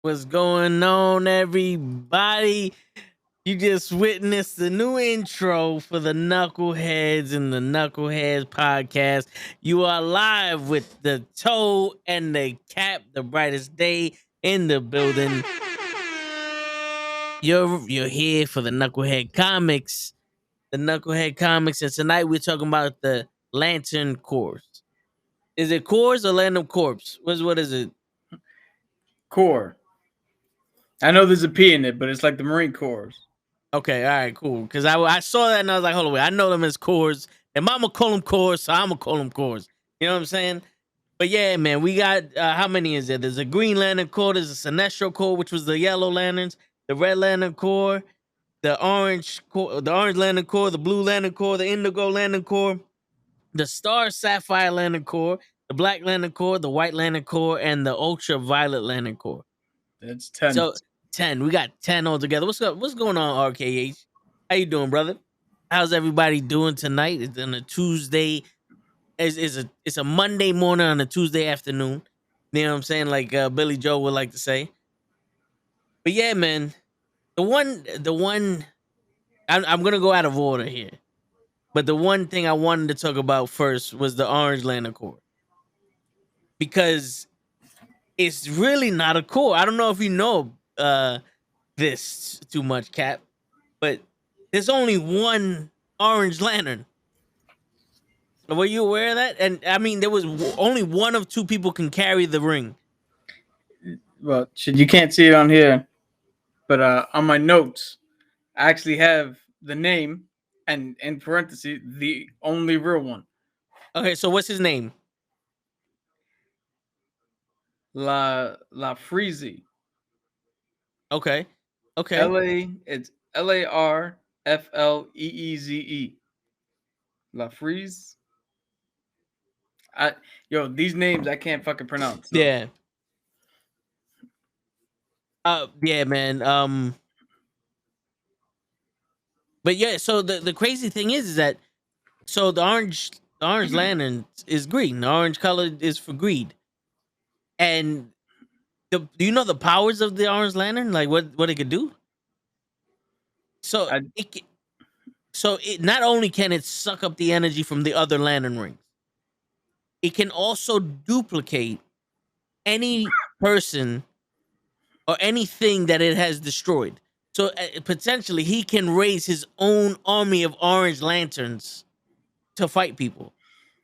What's going on, everybody? You just witnessed the new intro for the Knuckleheads and the Knuckleheads podcast. You are live with the toe and the cap, the brightest day in the building. You're here for the Knucklehead Comics. The Knucklehead Comics, and tonight we're talking about the Lantern Corps. Is it Corps or Lantern Corps? What is it? Corps. I know there's a P in it, but it's like the Marine Corps. Okay, all right, cool. Because I saw that and I was like, hold on, wait, I know them as cores. And mama call them cores, so I'm gonna call them cores. You know what I'm saying? But yeah, man, we got how many is there? There's a Green Lantern Corps, there's a Sinestro Corps, which was the Yellow Lanterns, the Red Lantern Corps, the Orange Corps, the Orange Lantern Corps, the Blue Lantern Corps, the Indigo Lantern Corps, the Star Sapphire Lantern Corps, the Black Lantern Corps, the White Lantern Corps, and the Ultraviolet Lantern Corps. That's 10. So 10. We got 10 altogether. What's up? What's going on, RKH? How you doing, brother? How's everybody doing tonight? It's on a Tuesday. It's a Monday morning on a Tuesday afternoon. You know what I'm saying? Like Billy Joe would like to say. But yeah, man. The one I'm gonna go out of order here. But the one thing I wanted to talk about first was the Orange Lantern Corps. Because it's really not a corps. I don't know if you know this too much, Cap, but there's only one Orange Lantern. Were you aware of that? And I mean, there was only one of two people can carry the ring. Well, shit, you can't see it on here, but on my notes, I actually have the name and in parentheses the only real one. Okay, so what's his name? La Freezy. Okay, okay. It's LARFLEEZE. La Freeze. These names I can't fucking pronounce. So. Yeah. Yeah, man. But yeah, so the crazy thing is that so the orange lantern is green. The orange color is for greed. And do you know the powers of the orange lantern? Like what it could do? So it not only can it suck up the energy from the other lantern rings, it can also duplicate any person or anything that it has destroyed. So potentially he can raise his own army of orange lanterns to fight people.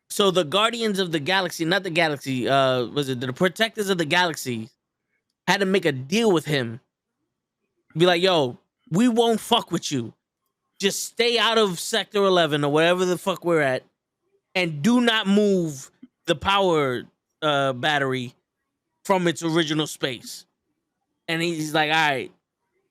So the Guardians of the Galaxy, not the Galaxy, was it the Protectors of the Galaxy, had to make a deal with him. Be like, yo, we won't fuck with you. Just stay out of Sector 11 or whatever the fuck we're at, and do not move the power battery from its original space. And he's like, all right.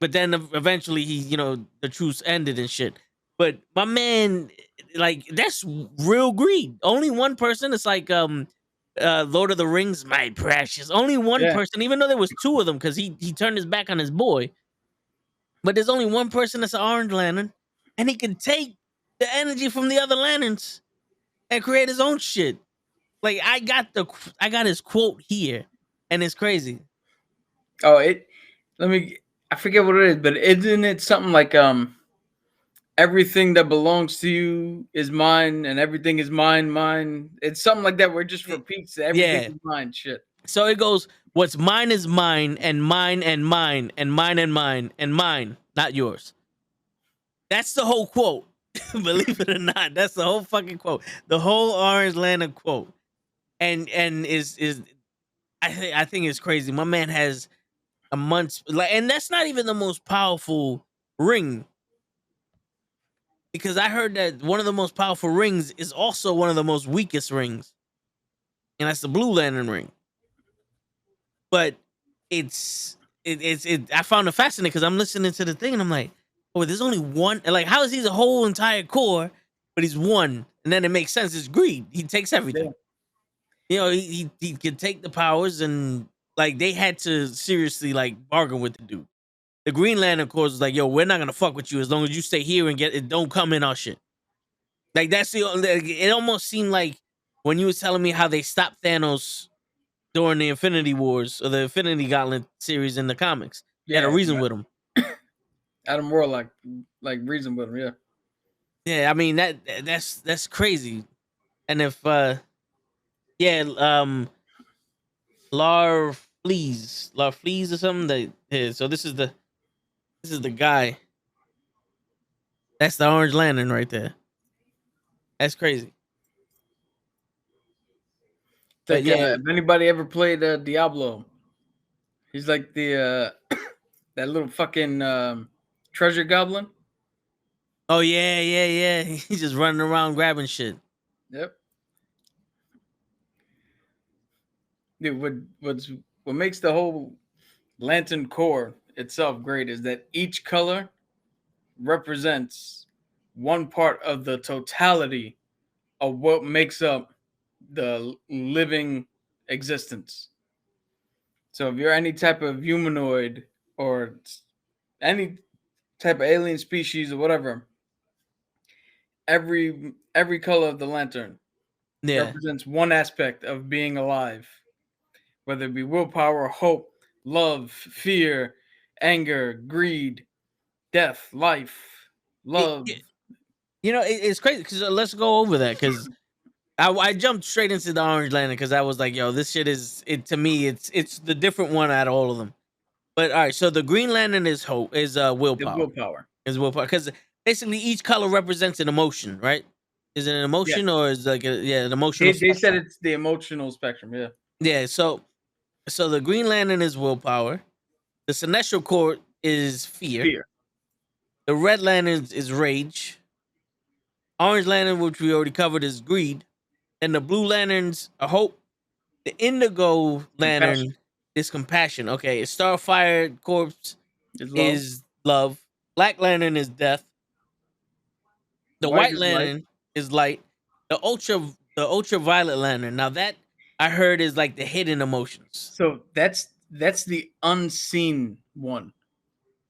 But then eventually the truce ended and shit. But my man, like, that's real greed. Only one person. It's like Lord of the Rings, my precious. Only one person, even though there was two of them, because he turned his back on his boy. But there's only one person that's an orange lantern, and he can take the energy from the other lanterns and create his own shit. Like I got his quote here, and it's crazy. Oh, I forget what it is, but isn't it something like everything that belongs to you is mine and everything is mine. It's something like that where it just repeats everything is mine shit. So it goes, what's mine is mine, and mine and mine, and mine and mine, and mine, not yours. That's the whole quote. Believe it or not, that's the whole fucking quote. The whole Orange Lantern quote. And is I think it's crazy. My man has a month's and that's not even the most powerful ring. Because I heard that one of the most powerful rings is also one of the most weakest rings. And that's the Blue Lantern ring. But I found it fascinating because I'm listening to the thing and I'm like, oh, there's only one. Like, how is he the whole entire core, but he's one? And then it makes sense. It's greed. He takes everything. Yeah. He can take the powers, and like they had to seriously like bargain with the dude. The Green Lantern Corps was like, yo, we're not gonna fuck with you as long as you stay here and get it. Don't come in our shit. Like that's it almost seemed like when you was telling me how they stopped Thanos during the Infinity Wars or the Infinity Gauntlet series in the comics. They had a Yeah, reason with him. Adam Warlock, like reason with him. Yeah, Yeah, I mean that's crazy. And if yeah, Lar Fleas or something. Yeah, so this is the guy. That's the Orange Lantern right there. That's crazy. it's But like yeah, if anybody ever played Diablo, he's like the that little fucking treasure goblin. oh yeah. He's just running around grabbing shit. Yep. Dude, what makes the whole lantern core itself great is that each color represents one part of the totality of what makes up the living existence. So if you're any type of humanoid or any type of alien species or whatever, every color of the lantern Yeah. represents one aspect of being alive, whether it be willpower, hope, love, fear, anger, greed, death, life, love. It's crazy because let's go over that because I jumped straight into the Orange Lantern because I was like, yo, this shit is it to me. It's the different one out of all of them. But all right, so the Green Lantern is hope is Is willpower. willpower. Is willpower because basically each color represents an emotion, right? Is it an Yeah, emotion or is like an emotional they said spectrum? it's the emotional spectrum. Yeah, Yeah. So the Green Lantern is willpower. The Sinestro Core is fear. fear. The Red Lantern is rage. Orange Lantern, which we already covered, is greed. And the Blue Lanterns are hope. The Indigo Compassion Lantern is compassion. Okay. Starfire Corpse is love. is love. Black Lantern is death. The White White is life. Lantern is light. The Ultraviolet Lantern. Now that I heard is like the hidden emotions. So that's the unseen one.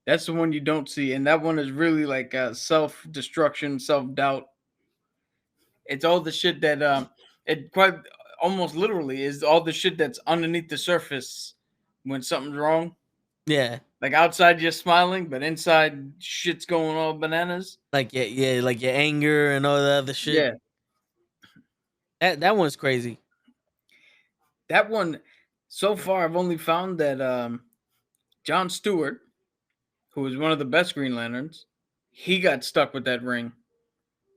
That's the one you don't see, and that one is really like self destruction, self doubt. It's all the shit that it quite almost literally is all the shit that's underneath the surface when something's wrong. Yeah. Like outside you're smiling, but inside shit's going all bananas. Like like your anger and all the other shit. Yeah, That one's crazy. that one. So far, I've only found that John Stewart, who was one of the best Green Lanterns, he got stuck with that ring,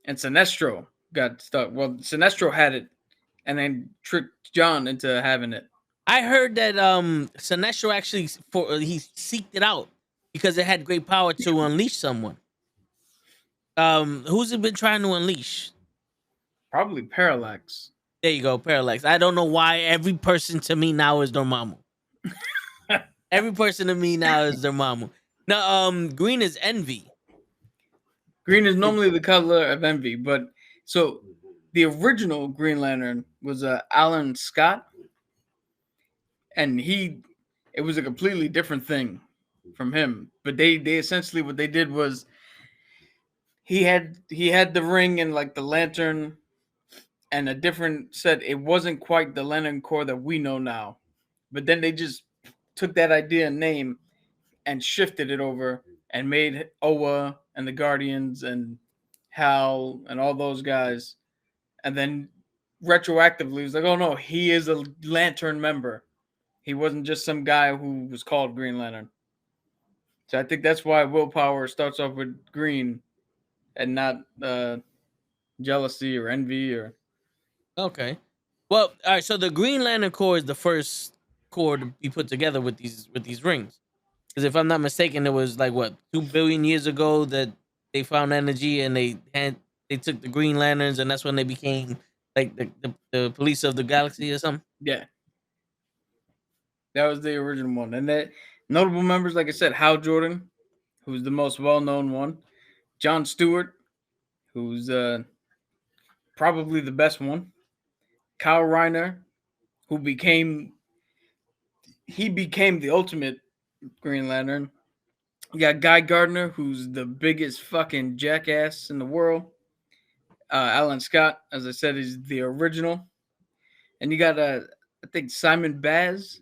and Sinestro got stuck. Well, Sinestro had it, and then tricked John into having it. I heard that Sinestro actually he seeked it out because it had great power to unleash someone. Who's it been trying to unleash? Probably Parallax. There you go, Parallax. I don't know why every person to me now is Dormammu. Every person to me now is Dormammu. Now, green is envy. Green is normally the color of envy, but so the original Green Lantern was Alan Scott, and it was a completely different thing from him. But they essentially what they did was he had the ring and like the lantern and a different set. It wasn't quite the Lantern Corps that we know now, but then they just took that idea and name and shifted it over and made Oa and the Guardians and Hal and all those guys. And then retroactively, it was like, oh no, he is a Lantern member. He wasn't just some guy who was called Green Lantern. So I think that's why willpower starts off with green and not jealousy or envy or. Okay. Well, all right. So the Green Lantern Corps is the first corps to be put together with these rings. Because if I'm not mistaken, it was like what 2 billion years ago that they found energy and they took the Green Lanterns and that's when they became like the police of the galaxy or something. Yeah, that was the original one. And that notable members, like I said, Hal Jordan, who's the most well-known one, John Stewart, who's probably the best one, Kyle Reiner, who became the ultimate Green Lantern. You got Guy Gardner, who's the biggest fucking jackass in the world. Alan Scott, as I said, is the original. And you got I think Simon Baz.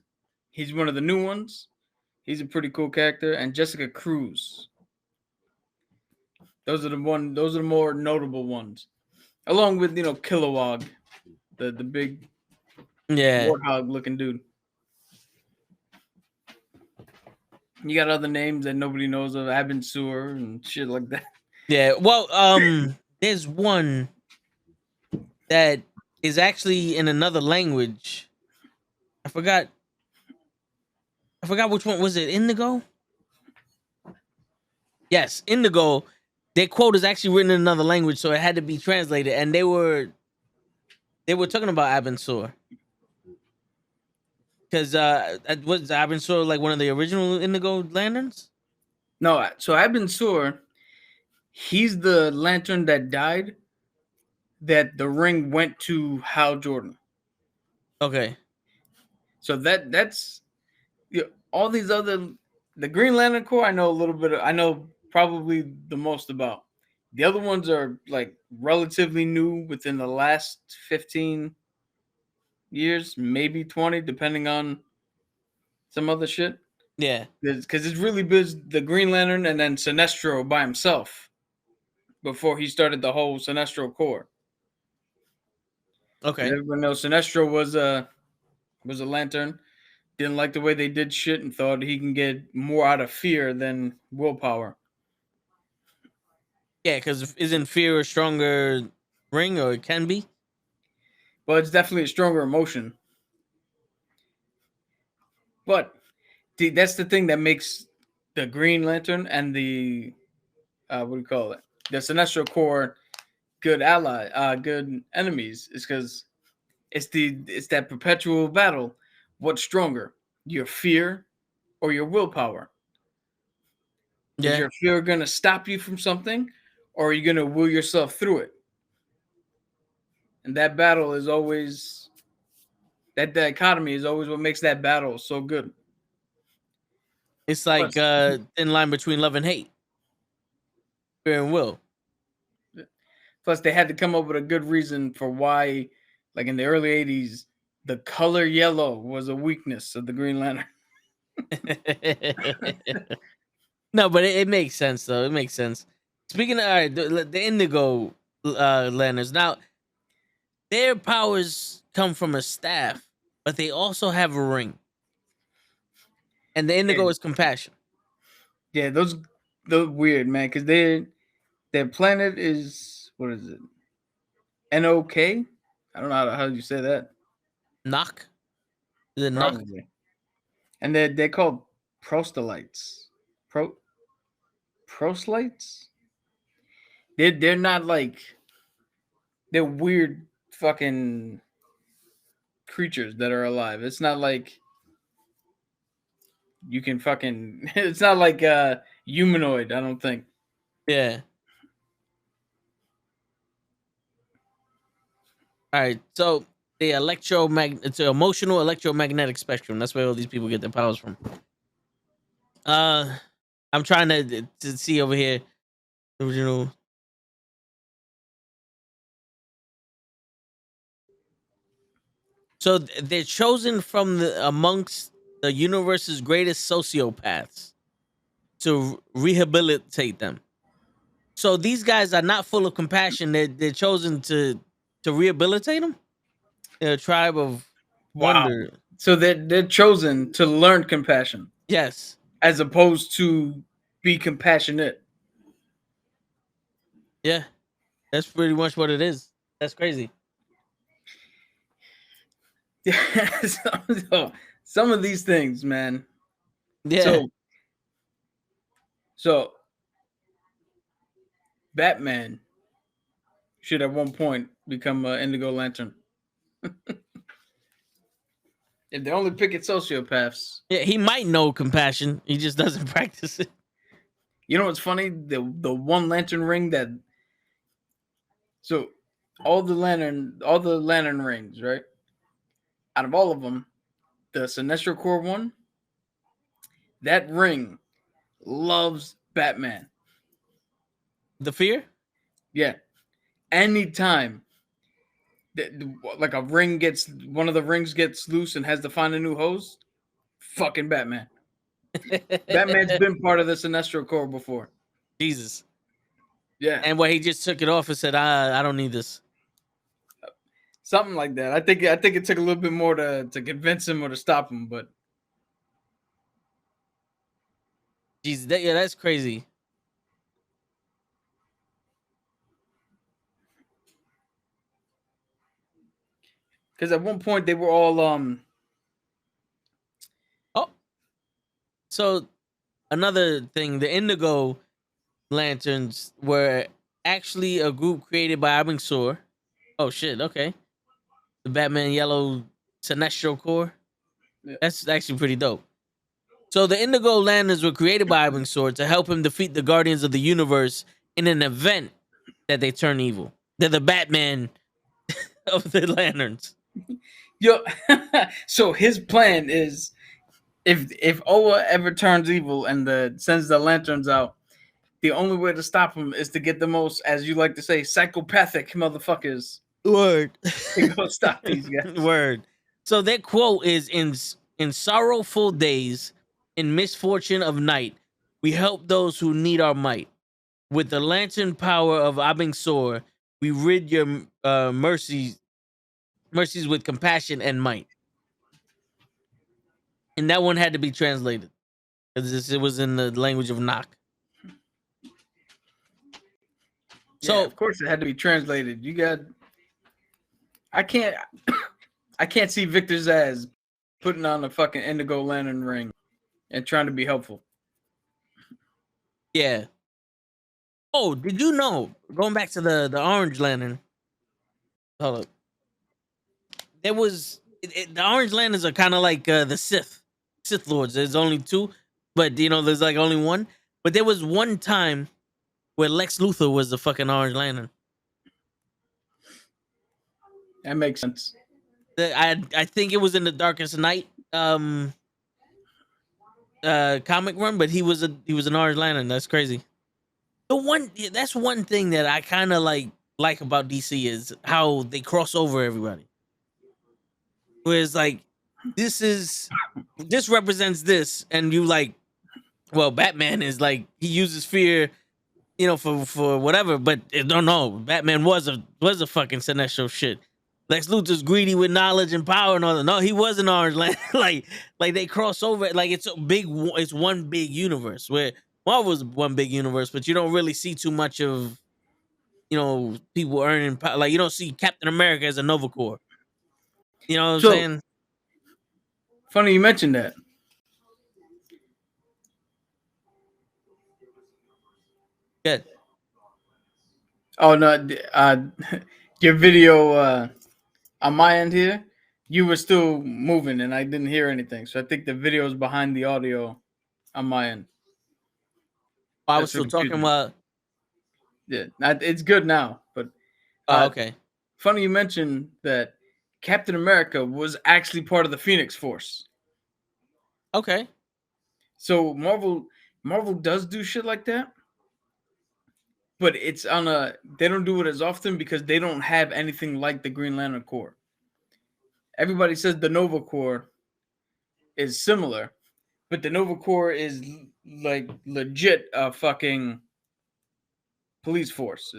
He's one of the new ones. He's a pretty cool character, and Jessica Cruz. Those are the one. Those are the more notable ones, along with Kilowog, the big Yeah. warthog looking dude. You got other names that nobody knows of, Abin Sur and shit like that. Yeah. Well, there's one that is actually in another language. I forgot. I forgot which one was it. Indigo. Yes, Indigo. Their quote is actually written in another language, so it had to be translated. And they were talking about Abensur because was Abensur like one of the original Indigo lanterns? No, so Abin Sur, he's the lantern that died. That the ring went to Hal Jordan. Okay. So that's all these other the Green Lantern Corps. I know a little bit. I know probably the most about. The other ones are like relatively new within the last 15 years, maybe 20, depending on some other shit. Yeah. Because it's really big, the Green Lantern and then Sinestro by himself before he started the whole Sinestro Corps. Okay. Everyone knows Sinestro was a lantern. Didn't like the way they did shit and thought he can get more out of fear than willpower. Yeah, because isn't fear a stronger ring, or it can be? But it's definitely a stronger emotion. But that's the thing that makes the Green Lantern and the what do you call it? The Sinestro Corps good good enemies, is because it's that perpetual battle. What's stronger, your fear or your willpower? Is Yeah. your fear gonna stop you from something, or are you gonna will yourself through it? And that battle is always that dichotomy is always what makes that battle so good. It's like Plus, thin line between love and hate, fear and will. plus, they had to come up with a good reason for why, like in the early '80s, the color yellow was a weakness of the Green Lantern. No, but it makes sense though. It makes sense. Speaking of, all right, the Indigo lanterns. Now their powers come from a staff, but they also have a ring, and the Indigo Yeah, is compassion. yeah, those weird, man, because their planet is, what is it? NOK. I don't know how you say that. Knock. Is it knock? Probably. And they're called proselytes. Pro proselytes. They're not like, they're weird fucking creatures that are alive. It's not like you can fucking. It's not like humanoid. I don't think. Yeah. All right. So the it's an emotional electromagnetic spectrum. That's where all these people get their powers from. I'm trying to see over here. Original. So they're chosen from amongst the universe's greatest sociopaths to rehabilitate them. So these guys are not full of compassion. They're chosen to rehabilitate them. They're a tribe of Wow. wonder. So they're chosen to learn compassion Yes. as opposed to be compassionate. Yeah. That's pretty much what it is. That's crazy. Some of these things, man. Yeah. So Batman should at one point become an Indigo Lantern. If they only pick it sociopaths. Yeah. He might know compassion. He just doesn't practice it. You know what's funny? The one lantern ring that, so all the lantern rings, right? Out of all of them, the Sinestro Corps one, that ring loves Batman. The fear? Yeah. Anytime like a ring gets one of the rings gets loose and has to find a new hose. Fucking Batman. Batman's been part of the Sinestro Corps before. Jesus. Yeah, And where he just took it off and said, I don't need this. something like that. I think it took a little bit more to convince him or to stop him, but Jesus, that's crazy. because at one point they were all Oh, so another thing, the Indigo Lanterns were actually a group created by Abing Sur. Oh shit, okay. The Batman Yellow Sinestro Corps. Yeah. That's actually pretty dope. So the Indigo Lanterns were created by Abing Sur to help him defeat the Guardians of the Universe in an event that they turn evil. They're the Batman of the Lanterns. yo. So his plan is if Oa ever turns evil and sends the lanterns out, the only way to stop him is to get the most, as you like to say, psychopathic motherfuckers Word. to go stop these guys. Word. So their quote is in sorrowful days, in misfortune of night, we help those who need our might. With the lantern power of Abing Sur, we rid your mercies with compassion and might. And that one had to be translated because it was in the language of Knock. Yeah, So of course it had to be translated. You got. I can't. I can't see Victor Zaz putting on a fucking Indigo Lantern ring and trying to be helpful. yeah. Oh, did you know? Going back to the Orange Lantern. Hold up. There was the Orange Lanterns are kind of like the Sith Lords. There's only two, but there's like only one. But there was one time where Lex Luthor was the fucking Orange Lantern. That makes sense. I think it was in the Darkest Night comic run, but he was an Orange Lantern. That's crazy. That's one thing that I kind of like about DC is how they cross over everybody. Whereas like this represents this, and you like, well, Batman is like he uses fear, for whatever. But don't know, Batman was a fucking Sinestro shit. Lex Luthor's greedy with knowledge and power and all that. No, he was an Orange Land. like they cross over. Like it's a big. It's one big universe where Marvel's one big universe, but you don't really see too much of people earning power. Like you don't see Captain America as a Nova Corps. You know what I'm So saying? funny you mentioned that. Good. Oh no, your video on my end here, you were still moving and I didn't hear anything. So I think the video is behind the audio on my end. I was That's still what talking confused me. about. Yeah, it's good now. But Oh, okay. funny you mentioned that Captain America was actually part of the Phoenix Force. Okay. So Marvel does do shit like that, but it's on a they don't do it as often because they don't have anything like the Green Lantern Corps. Everybody says the Nova Corps is similar, but the Nova Corps is like legit a fucking police force.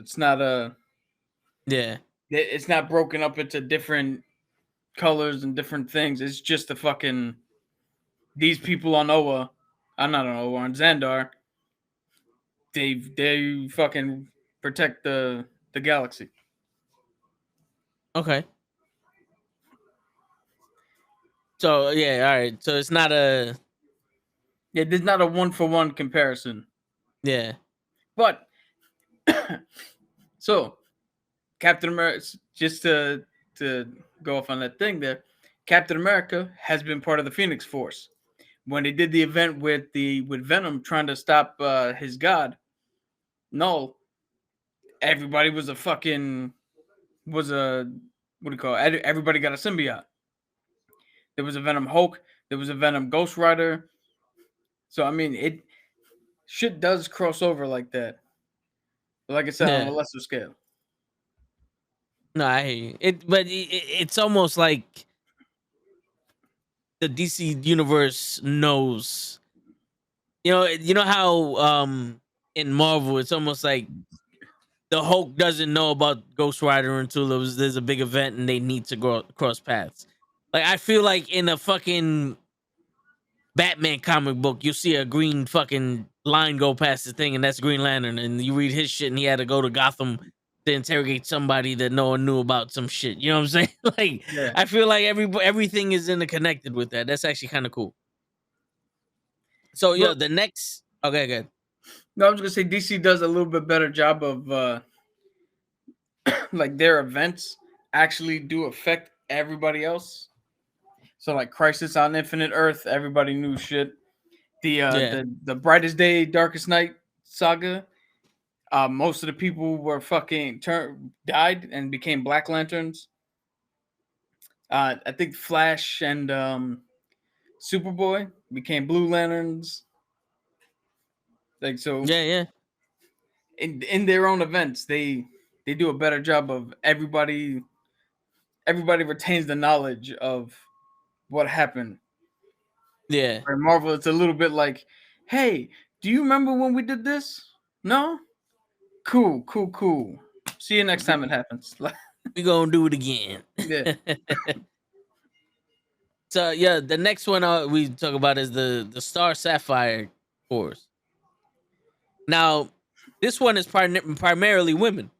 Yeah. It's not broken up into different colors and different things. It's just the fucking these people on Oa, I'm not on Oa, on Xandar. They fucking protect the galaxy. Okay. So yeah, all right. So it's not a Yeah, there's not a 1-for-1 comparison. yeah. But so Captain America, just to go off on that thing there, Captain America has been part of the Phoenix Force. When they did the event with Venom trying to stop his god, Null, everybody was a fucking was a what do you call it? Everybody got a symbiote. There was a Venom Hulk. There was a Venom Ghost Rider. So I mean, it shit does cross over like that. But like I said, on a Yeah. lesser scale. No, I hear you. But it's almost like the DC universe knows. You know how in Marvel it's almost like the Hulk doesn't know about Ghost Rider until there's a big event and they need to go cross paths. Like I feel like in a fucking Batman comic book, you see a green fucking line go past the thing, and that's Green Lantern. And you read his shit, and he had to go to Gotham to interrogate somebody that no one knew about some shit. You know what I'm saying? Like, Yeah. I feel like everything is interconnected with that. That's actually kind of cool. So, Well, the next, okay, good. no, I was gonna say DC does a little bit better job of like their events actually do affect everybody else. So like Crisis on Infinite Earth, everybody knew shit. Yeah, The Brightest Day, Darkest Night saga. Most of the people were fucking died and became Black Lanterns. I think Flash and Superboy became Blue Lanterns. Like so, yeah, yeah, in their own events, they do a better job of everybody retains the knowledge of what happened. yeah. For Marvel, it's a little bit like, hey, do you remember when we did this? No? Cool, cool, cool. See you next We, time it happens. we gonna do it again. Yeah. So, the next one we talk about is the Star Sapphire Force. Now, this one is primarily women,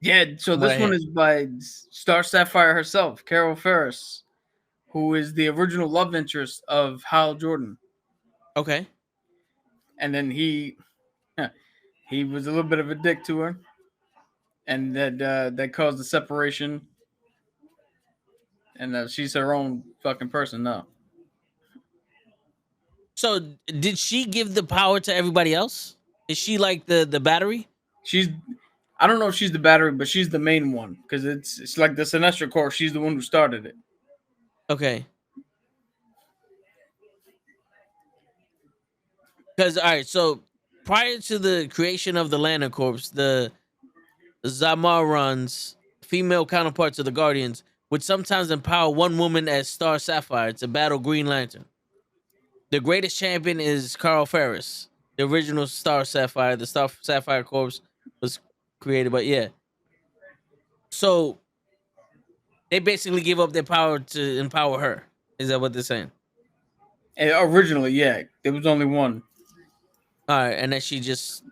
Yeah, so from what I this one hear. is by Star Sapphire herself, Carol Ferris, who is the original love interest of Hal Jordan. Okay. And then he was a little bit of a dick to her, and that caused the separation. And she's her own fucking person now. So did she give the power to everybody else? Is she like the battery? She's I don't know if she's the battery, but she's the main one because it's like the Sinestro Corps. She's the one who started it. Okay. Because all right, so prior to the creation of the Lantern Corps, the Zamarons, female counterparts of the Guardians, would sometimes empower one woman as Star Sapphire to battle Green Lantern. The greatest champion is Carl Ferris, the original Star Sapphire. The Star Sapphire Corps was created, but yeah. So they basically give up their power to empower her. Is that what they're saying? And originally, yeah, there was only one. All right, and then she just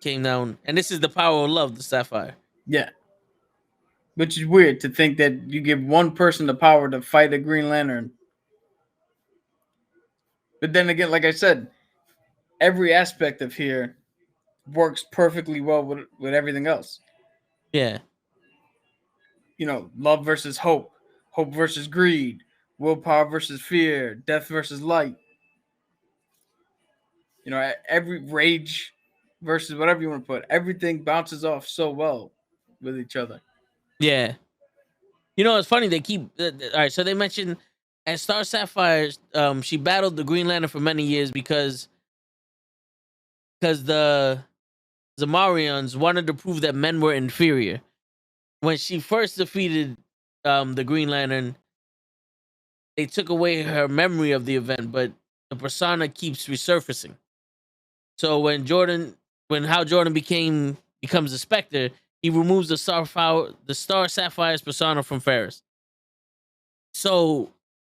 came down, and this is the power of love, the Sapphire. Yeah, which is weird to think that you give one person the power to fight a Green Lantern. But then again, like I said, every aspect of here works perfectly well with everything else. Yeah, You know, love versus hope, hope versus greed, willpower versus fear, death versus light. You know, every rage versus whatever you want to put, everything bounces off so well with each other. yeah. It's funny. They keep all right. So they mentioned as Star Sapphire, she battled the Green Lantern for many years because the Zamarians wanted to prove that men were inferior. When she first defeated the Green Lantern, they took away her memory of the event, but the persona keeps resurfacing. So when Hal Jordan becomes a Spectre, he removes the Star Sapphire's persona from Ferris. So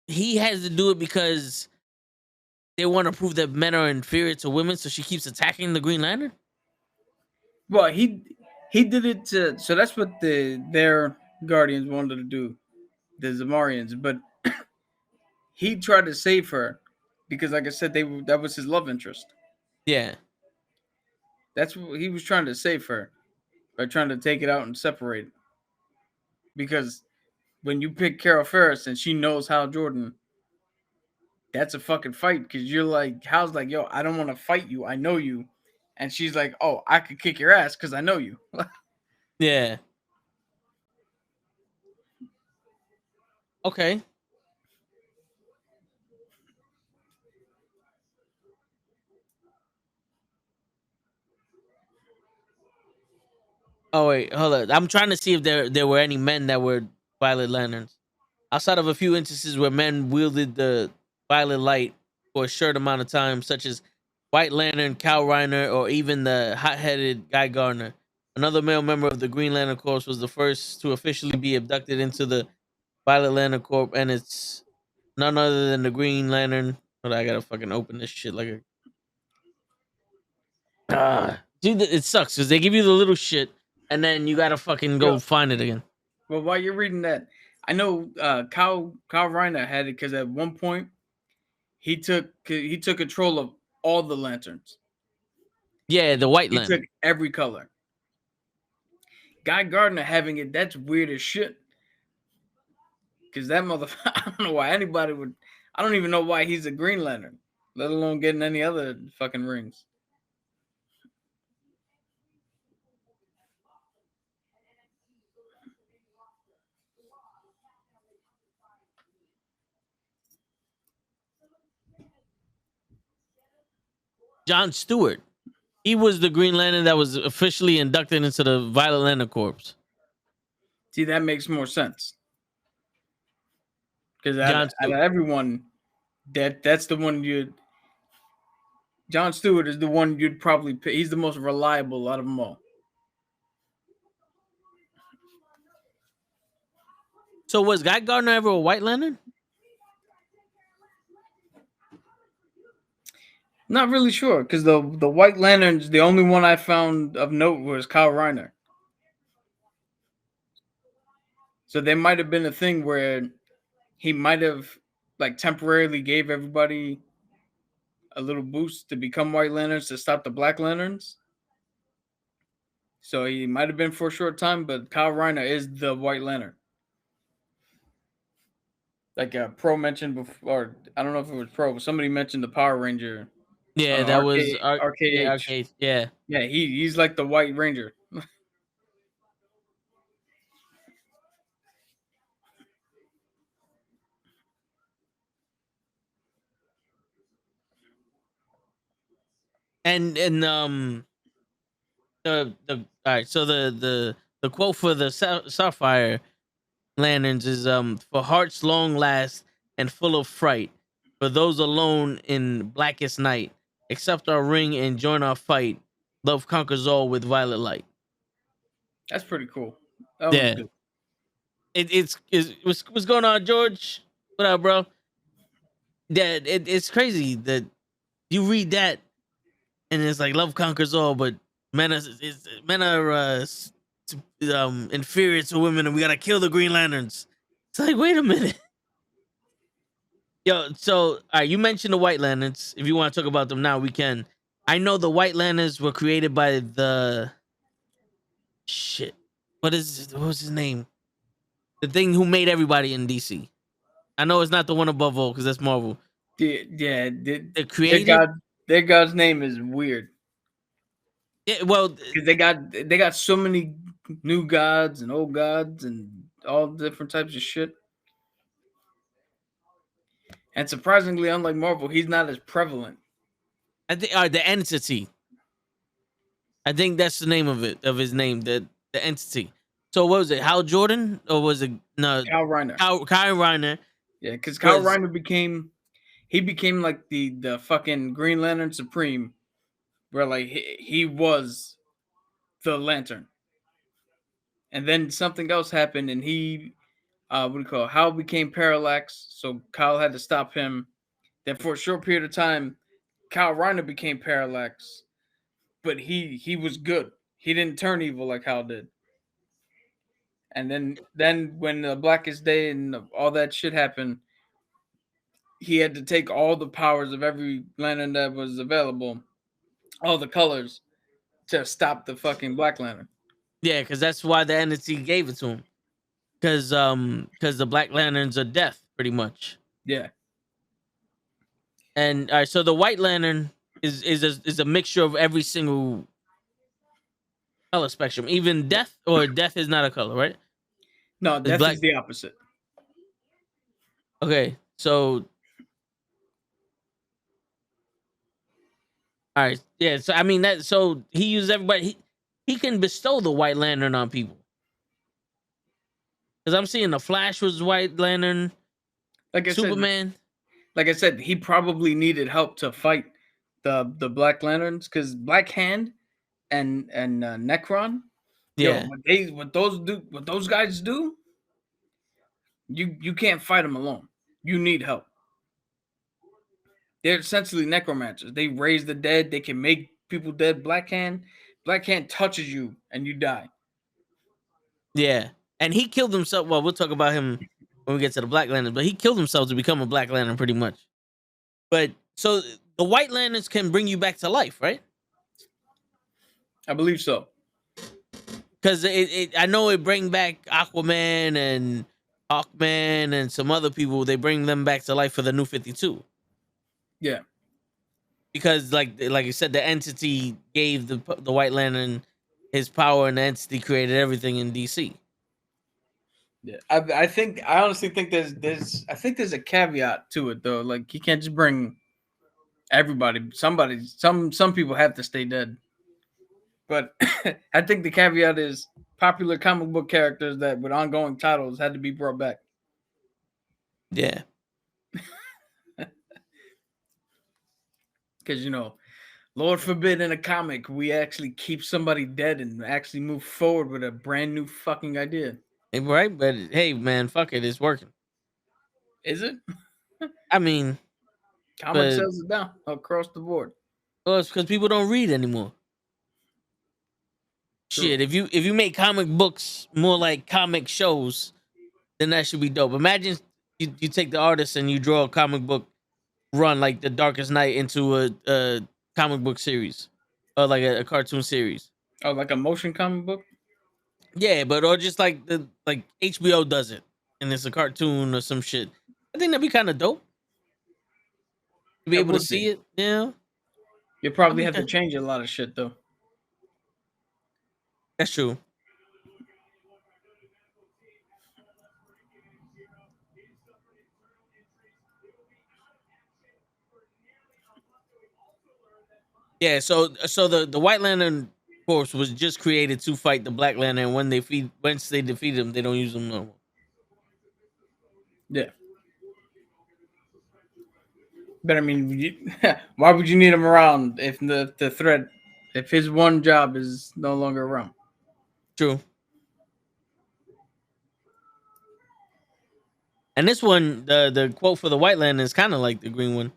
he has to do it because they want to prove that men are inferior to women. So she keeps attacking the Green Lantern. Well, he did it to so that's what their guardians wanted to do, the Zamarians, but he tried to save her because, like I said, that was his love interest. Yeah, That's what he was trying to save her by trying to take it out and separate it. Because when you pick Carol Ferris and she knows Hal Jordan, that's a fucking fight. Because you're like, Hal's like, yo, I don't want to fight you. I know you. And she's like, oh, I could kick your ass because I know you. yeah. Okay. Oh wait, hold on. I'm trying to see if there were any men that were violet lanterns. Outside of a few instances where men wielded the violet light for a short amount of time, such as White Lantern, Cal Reiner, or even the hot-headed Guy Gardner. Another male member of the Green Lantern Corps was the first to officially be abducted into the Violet Lantern Corps, and it's none other than the Green Lantern. But I gotta fucking open this shit like a dude. It sucks because they give you the little shit, and then you gotta fucking Yo, go find it again. well, while you're reading that, I know Kyle Reiner had it because at one point he took control of all the lanterns. Yeah, the White He took Lantern. every color. Guy Gardner having it, that's weird as shit. Because that motherfucker, I don't know why anybody would. I don't even know why he's a Green Lantern, let alone getting any other fucking rings. John Stewart. He was the Green Lantern that was officially inducted into the Violet Lantern Corps. See, that makes more sense. Because John out of Stewart. everyone, that's the one you'd. John Stewart is the one you'd probably pick. He's the most reliable out of them all. So was Guy Gardner ever a White Lantern? Not really sure because the White Lanterns, the only one I found of note was Kyle Reiner. So there might have been a thing where he might have like temporarily gave everybody a little boost to become White Lanterns to stop the Black Lanterns. So he might have been for a short time, but Kyle Reiner is the White Lantern. Like Pro mentioned before, I don't know if it was Pro, but somebody mentioned the Power Ranger on Yeah, that was yeah, RKH. arcade. Yeah. Yeah, he's like the White Ranger. And the all right, so the quote for the Sapphire lanterns is for hearts long last and full of fright, for those alone in blackest night, accept our ring and join our fight. Love conquers all with violet light. That's pretty cool. That was Yeah. good. What's going on, George? What up, bro? Yeah, it's crazy that you read that and it's like love conquers all, but men are inferior to women, and we gotta kill the Green Lanterns. It's like, wait a minute, yo. So, all right, you mentioned the White Lanterns. If you want to talk about them now, we can. I know the White Lanterns were created by the shit. What was his name? The thing who made everybody in DC. I know it's not the one above all because that's Marvel. Yeah, The their creator. god, their god's name is weird Yeah, well, because they got so many new gods and old gods and all different types of shit. And surprisingly, unlike Marvel, he's not as prevalent. I think the entity. I think that's the name of it, of his name, the entity. So what was it? Hal Jordan or was it no? Kyle Reiner, Kyle Reiner yeah, because Kyle was Reiner became like the fucking Green Lantern Supreme, where like he was the Lantern, and then something else happened, and he what do you call it? Hal became Parallax, so Kyle had to stop him. Then for a short period of time, Kyle Reiner became Parallax, but he was good. He didn't turn evil like Hal did. And then when the Blackest Day and all that shit happened, he had to take all the powers of every lantern that was available, all the colors, to stop the fucking Black Lantern. yeah, because that's why the entity gave it to him. Because the Black Lanterns are death, pretty much. Yeah. And all right, so the White Lantern is a mixture of every single color spectrum, even death, or death is not a color, right? No, It's Death black. is the opposite. Okay, so all right, yeah. So I mean that. So he used everybody. he can bestow the White Lantern on people. Because I'm seeing the Flash was White Lantern, Like I said, Superman. he probably needed help to fight the Black Lanterns because Black Hand and Necron, yo, Yeah, what those guys do, you can't fight them alone. You need help. They're essentially necromancers. They raise the dead. They can make people dead. Black Hand touches you and you die. yeah. And he killed himself. Well, we'll talk about him when we get to the Black Lantern, but he killed himself to become a Black Lantern pretty much. But so the White Lanterns can bring you back to life, right? I believe so. Because I know it bring back Aquaman and Hawkman and some other people. They bring them back to life for the New 52. Yeah. Because like you said, the entity gave the White Lantern his power, and the entity created everything in DC. Yeah. I honestly think there's a caveat to it though. Like you can't just bring everybody. Some people have to stay dead. But I think the caveat is popular comic book characters that with ongoing titles had to be brought back. Yeah, Because Lord forbid in a comic we actually keep somebody dead and actually move forward with a brand new fucking idea. right. But hey, man, fuck it, it's working. Is it? I mean, Comic but sales is down across the board. well, it's because people don't read anymore. True. Shit, if you make comic books more like comic shows, then that should be dope. Imagine you take the artist and you draw a comic book run like The Darkest Night into a comic book series or like a cartoon series. Oh, like a motion comic book? Yeah, but or just like like HBO does it, and it's a cartoon or some shit. I think that'd be kind of dope to be That able to would see be. it. Yeah, You I probably mean have to change a lot of shit though. that's true. Yeah, so the White Lantern Corps was just created to fight the Black Lantern. When once they defeat them, they don't use them no more. Yeah. But I mean, why would you need him around if the threat, if his one job is no longer around? True. And this one, the quote for the White Lantern is kind of like the green one.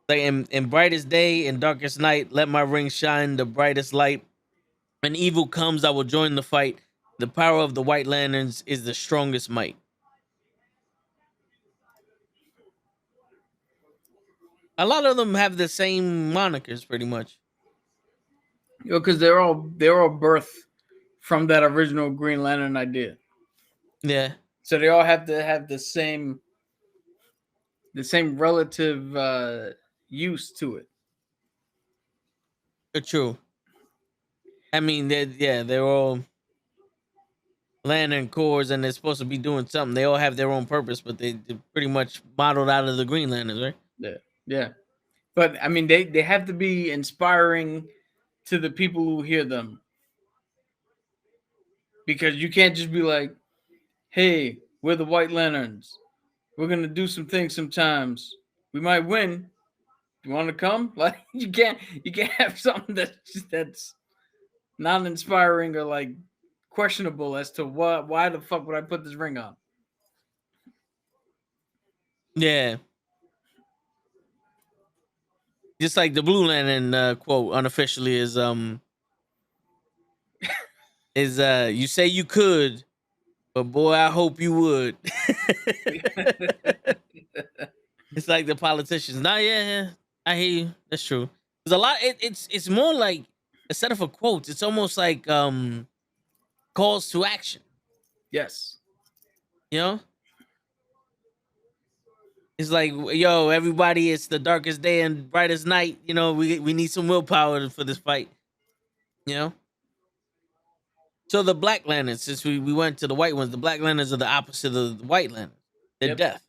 Like in brightest day and darkest night, let my ring shine the brightest light. When evil comes, I will join the fight. The power of the White Lanterns is the strongest might. A lot of them have the same monikers, pretty much. Because they're all birthed from that original Green Lantern idea. Yeah, So they all have to have the same relative use to it. true. I mean, they're all Lantern Corps, and they're supposed to be doing something. They all have their own purpose, but they're pretty much modeled out of the Green Lanterns, right? Yeah, yeah. But I mean, they have to be inspiring to the people who hear them because you can't just be like, "Hey, we're the White Lanterns. We're gonna do some things sometimes. We might win. You want to come?" Like you can't have something that's not inspiring or like questionable as to why the fuck would I put this ring on? Yeah, just like the Blue Lantern quote unofficially is you say you could, but boy, I hope you would. It's like the politicians. Nah, yeah, I hear you. That's true. There's a lot. It's more like instead of a quote, it's almost like calls to action. Yes. You know, it's like yo, everybody, it's the darkest day and brightest night. You know, we need some willpower for this fight. You know. So the Black Lanterns, since we went to the white ones, the Black Lanterns are the opposite of the White Lanterns. They're Yep. death.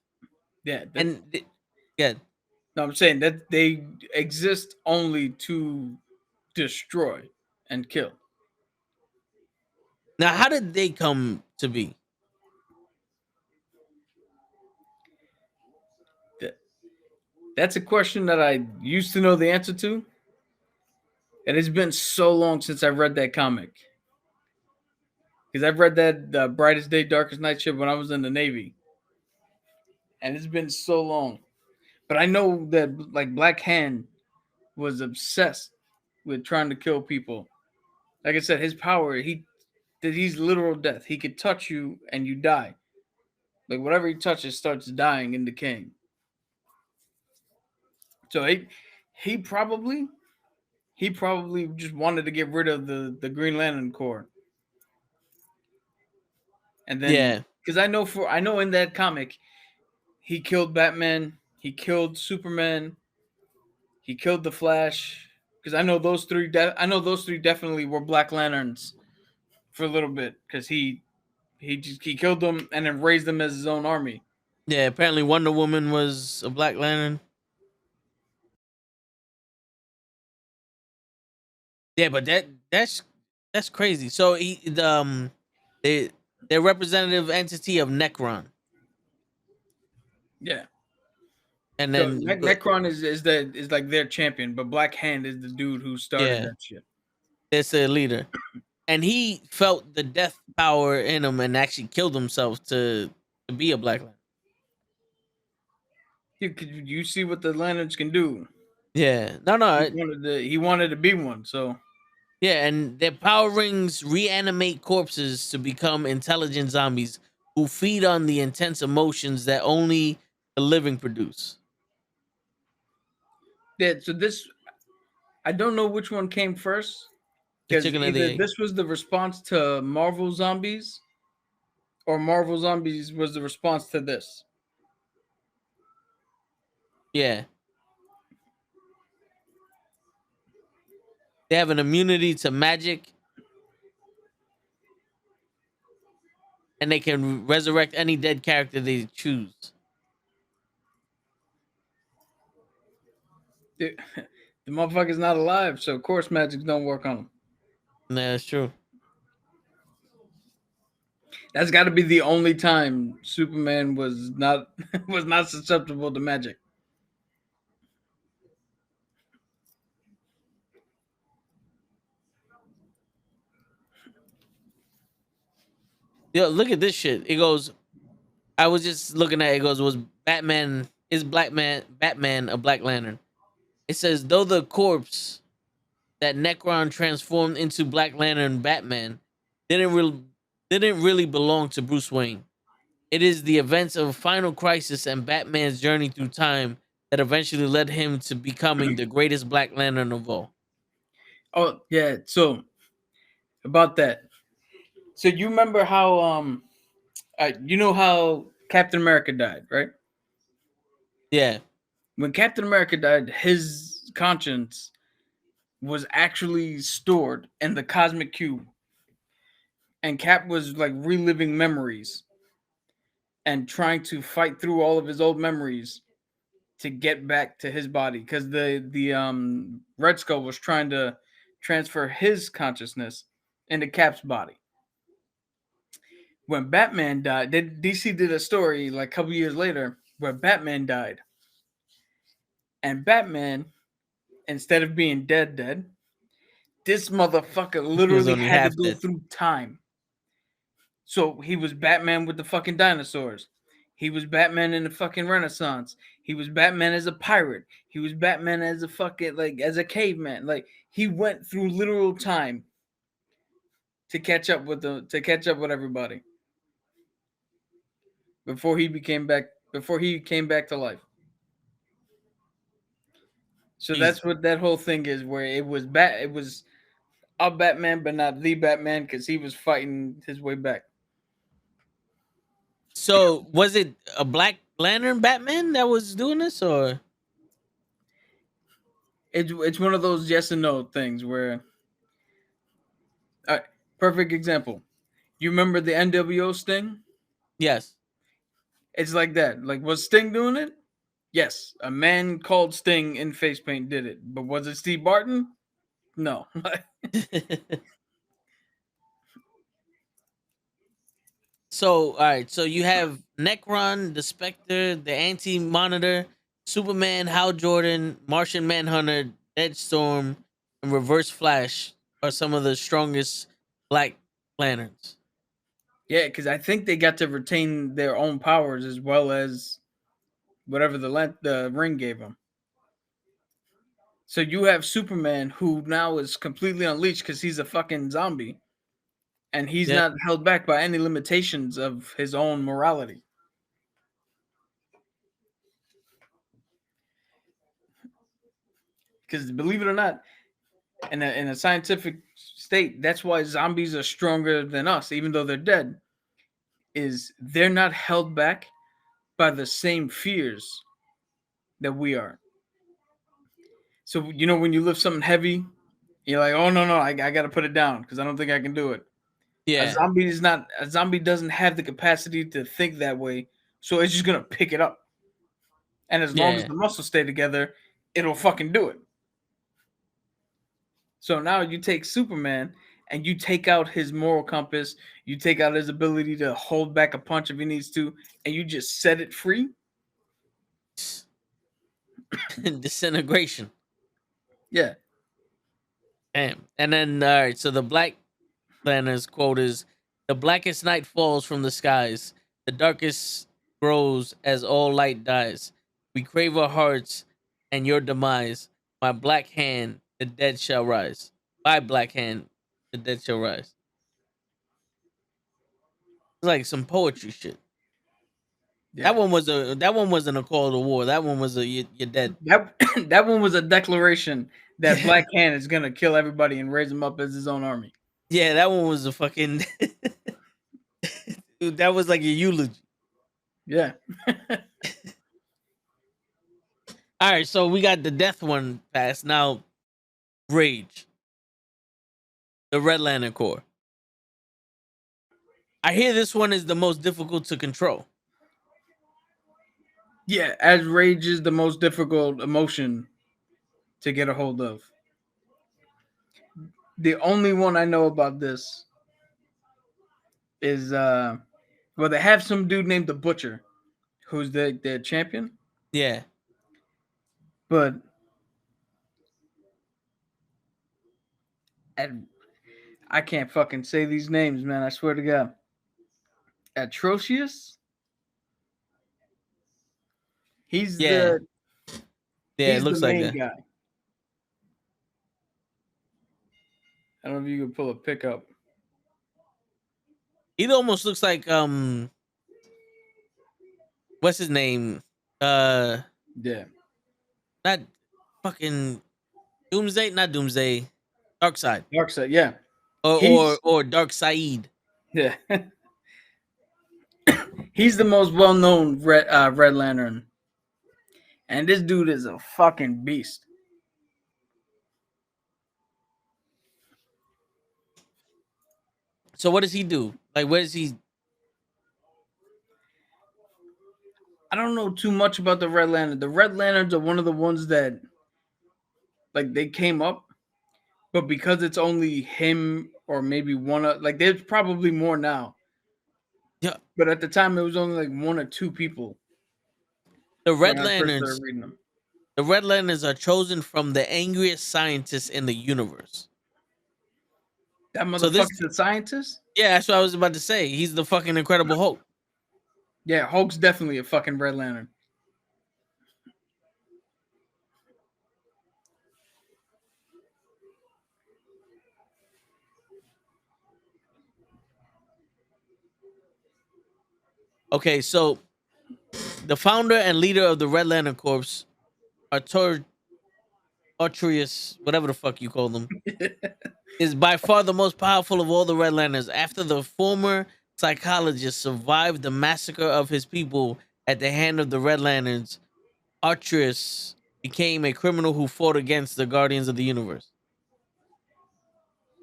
Yeah. Yeah, No, I'm saying that they exist only to destroy and kill. Now, how did they come to be? Th- That's a question that I used to know the answer to, and it's been so long since I read that comic. Because I've read that Brightest Day, Darkest Night shit when I was in the Navy, and it's been so long. But I know that like Black Hand was obsessed with trying to kill people. Like I said, his power, he's literal death. He could touch you and you die. Like whatever he touches starts dying and decaying. So he probably he probably just wanted to get rid of the Green Lantern Corps. And then Yeah, because I know in that comic he killed Batman, he killed Superman, he killed the Flash. Because I know those three. I know those three definitely were Black Lanterns for a little bit. Because he killed them and then raised them as his own army. yeah. Apparently, Wonder Woman was a Black Lantern. Yeah, but that's crazy. So they they're representative entity of Necron, Yeah. and So then Necron is like their champion, but Black Hand is the dude who started yeah, that shit. it's a leader, and he felt the death power in him and actually killed himself to be a Black Lantern. You see what the lanterns can do. Yeah, no, no, He wanted to be one. So yeah, and their power rings reanimate corpses to become intelligent zombies who feed on the intense emotions that only the living produce. yeah. So this I don't know which one came first The because chicken or the either egg. this was the response to Marvel Zombies or Marvel Zombies was the response to this. Yeah, they have an immunity to magic, and they can resurrect any dead character they choose. The, the motherfucker's not alive, so of course magic don't work on him. Yeah, that's true. That's got to be the only time Superman was not was not susceptible to magic. Yo, look at this shit. It goes. I was just looking at it. It goes. Was Batman is Batman a Black Lantern? It says though the corpse that Necron transformed into Black Lantern Batman didn't really didn't really belong to Bruce Wayne. It is the events of Final Crisis and Batman's journey through time that eventually led him to becoming the greatest Black Lantern of all. Oh yeah, so about that. So you remember how you know how Captain America died, right? Yeah, When Captain America died, his conscience was actually stored in the cosmic cube, and Cap was like reliving memories and trying to fight through all of his old memories to get back to his body because the Red Skull was trying to transfer his consciousness into Cap's body. When Batman died, DC did a story like a couple years later where Batman died, and Batman, instead of being dead, this motherfucker he was literally only had to half go dead. through time. So he was Batman with the fucking dinosaurs. He was Batman in the fucking Renaissance. He was Batman as a pirate. He was Batman as a fucking like as a caveman. Like he went through literal time to catch up with everybody before he came back to life. So Jesus. that's what that whole thing is where it was a Batman but not the Batman because he was fighting his way back. So was it a Black Lantern Batman that was doing this, or It's one of those yes and no things where perfect example. You remember the NWO Sting? yes? It's like that. Like, was Sting doing it? Yes. A man called Sting in face paint did it. But was it Steve Barton? No. So, all right. So you have Necron, the Spectre, the Anti Monitor, Superman, Hal Jordan, Martian Manhunter, Deadstorm, and Reverse Flash are some of the strongest Black Lanterns. Yeah, because I think they got to retain their own powers as well as whatever the ring gave them. So you have Superman, who now is completely unleashed because he's a fucking zombie, and he's Yeah, not held back by any limitations of his own morality. Because believe it or not, in a scientific state, that's why zombies are stronger than us, even though they're dead. Is they're not held back by the same fears that we are. So when you lift something heavy, you're like, oh no, I got to put it down because I don't think I can do it. yeah, A zombie doesn't have the capacity to think that way, so it's just gonna pick it up. And as long as yeah. the muscles stay together, it'll fucking do it. So now you take Superman and you take out his moral compass, you take out his ability to hold back a punch if he needs to, and you just set it free. Disintegration. Yeah. Damn. And then, all right. So the Black Lantern's quote is: "The blackest night falls from the skies. The darkest grows as all light dies. We crave our hearts and your demise. My black hand, the dead shall rise. By black hand, the dead shall rise." It's like some poetry shit. Yeah. That one wasn't a call to war. That one was a you're dead. That that one was a declaration that Black Hand is gonna kill everybody and raise them up as his own army. Yeah, that one was a fucking. Dude, that was like a eulogy. Yeah. All right, so we got the death one passed. Now, Rage, the Red Lantern Corps. I hear this one is the most difficult to control. Yeah, as rage is the most difficult emotion to get a hold of. The only one I know about this is well, they have some dude named the Butcher, who's the champion, Yeah, but and I can't fucking say these names, man. I swear to God. Atrocious. He's yeah, the yeah. It he's the looks like main that. guy. I don't know if you can pull a pickup. He almost looks like what's his name? Yeah. Not fucking Doomsday, not Doomsday. Dark Side Darkseid, yeah. or He's Dark Side. yeah. He's the most well-known Red Lantern, and this dude is a fucking beast. So what does he do? Like, where does he? I don't know too much about the Red Lantern. The Red Lanterns are one of the ones that like they came up, but because it's only him or maybe one of like there's probably more now. Yeah, But at the time it was only like one or two people the when Red I first started Lanterns. reading them. The Red Lanterns are chosen from the angriest scientists in the universe. That So this, motherfucker's a scientist? yeah, that's what I was about to say. He's the fucking Incredible Hulk. Yeah, Hulk's definitely a fucking Red Lantern. Okay, so the founder and leader of the Red Lantern Corps, Artur Artorias, whatever the fuck you call them, is by far the most powerful of all the Red Lanterns. After the former psychologist survived the massacre of his people at the hand of the Red Lanterns, Artorias became a criminal who fought against the Guardians of the Universe.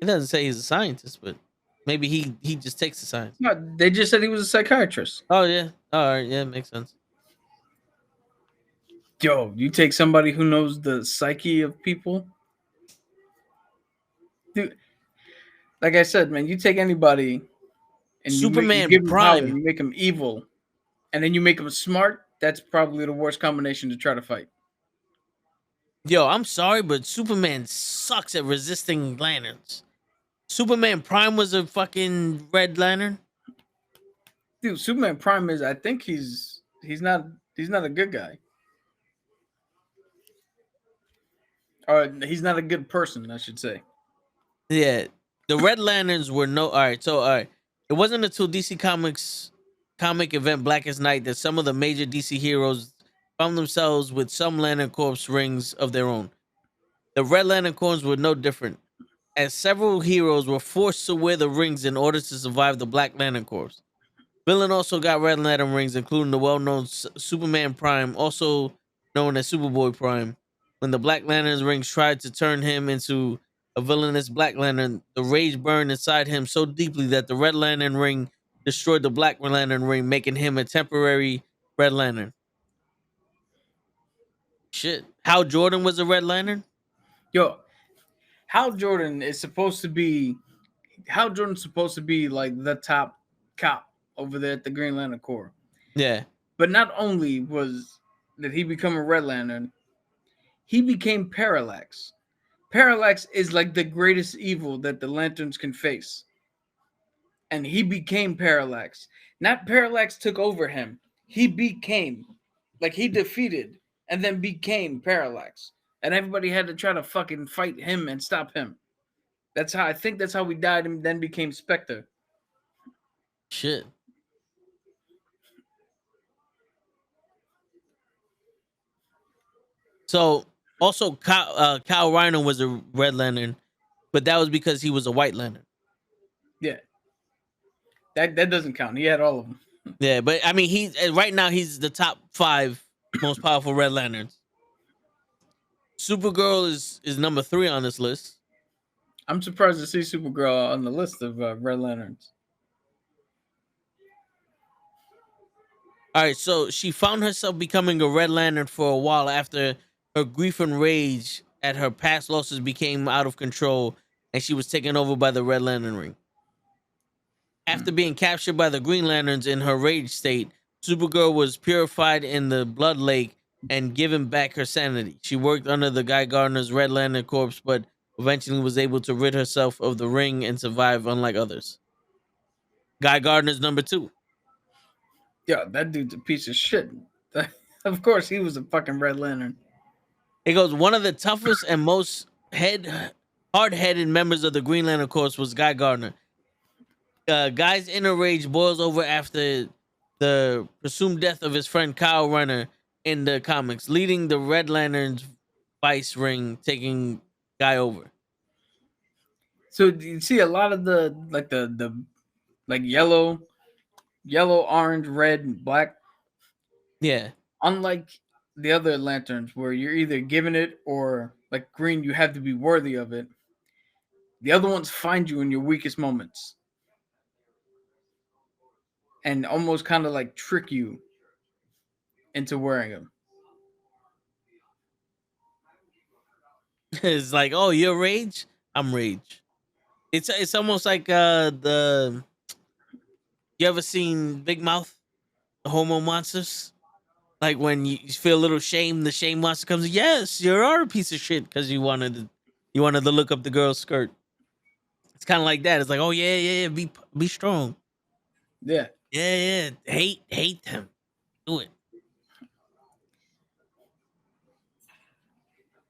It doesn't say he's a scientist, but maybe he just takes the science. No, they just said he was a psychiatrist. Oh yeah, all right, yeah, makes sense. Yo, you take somebody who knows the psyche of people, dude. Like I said, man, you take anybody and you Superman give him power, Prime. you make him evil, and then you make him smart. That's probably the worst combination to try to fight. Yo, I'm sorry, but Superman sucks at resisting lanterns. Superman Prime was a fucking Red Lantern. Dude, Superman Prime is. I think he's not a good guy, or he's not a good person, I should say. Yeah, the Red Lanterns were no. All right, so all right, it wasn't until DC Comics comic event Blackest Night that some of the major DC heroes found themselves with some Lantern Corps rings of their own. The Red Lantern Corps were no different, as several heroes were forced to wear the rings in order to survive the Black Lantern Corps. Villain also got Red Lantern rings, including the well-known Superman Prime, also known as Superboy Prime. When the Black Lantern's rings tried to turn him into a villainous Black Lantern, the rage burned inside him so deeply that the Red Lantern ring destroyed the Black Lantern ring, making him a temporary Red Lantern. Shit. Hal Jordan was a Red Lantern? Yo, Hal Jordan is supposed to be. Hal Jordan's supposed to be like the top cop over there at the Green Lantern Corps. Yeah. But not only was did he become a Red Lantern, he became Parallax. Parallax is like the greatest evil that the Lanterns can face. And he became Parallax. Not Parallax took over him. He became, like he defeated and then became Parallax. And everybody had to try to fucking fight him and stop him. That's how I think that's how we died and then became Spectre. Shit. So also Kyle Rhino was a Red Lantern, but that was because he was a White Lantern. Yeah. That doesn't count. He had all of them. Yeah, but I mean, right now he's the top 5 most powerful Red Lanterns. Supergirl is number 3 on this list. I'm surprised to see Supergirl on the list of Red Lanterns. All right, so she found herself becoming a Red Lantern for a while after her grief and rage at her past losses became out of control, and she was taken over by the Red Lantern ring. After being captured by the Green Lanterns in her rage state, Supergirl was purified in the Blood Lake and given back her sanity. She worked under the Guy Gardner's Red Lantern Corps, but eventually was able to rid herself of the ring and survive, unlike others. Guy Gardner's number 2. Yeah, that dude's a piece of shit. Of course, he was a fucking Red Lantern. It goes, one of the toughest and most hard-headed members of the Green Lantern Corps was Guy Gardner. Guy's inner rage boils over after the presumed death of his friend Kyle Rayner in the comics, leading the Red Lantern's vice ring, taking Guy over. So do you see a lot of the like yellow, orange, red, and black? Yeah. Unlike the other lanterns where you're either given it or like green, you have to be worthy of it. The other ones find you in your weakest moments and almost kind of like trick you into wearing them. It's like, oh, you're rage? I'm rage. It's almost like the you ever seen Big Mouth, the Homo Monsters? Like when you feel a little shame, the shame monster comes. Yes, you are a piece of shit because you wanted to look up the girl's skirt. It's kind of like that. It's like, oh yeah, be strong. Yeah. Yeah. Hate them. Do it.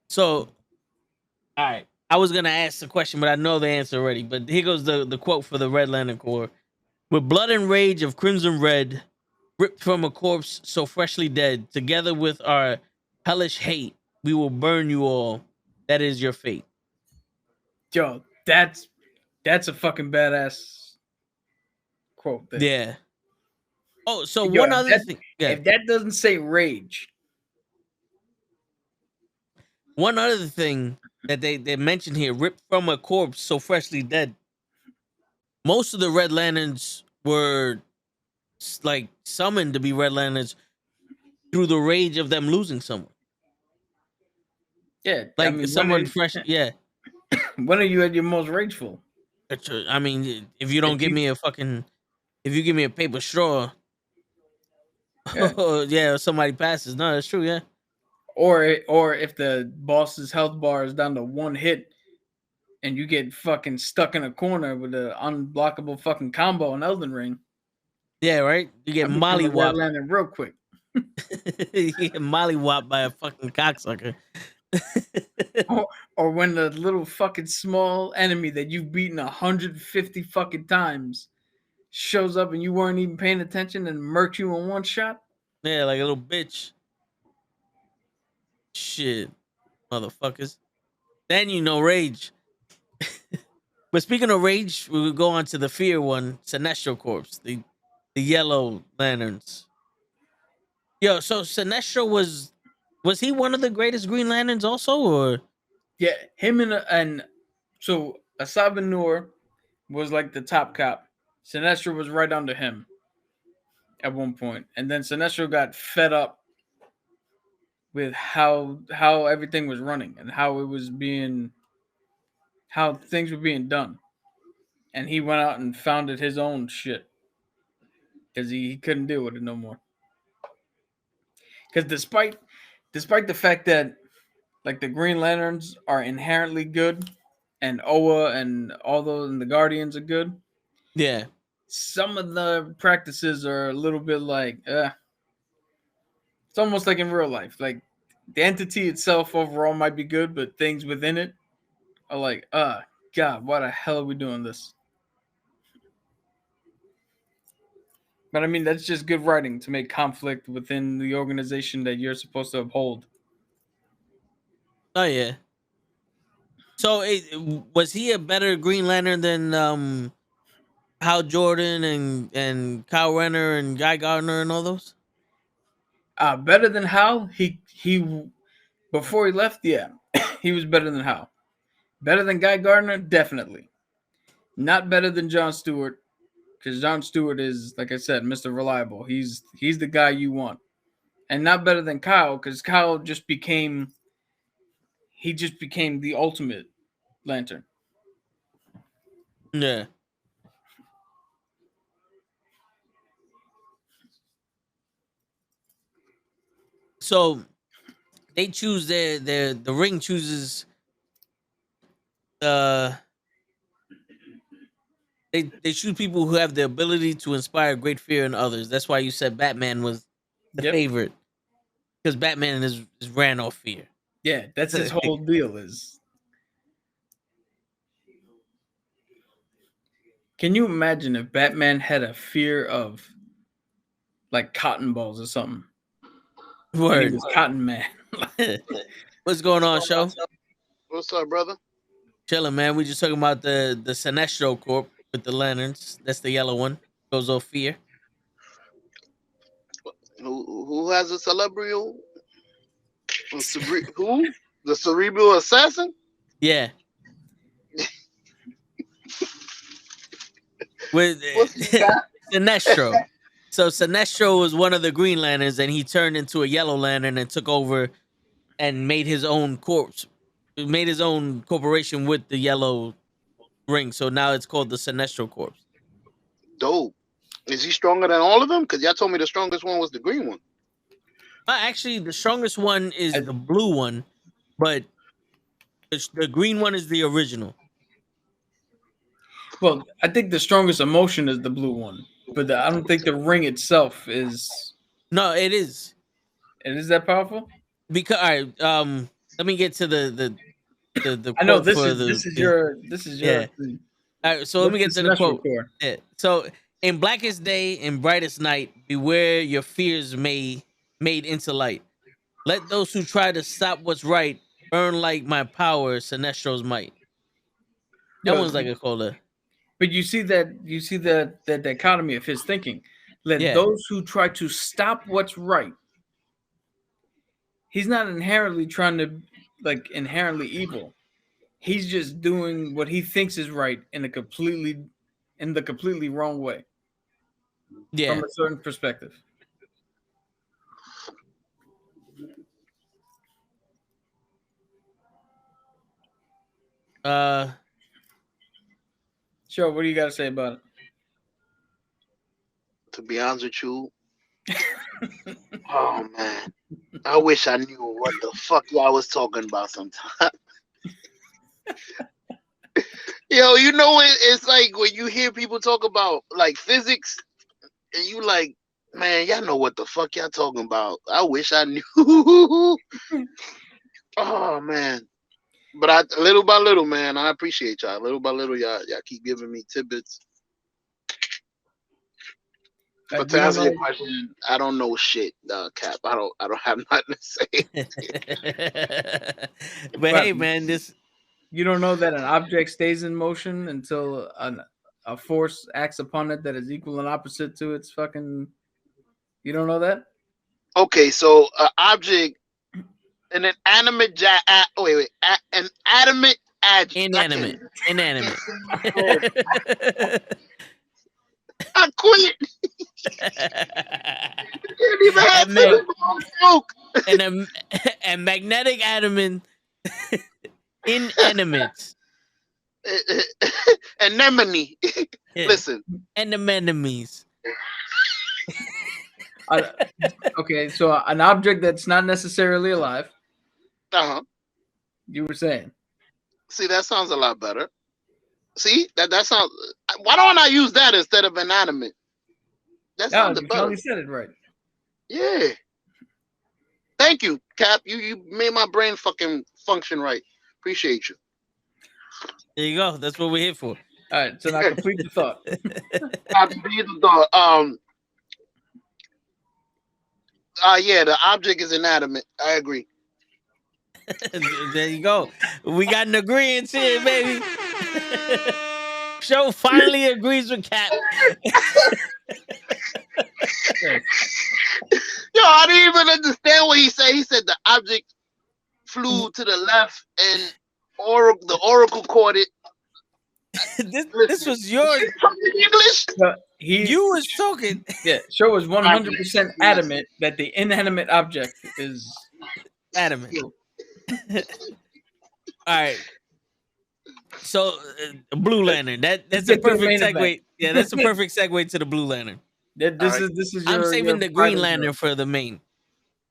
So, all right. I was gonna ask the question, but I know the answer already. But here goes the quote for the Red Lantern Corps: "With blood and rage of crimson red, ripped from a corpse so freshly dead, together with our hellish hate, we will burn you all. That is your fate." Yo, that's a fucking badass quote there. Yeah. Oh, so Yo, one other thing. Yeah. if that doesn't say rage, One other thing that they mentioned here: ripped from a corpse so freshly dead. Most of the Red Lanterns were like summoned to be Red Lanterns through the rage of them losing someone. yeah. I Like mean, someone fresh. Yeah. when are you at your most rageful? I mean, if you don't give me a fucking if you give me a paper straw, Yeah. yeah, or somebody passes. No, that's true. Yeah, Or if the boss's health bar is down to one hit and you get fucking stuck in a corner with an unblockable fucking combo in Elden Ring, yeah, right. You get I become a red mollywopped. lantern real quick. You get mollywopped by a fucking cocksucker. Or when the little fucking small enemy that you've beaten 150 fucking times shows up and you weren't even paying attention and murks you in one shot. Yeah, like a little bitch. Shit, motherfuckers. Then you know rage. But speaking of rage, we will go on to the fear one, Sinestro Corpse, the yellow lanterns. Yo, so Sinestro was he one of the greatest Green Lanterns also, or Yeah, him and so Asab Nur was like the top cop. Sinestro was right under him at one point, and then Sinestro got fed up with how everything was running and how things were being done, and he went out and founded his own shit because he couldn't deal with it no more. Because despite the fact that like the Green Lanterns are inherently good, and Oa and all those and the Guardians are good, yeah, some of the practices are a little bit like, it's almost like in real life. Like the entity itself overall might be good, but things within it are like, God, why the hell are we doing this? But I mean, that's just good writing to make conflict within the organization that you're supposed to uphold. oh yeah. So was he a better Green Lantern than Hal Jordan and Kyle Renner and Guy Gardner and all those? Better than Hal. He before he left, yeah, he was better than Hal. Better than Guy Gardner, definitely. Not better than John Stewart, because John Stewart is, like I said, Mr. Reliable. He's the guy you want, and not better than Kyle, because Kyle just became the ultimate Lantern. Yeah. So they choose their the ring chooses uh they choose people who have the ability to inspire great fear in others. That's why you said Batman was the Yep. favorite, because Batman is ran off fear. Yeah, that's his whole deal. Is can you imagine if Batman had a fear of like cotton balls or something, and he Word. was Cotton Man? What's going on, show? What's up, brother? Chilling, man. We just talking about the Sinestro Corp with the lanterns. That's the yellow one. Goes off fear. Who has a cerebral? Who? The cerebral assassin? Yeah. With What's he got? Sinestro. So Sinestro was one of the Green Lanterns, and he turned into a Yellow Lantern and took over and made his own corpse, made his own corporation with the yellow ring. So now it's called the Sinestro Corps. Dope. Is he stronger than all of them? Because y'all told me the strongest one was the green one. Actually, the strongest one is I- the blue one, but the green one is the original. Well, I think the strongest emotion is the blue one, but I don't think the ring itself is. No, it is It is that powerful. because all right. Let me get to the I know quote for this is your yeah. All right, so let what's me the get to the Sinestro quote. Corps? Yeah. So in blackest day and brightest night, beware your fears made into light. Let those who try to stop what's right burn like my power, Sinestro's might. That Yo, one's like a cola. but you see that dichotomy of his thinking. Let Yeah. those who try to stop what's right. He's not inherently trying to like inherently evil. He's just doing what he thinks is right in the completely wrong way from Yeah. a certain perspective. Uh Sure, what do you got to say about it? To be honest with you, oh man, I wish I knew what the fuck y'all was talking about sometimes. Yo, you know it's like when you hear people talk about like physics, and you like, man, y'all know what the fuck y'all talking about. I wish I knew. Oh man. But little by little, man, I appreciate y'all. Little by little, y'all keep giving me tidbits. But to answer your question, I don't know shit, Cap. I don't have nothing to say. But hey, man, you don't know that an object stays in motion until a force acts upon it that is equal and opposite to its fucking. You don't know that? Okay, so an object, an inanimate an adamant inanimate. I quit. And magnetic adamant inanimate. Anemone. Listen. Anemones. Okay, so an object that's not necessarily alive. You were saying. See, that sounds a lot better. See, that sounds. Why don't I use that instead of inanimate? That sounds better. You said it right. Yeah. Thank you, Cap. You made my brain fucking function right. Appreciate you. There you go. That's what we're here for. All right. So now complete the thought. Complete the thought. Yeah, the object is inanimate. I agree. There you go. We got an agreement here, baby. Show finally agrees with Cap. Yo, I didn't even understand what he said. He said the object flew to the left and the oracle caught it. this was your English. You was talking. Yeah, Show was 100% adamant that the inanimate object is adamant. All right. So, Blue Lantern. That's a perfect segue. Yeah, that's a perfect segue to the Blue Lantern. This is. I'm saving the Green Lantern for the main.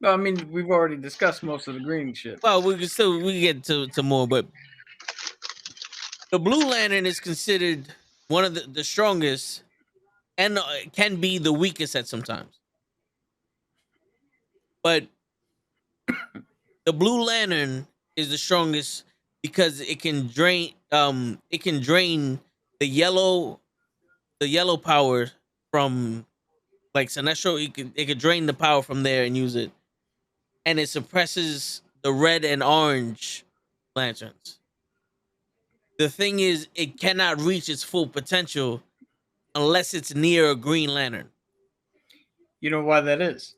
No, I mean we've already discussed most of the green shit. Well, we get to more, but the Blue Lantern is considered one of the strongest, and can be the weakest at sometimes. But the Blue Lantern is the strongest because it can drain the yellow power from like Sinestro. It could drain the power from there and use it, and it suppresses the red and orange lanterns. The thing is, it cannot reach its full potential unless it's near a Green Lantern. You know why that is?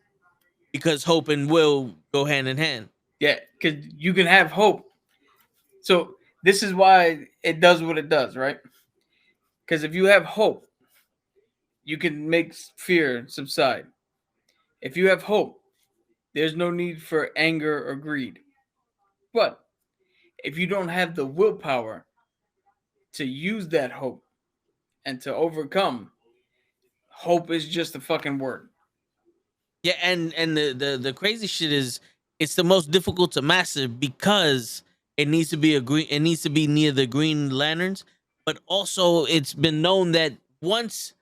Because hope and will go hand in hand. Yeah, because you can have hope. So this is why it does what it does, right? Because if you have hope, you can make fear subside. If you have hope, there's no need for anger or greed. But if you don't have the willpower to use that hope and to overcome, hope is just a fucking word. Yeah, and the crazy shit is it's the most difficult to master because it needs to be it needs to be near the Green Lanterns, but also it's been known that once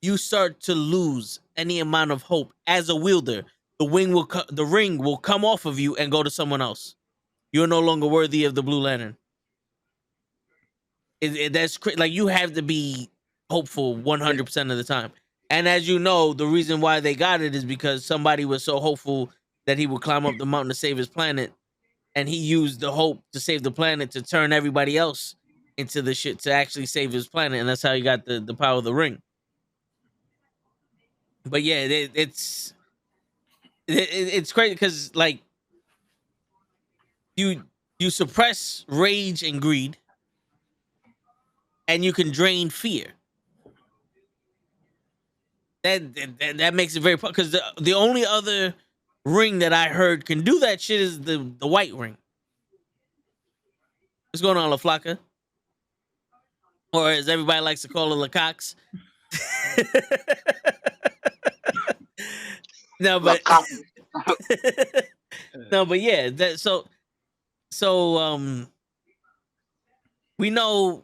you start to lose any amount of hope as a wielder, the ring will come off of you and go to someone else. You're no longer worthy of the Blue Lantern. That's like you have to be hopeful 100% of the time. And as you know, the reason why they got it is because somebody was so hopeful that he would climb up the mountain to save his planet, and he used the hope to save the planet to turn everybody else into the shit to actually save his planet, and that's how he got the power of the ring. But yeah, it's crazy because like you suppress rage and greed, and you can drain fear. That makes it very because the only other ring that I heard can do that shit is the white ring. What's going on, La Flaca? Or as everybody likes to call it, La Cox. No, Love but cotton. no, but yeah, that so we know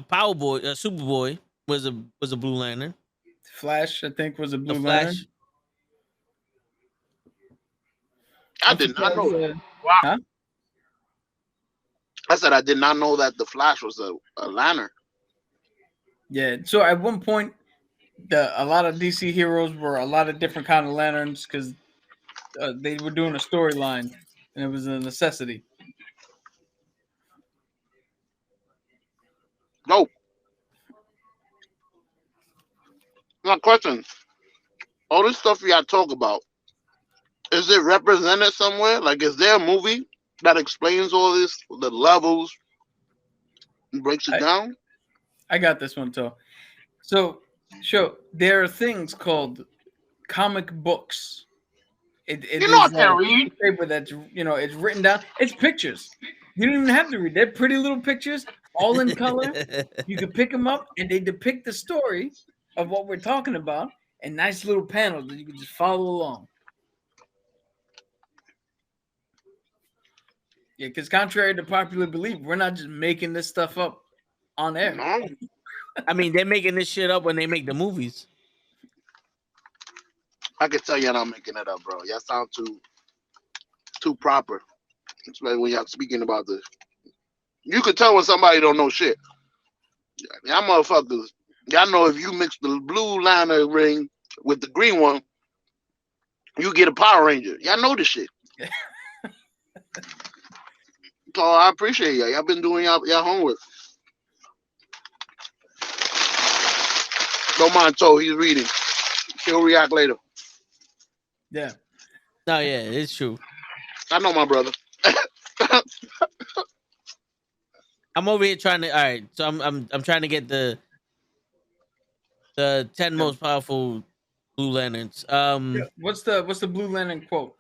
Power Boy, Superboy was a Blue Lantern. Flash, I think, was a The Blue Lantern. Flash. I I'm did not surprised. know that. Wow. Huh? I said I did not know that the Flash was a lantern. Yeah. So at one point, a lot of DC heroes were a lot of different kind of lanterns because they were doing a storyline, and it was a necessity. No. My question: all this stuff you got to talk about, is it represented somewhere? Like, is there a movie that explains all this, the levels, and breaks it I, down? I got this one too. So, there are things called comic books. It You know I is a can't piece read. of paper that's it's written down. It's pictures. You don't even have to read. They're pretty little pictures, all in color. You can pick them up, and they depict the story of what we're talking about, and nice little panels that you can just follow along. Yeah, because contrary to popular belief, we're not just making this stuff up on air. No, I mean, they're making this shit up when they make the movies. I can tell you're not making it up, bro. Y'all sound too proper. Especially when y'all speaking about this. You could tell when somebody don't know shit. Y'all motherfuckers. Y'all know if you mix the blue liner ring with the green one, you get a Power Ranger. Y'all know this shit. So I appreciate y'all. Y'all been doing y'all homework. Don't mind Toe, he's reading. He'll react later. Yeah. No, yeah, it's true. I know my brother. I'm over here trying to. All right, so I'm trying to get the 10 most powerful Blue Lanterns. What's the Blue Lantern quote?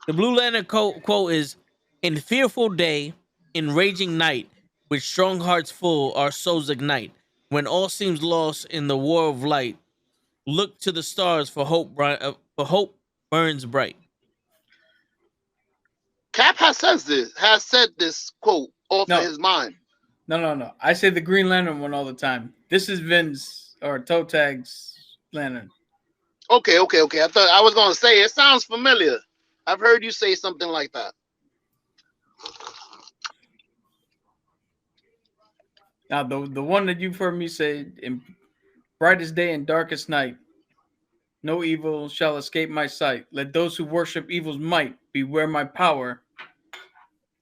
The Blue Lantern quote is, "In fearful day, in raging night, with strong hearts full, our souls ignite. When all seems lost in the war of light, look to the stars for hope. For hope burns bright." Cap has said this quote off of No, his mind. no. I say the Green Lantern one all the time. This is Vince or Toe Tag's lantern. Okay. I thought I was gonna say it sounds familiar. I've heard you say something like that. Now the one that you've heard me say in brightest day and darkest night, no evil shall escape my sight. Let those who worship evil's might beware my power.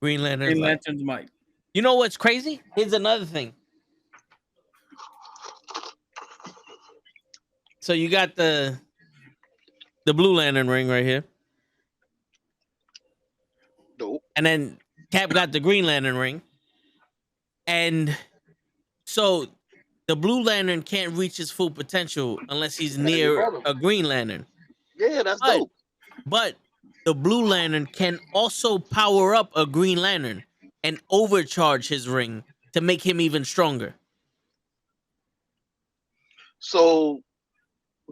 Green Lantern's Green like, Lantern's might. you know what's crazy? Here's another thing. So you got the Blue Lantern ring right here, Dope. and then Cap got the Green Lantern ring, and so the Blue Lantern can't reach his full potential unless he's Yeah, your near brother. a Green Lantern. Yeah, that's But dope. but the Blue Lantern can also power up a Green Lantern and overcharge his ring to make him even stronger. So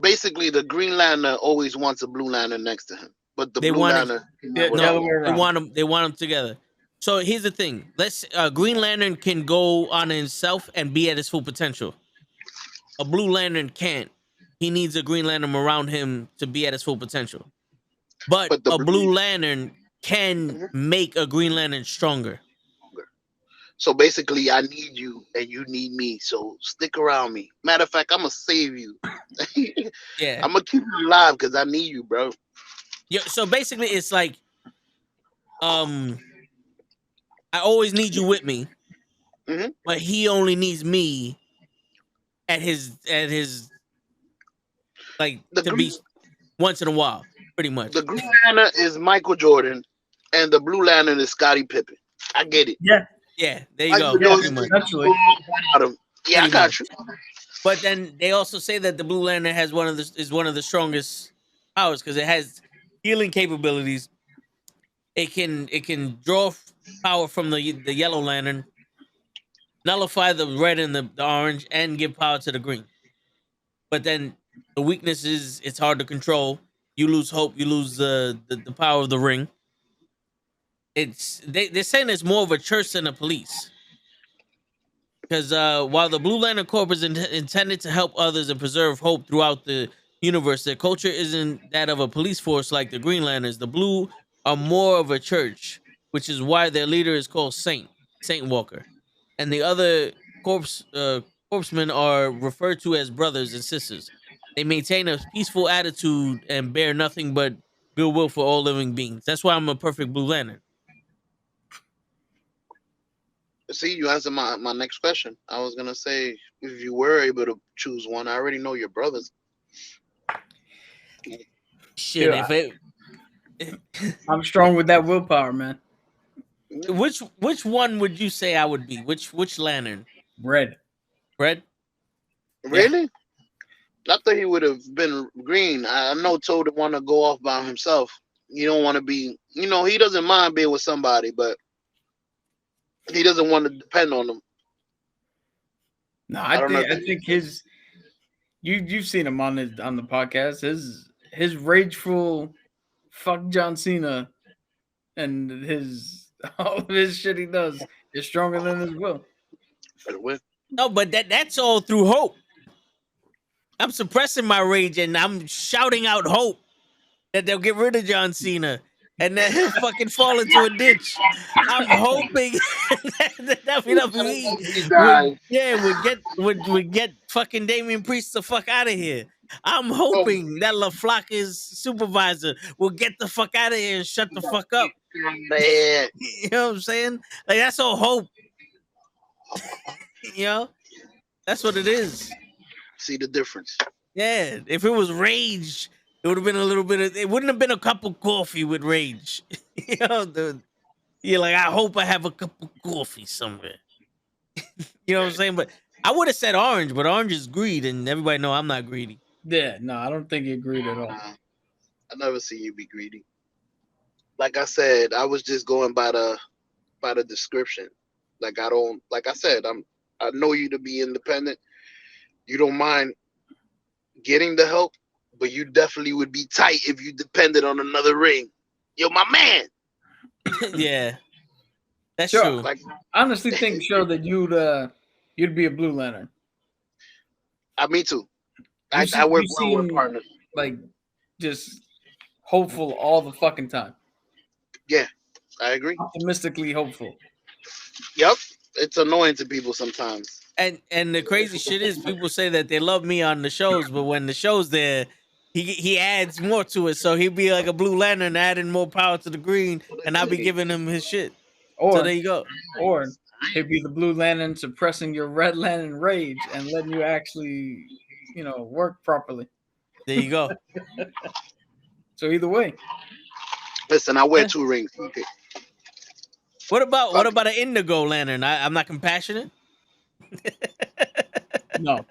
basically, the Green Lantern always wants a Blue Lantern next to him, but the They Blue want it. Lantern Yeah, the without other No, way him. they around. want them. They want them together. So here's the thing. Let's Green Lantern can go on himself and be at his full potential. A Blue Lantern can't. He needs a Green Lantern around him to be at his full potential. But But the a Blue Blue. Lantern can Mhm. make a Green Lantern stronger. So basically, I need you and you need me. So stick around me. Matter of fact, I'm gonna save you. Yeah. I'm gonna keep you alive because I need you, bro. Yeah. So basically, it's like, I always need you with me, Hmm. but he only needs me at his like The to be green, once in a while, pretty much. the Green Lantern is Michael Jordan, and the Blue Lantern is Scottie Pippen. I get it. Yeah, Yeah. There you Michael go. yeah, Pretty Jordan much. essentially. bottom. Yeah, I Pretty much. got you. But then they also say that the Blue Lantern has one of the strongest powers because it has healing capabilities. It can draw power from the Yellow Lantern, nullify the red and the orange, and give power to the green. But then the weakness is it's hard to control, you lose hope, you lose the power of the ring. They're saying it's more of a church than a police. Because while the Blue Lantern Corps is intended to help others and preserve hope throughout the universe, their culture isn't that of a police force like the Green Lanterns. The Blue are more of a church, which is why their leader is called Saint Walker, and the other corpsmen are referred to as brothers and sisters. They maintain a peaceful attitude and bear nothing but goodwill for all living beings. That's why I'm a perfect Blue Lantern. See, you answered my next question. I was gonna say if you were able to choose one, I already know your brothers. Shit, Yeah. if it. I'm strong with that willpower, man. Which one would you say I would be? Which lantern? Red. Red? Really? I thought he would have been green. I know Toad would want to go off by himself. You don't want to be, he doesn't mind being with somebody, but he doesn't want to depend on them. No, I think his. You've seen him on the podcast. His rageful fuck John Cena and all of his shit he does is stronger than his will. No, but that's all through hope. I'm suppressing my rage and I'm shouting out hope that they'll get rid of John Cena and that he'll fucking fall into a ditch. I'm hoping that WWE would get fucking Damian Priest the fuck out of here. I'm hoping that LaFlaca's supervisor will get the fuck out of here and shut the fuck up. Man. You know what I'm saying? Like, that's all hope. That's what it is. See the difference. Yeah, if it was rage, it would have been a little bit of, it wouldn't have been a cup of coffee with rage. You're like, I hope I have a cup of coffee somewhere. You know what I'm saying? But I would have said orange, but orange is greed, and everybody know I'm not greedy. Yeah, no, I don't think you're greedy at all. I never see you be greedy. Like I said, I was just going by the description. Like I said, I know you to be independent. You don't mind getting the help, but you definitely would be tight if you depended on another ring. You're my man. Yeah, that's sure. true. Like, I honestly think, that you'd be a Blue Lantern. Me too. I work well with partners. Like, just hopeful all the fucking time. Yeah, I agree. Optimistically hopeful. Yep, it's annoying to people sometimes. And the crazy shit is, people say that they love me on the shows, but when the show's there, he adds more to it. So he'd be like a Blue Lantern adding more power to the green, and I'll be giving him his shit. So there you go. Or he'd be the Blue Lantern suppressing your Red Lantern rage and letting you actually, work properly. There you go. So either way. Listen, I wear 2 rings. Okay. What about an Indigo Lantern? I'm not compassionate. No.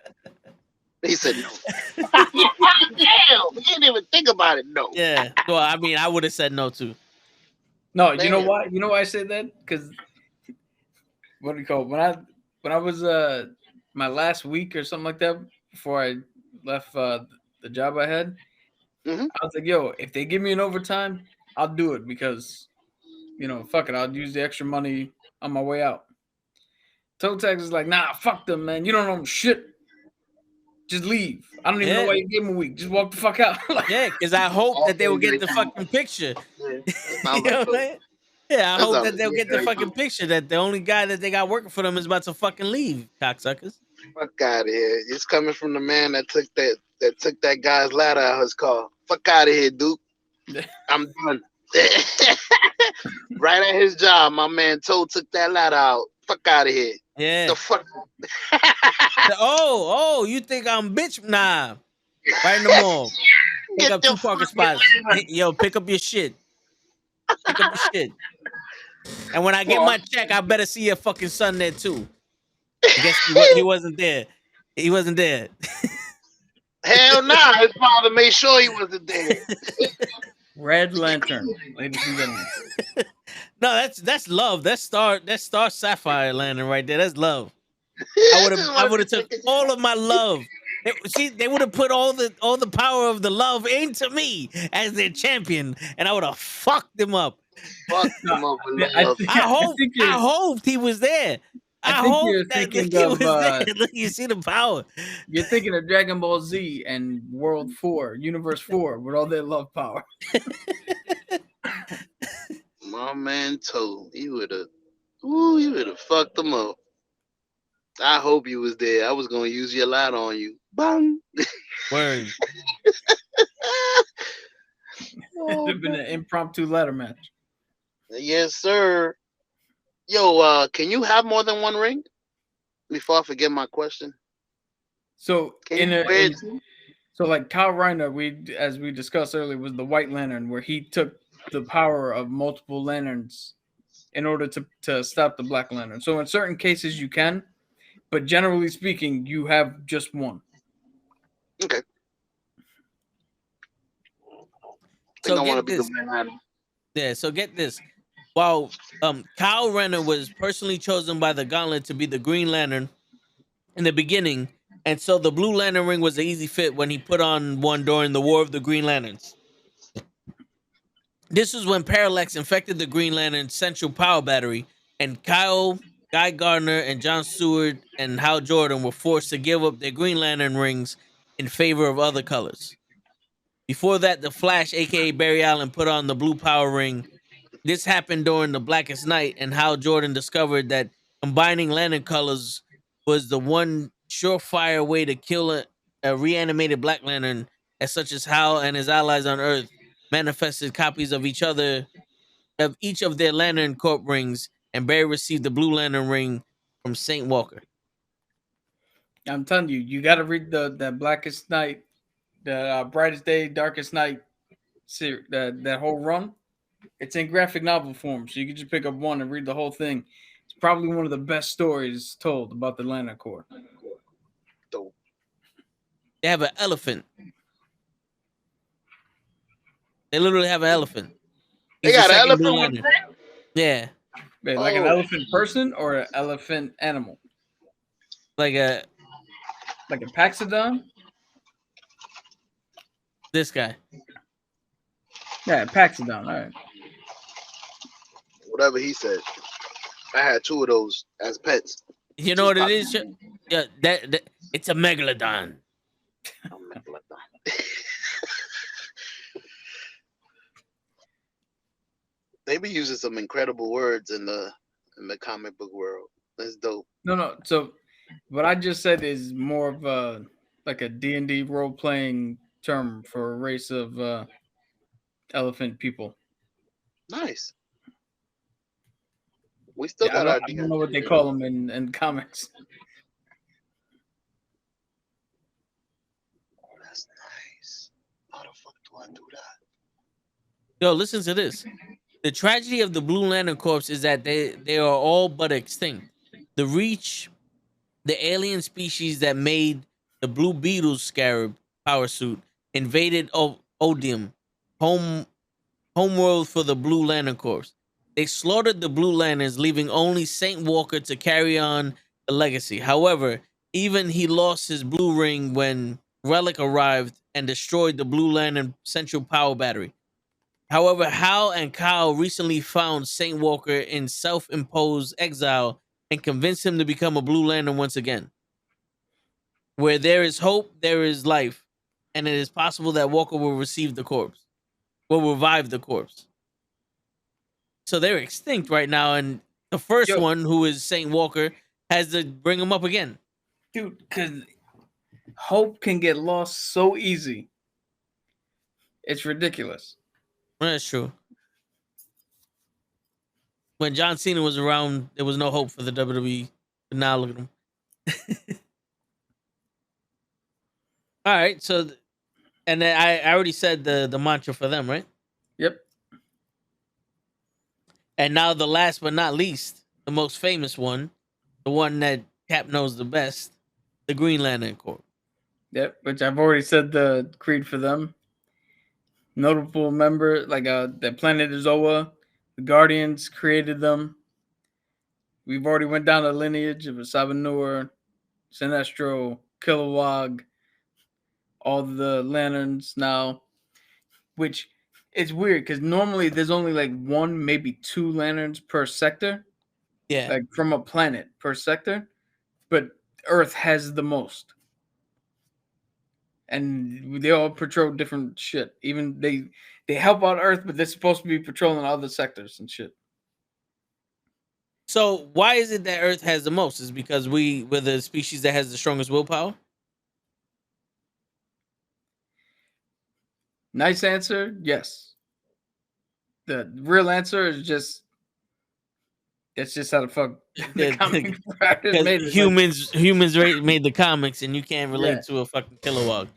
He said no. Damn, you didn't even think about it. No. Yeah. Well, I mean, I would have said no too. No, you know why? You know why I said that? Because what do you call it? When I was my last week or something like that before I left the job I had, I was like, yo, if they give me an overtime, I'll do it because fuck it, I'll use the extra money on my way out. Toe Tags is like, nah, fuck them, man. You don't know shit. Just leave. I don't even know why you gave them a week. Just walk the fuck out. Yeah, because I hope that they will get the fucking picture. You know what I'm saying? Yeah, I hope that they'll get the fucking picture that the only guy that they got working for them is about to fucking leave, cocksuckers. Fuck out of here. It's coming from the man that took that guy's ladder out of his car. Fuck out of here, Duke. I'm done. Right at his job, my man Toe took that ladder out. Fuck out of here. Yeah. The fuck. Oh, you think I'm bitch? Nah. Right in the mall. Pick up 2 parking spots. Yo, pick up your shit. Pick up your shit. And when I get my check, I better see your fucking son there too. I guess he wasn't there. He wasn't there. Hell nah. His father made sure he wasn't there. Red Lantern, ladies and gentlemen. No, that's love. That's Star Sapphire Lantern right there. That's love. I would have took all of my love See, they would have put all the power of the love into me as their champion, and I would have fucked them up. Fuck No, them up with I, love. th- I I hope think I you're. hoped he was there. I I think hope you're that the thinking kid of. was there. Look, you see the power. You're thinking of Dragon Ball Z and World 4, Universe 4, with all their love power. My man told he would have fucked them up. I hope you was there. I was gonna use your light on you. Bang. Word. It'd have been an impromptu ladder match. Yes, sir. Yo, can you have more than one ring? Before I forget my question, So can you wear it? so like Kyle Reiner, as we discussed earlier, was the White Lantern, where he took the power of multiple lanterns in order to stop the Black Lantern. So in certain cases you can, but generally speaking, you have just one. Okay. I think So I want to get be the this. man. Yeah, so get this. While Kyle Renner was personally chosen by the Gauntlet to be the Green Lantern in the beginning, and so the Blue Lantern ring was an easy fit when he put on one during the War of the Green Lanterns. This was when Parallax infected the Green Lantern's central power battery, and Kyle, Guy Gardner, and John Stewart and Hal Jordan were forced to give up their Green Lantern rings in favor of other colors. Before that, the Flash, aka Barry Allen, put on the blue power ring. This happened during the Blackest Night, and Hal Jordan discovered that combining lantern colors was the one surefire way to kill a reanimated Black Lantern, as such as Hal and his allies on Earth manifested copies of each of their Lantern Corp rings, and Barry received the Blue Lantern ring from Saint Walker. I'm telling you, you got to read the Blackest Night, the Brightest Day, Darkest Night series, that whole run. It's in graphic novel form, so you can just pick up one and read the whole thing. It's probably one of the best stories told about the Lantern Corps. Dope. They have an elephant. They literally have an elephant. They He's the got an second Blue elephant with Lantern. Yeah, Wait, like an Oh. elephant person or an elephant animal? like Like a Paxodon? this guy. Yeah, Paxodon. All right. whatever he said. I had two of those as pets. You know what it is? Yeah, that it's a megalodon. They be using some incredible words in the comic book world. That's dope. No. So what I just said is more of a like a D&D role playing term for a race of elephant people. Nice. We still Yeah, got I our don't know what they call them in comics. Oh, that's nice. How the fuck do I do that? Yo, listen to this. The tragedy of the Blue Lantern Corps is that they are all but extinct. The Reach, the alien species that made the Blue Beetle's scarab power suit, invaded Odium, homeworld for the Blue Lantern Corps. They slaughtered the Blue Lanterns, leaving only Saint Walker to carry on the legacy. However, even he lost his blue ring when Relic arrived and destroyed the Blue Lantern central power battery. However, Hal and Kyle recently found Saint Walker in self-imposed exile and convinced him to become a Blue Lantern once again. Where there is hope, there is life, and it is possible that Walker will revive the corpse. So they're extinct right now, and the first one, who is Saint Walker, has to bring him up again. Dude, because hope can get lost so easy. It's ridiculous. That's true. When John Cena was around, there was no hope for the WWE. But now look at him. All right, so, and then I already said the mantra for them, right? Yep. And now the last but not least, the most famous one, the one that Cap knows the best, the Green Lantern Corps. Yep, which I've already said the creed for them. Notable member, like the planet Zoa, the Guardians created them. We've already went down the lineage of Sabanur, Sinestro, Kilowog, all the lanterns now, which is weird because normally there's only like one, maybe two lanterns per sector, Yeah. like from a planet per sector, but Earth has the most. And they all patrol different shit. Even they help out Earth, but they're supposed to be patrolling other sectors and shit. So why is it that Earth has the most? Is because we're the species that has the strongest willpower? Nice answer, yes. The real answer is just that's just how the fuck the comic writers Because made it. Like, humans made the comics, and you can't relate to a fucking Kilowog.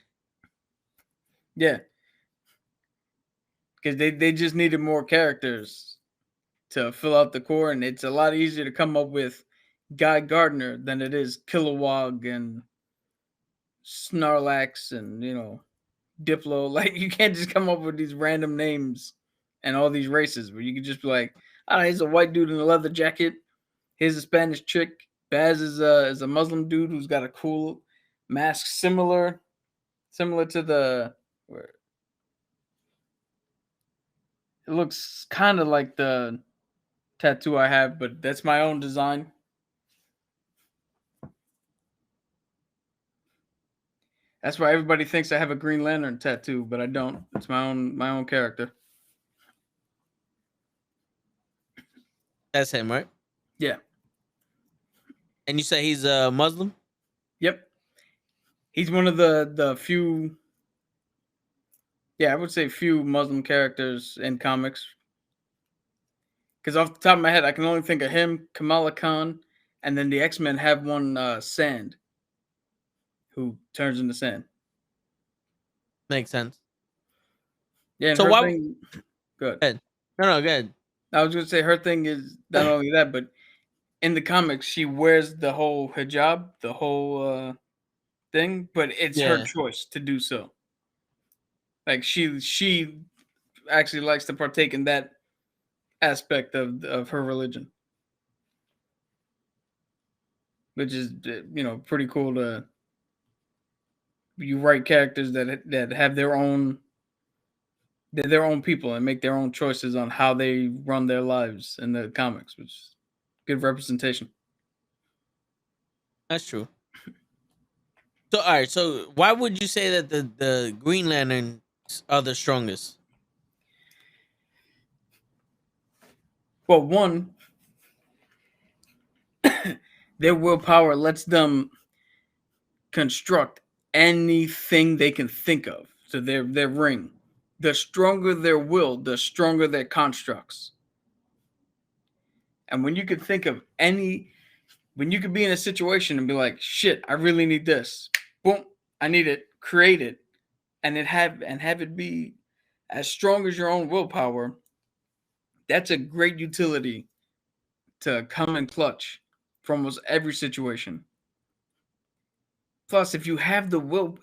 yeah, because they just needed more characters to fill out the core, and it's a lot easier to come up with Guy Gardner than it is Kilowog and Snarlax and Diplo. Like, you can't just come up with these random names and all these races where you can just be like, ah, here's a white dude in a leather jacket. Here's a Spanish chick. Baz is a Muslim dude who's got a cool mask similar to the where it looks kind of like the tattoo I have, but that's my own design. That's why everybody thinks I have a Green Lantern tattoo, but I don't. It's my own character. That's him, right? Yeah. And you say he's a Muslim? Yep. He's one of the few. Yeah, I would say few Muslim characters in comics. Because off the top of my head, I can only think of him, Kamala Khan, and then the X-Men have one, Sand, who turns into sand. Makes sense. Yeah, and So her why? thing. Good. No, good. I was gonna say her thing is not only that, but in the comics, she wears the whole hijab, the whole thing, but it's her Yeah. choice to do so. Like she actually likes to partake in that aspect of her religion, which is pretty cool to you write characters that have their own people and make their own choices on how they run their lives in the comics, which is good representation. That's true. So all right, so why would you say that the Green Lanterns are the strongest? Well, one, their willpower lets them construct anything they can think of. So their ring. The stronger their will, the stronger their constructs. And when you could think of when you could be in a situation and be like, shit, I really need this. Boom, I need it, create it, and have it be as strong as your own willpower, that's a great utility to come in clutch for almost every situation. Plus, if you have the will,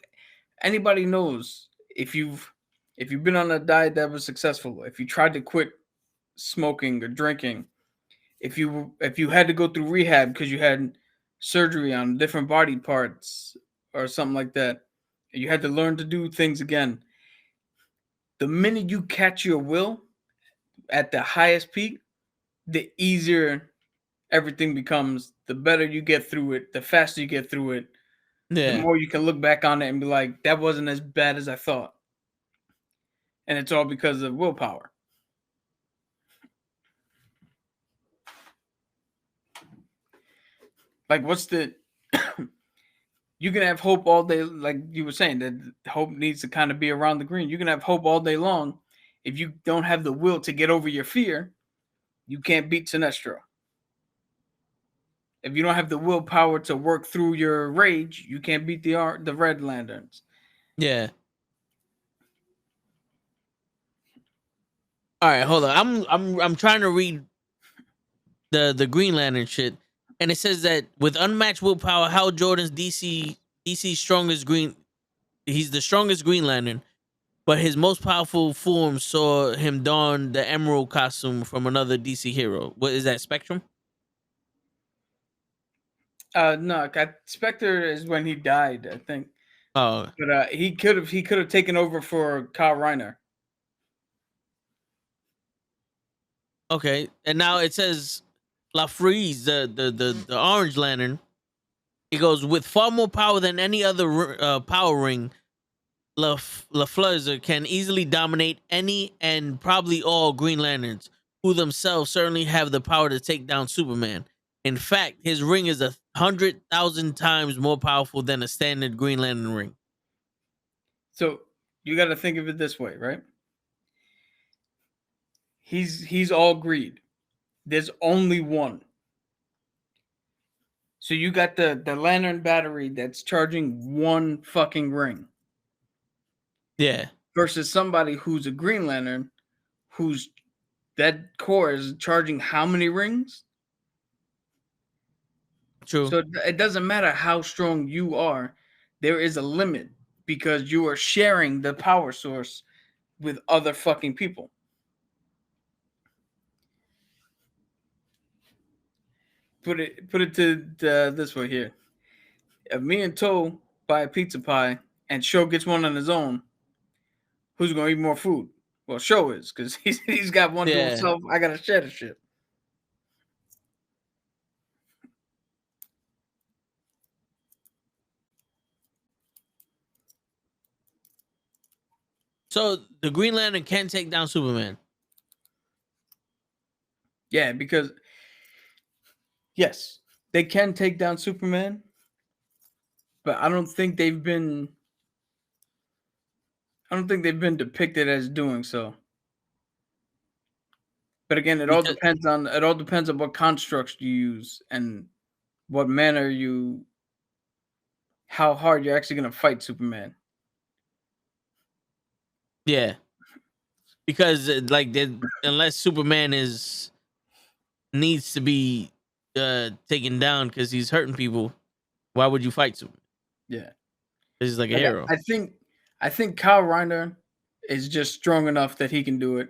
anybody knows if you've been on a diet that was successful, if you tried to quit smoking or drinking, if you had to go through rehab because you had surgery on different body parts or something like that, and you had to learn to do things again, the minute you catch your will at the highest peak, the easier everything becomes, the better you get through it, the faster you get through it, the Yeah. more you can look back on it and be like, that wasn't as bad as I thought. And it's all because of willpower. Like, what's the you can have hope all day, like you were saying, that hope needs to kind of be around the green. You can have hope all day long. If you don't have the will to get over your fear, you can't beat Sinestro. If you don't have the willpower to work through your rage, you can't beat the Red Lanterns. Yeah. All right, hold on. I'm trying to read the Green Lantern shit, and it says that with unmatched willpower, Hal Jordan's DC's strongest green. He's the strongest Green Lantern, but his most powerful form saw him don the Emerald costume from another DC hero. What is that? Spectrum? No, Spectre is when he died, I think. Oh, But he could have taken over for Kyle Reiner. okay. And now it says La Freeze, the Orange Lantern. It goes with far more power than any other power ring. LaFleur can easily dominate any and probably all Green Lanterns, who themselves certainly have the power to take down Superman. In fact, his ring is 100,000 times more powerful than a standard Green Lantern ring. So you got to think of it this way, right? He's all greed. There's only one. So you got the lantern battery that's charging one fucking ring Yeah, versus somebody who's a Green Lantern who's that core is charging how many rings? true. So it doesn't matter how strong you are, there is a limit because you are sharing the power source with other fucking people. Put it to this way here. If me and Toe buy a pizza pie and Show gets one on his own, who's gonna eat more food? Well, Show is because he's got one to Yeah. himself. I gotta share the shit. So the Green Lantern can take down Superman. Yeah, because yes, they can take down Superman, but I don't think they've been depicted as doing so. But again, it all Because, depends on what constructs you use and what manner how hard you're actually gonna fight Superman. yeah, because unless Superman needs to be taken down because he's hurting people, why would you fight Superman? Yeah, He's like a like, hero. I think Kyle Reiner is just strong enough that he can do it.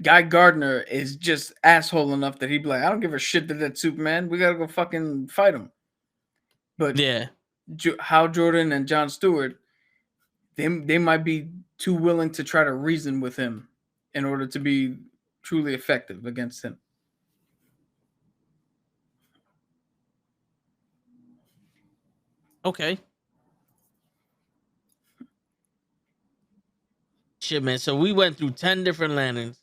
Guy Gardner is just asshole enough that he'd be like, I don't give a shit that that's Superman. We gotta go fucking fight him. But Yeah, Hal Jordan and Jon Stewart, they might be too willing to try to reason with him in order to be truly effective against him. okay. Shit, man. So we went through 10 different lanterns,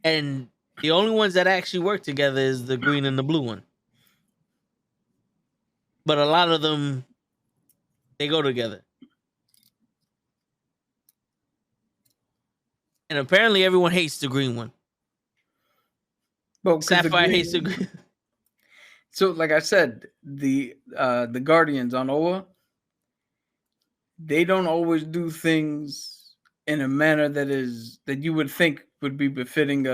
and the only ones that actually work together is the green and the blue one. But a lot of them, they go together. And apparently everyone hates the green one. Well, because Sapphire hates the green. So, like I said, the Guardians on Oa, they don't always do things in a manner that you would think would be befitting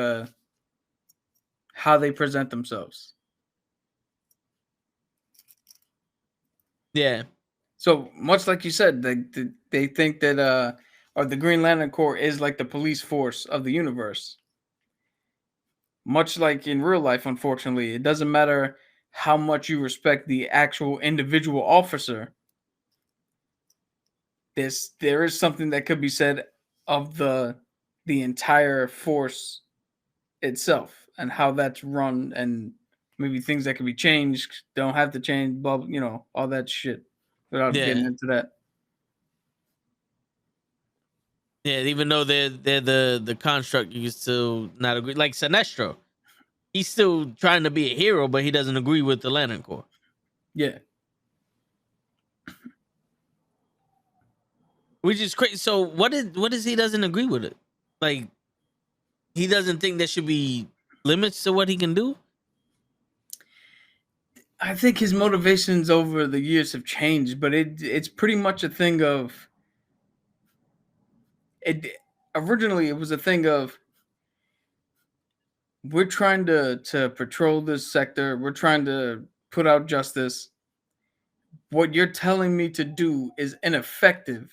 how they present themselves. Yeah. So much like you said, they think that or the Green Lantern Corps is like the police force of the universe. Much like in real life, unfortunately, it doesn't matter how much you respect the actual individual officer. There is something that could be said of the entire force itself and how that's run and maybe things that can be changed don't have to change, blah, all that shit without getting Yeah. into that. Yeah, even though they're the construct, you can still not agree. Like Sinestro, he's still trying to be a hero, but he doesn't agree with the Lantern Corps. Yeah. Which is crazy. So what is he doesn't agree with it? Like he doesn't think there should be limits to what he can do? I think his motivations over the years have changed, but it's pretty much a thing of it. Originally, it was a thing of we're trying to patrol this sector. We're trying to put out justice. What you're telling me to do is ineffective,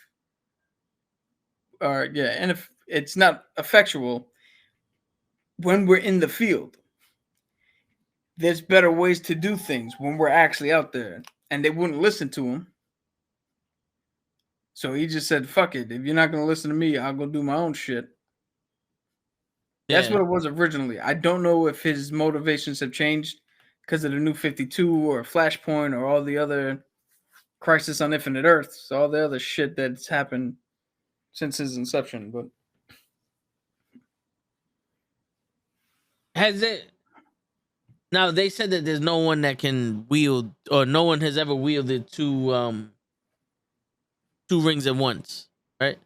or and if it's not effectual when we're in the field. there's better ways to do things when we're actually out there, and they wouldn't listen to him. So he just said, "Fuck it. If you're not gonna listen to me, I'll go do my own shit." That's Yeah. what it was originally. I don't know if his motivations have changed because of the new 52 or Flashpoint or all the other Crisis on Infinite Earths, all the other shit that's happened since his inception. But Has it now? They said that there's no one that can wield, or no one has ever wielded two rings at once, right?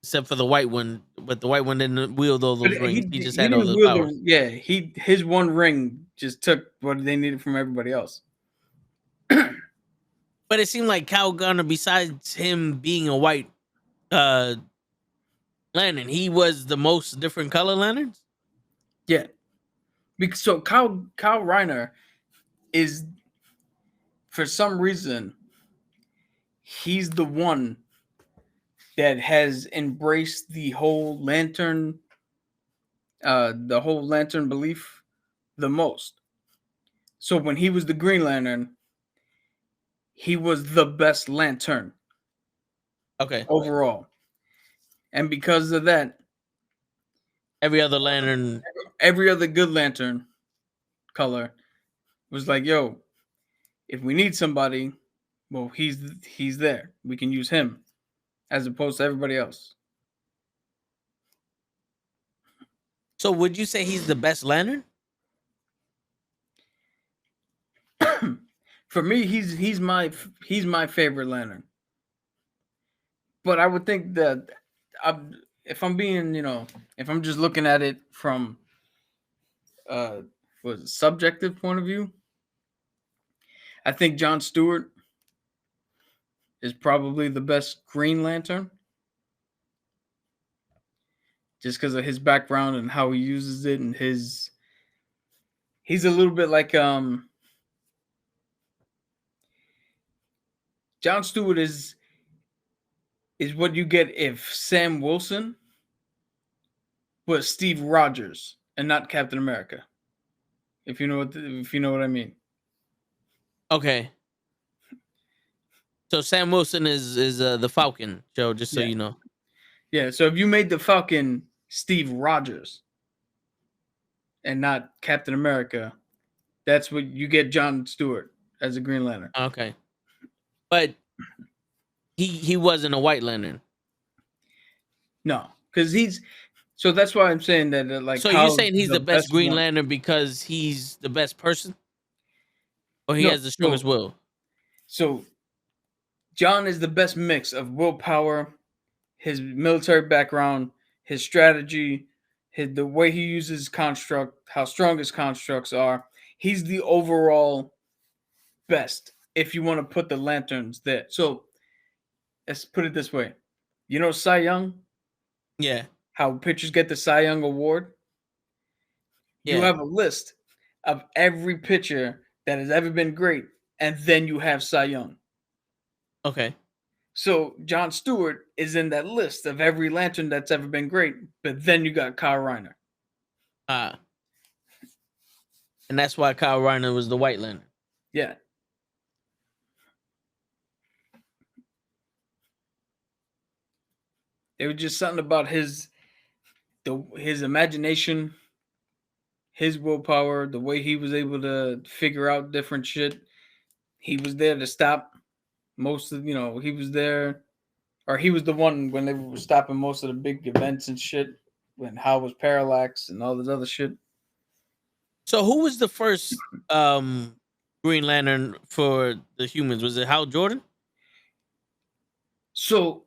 Except for the white one, but the white one didn't wield all those rings. He just he had all didn't those wield powers. his one ring just took what they needed from everybody else. But it seemed like Kyle Garner, besides him being a white uh lantern, he was the most different color lanterns. Yeah, because so Kyle Reiner is, for some reason, he's the one that has embraced the whole lantern belief the most. So when he was the Green Lantern, he was the best lantern Okay. overall. And because of that, Every other lantern. every other good lantern color was like, yo, if we need somebody, well, he's there. We can use him as opposed to everybody else. So would you say he's the best lantern? For me, he's my favorite lantern. But I would think that if I'm being, if I'm just looking at it from was a subjective point of view, I think John Stewart is probably the best Green Lantern, just because of his background and how he uses it, and he's a little bit like John Stewart is what you get if Sam Wilson was Steve Rogers and not Captain America. If you know what I mean. Okay. So Sam Wilson is the Falcon, Joe. Just so Yeah. you know. Yeah. So if you made the Falcon Steve Rogers and not Captain America, that's what you get. John Stewart as a Green Lantern. Okay. But he wasn't a white lantern. No, because he's. So that's why I'm saying that. Like, So you're Kyle's saying he's the best Green one. Lantern because he's the best person, or he No, has the strongest will? So John is the best mix of willpower, his military background, his strategy, the way he uses construct, how strong his constructs are. He's the overall best if you want to put the lanterns there. So let's put it this way. You know Cy Young? Yeah. How pitchers get the Cy Young award? You Yeah. have a list of every pitcher that has ever been great, and then you have Cy Young. Okay. So John Stewart is in that list of every lantern that's ever been great, but then you got Kyle Reiner. And that's why Kyle Reiner was the white lantern. Yeah. It was just something about his imagination, his willpower, the way he was able to figure out different shit. He was there to stop most of, he was there, or he was the one when they were stopping most of the big events and shit, when Hal was parallax and all this other shit. So who was the first Green Lantern for the humans? Was it Hal Jordan? So,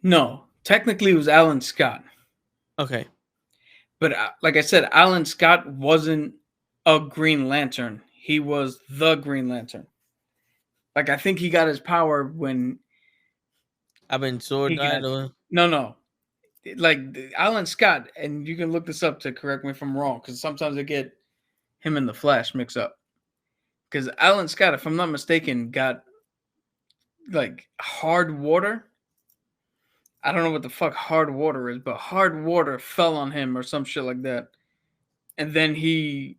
no. Technically, it was Alan Scott. Okay. But like I said, Alan Scott wasn't a Green Lantern. He was the Green Lantern. Like, I think he got his power when Abin Sur died? No. Like, Alan Scott, and you can look this up to correct me if I'm wrong, because sometimes I get him and the Flash mixed up. Because Alan Scott, if I'm not mistaken, got, like, hard water. I don't know what the fuck hard water is, but hard water fell on him or some shit like that. And then he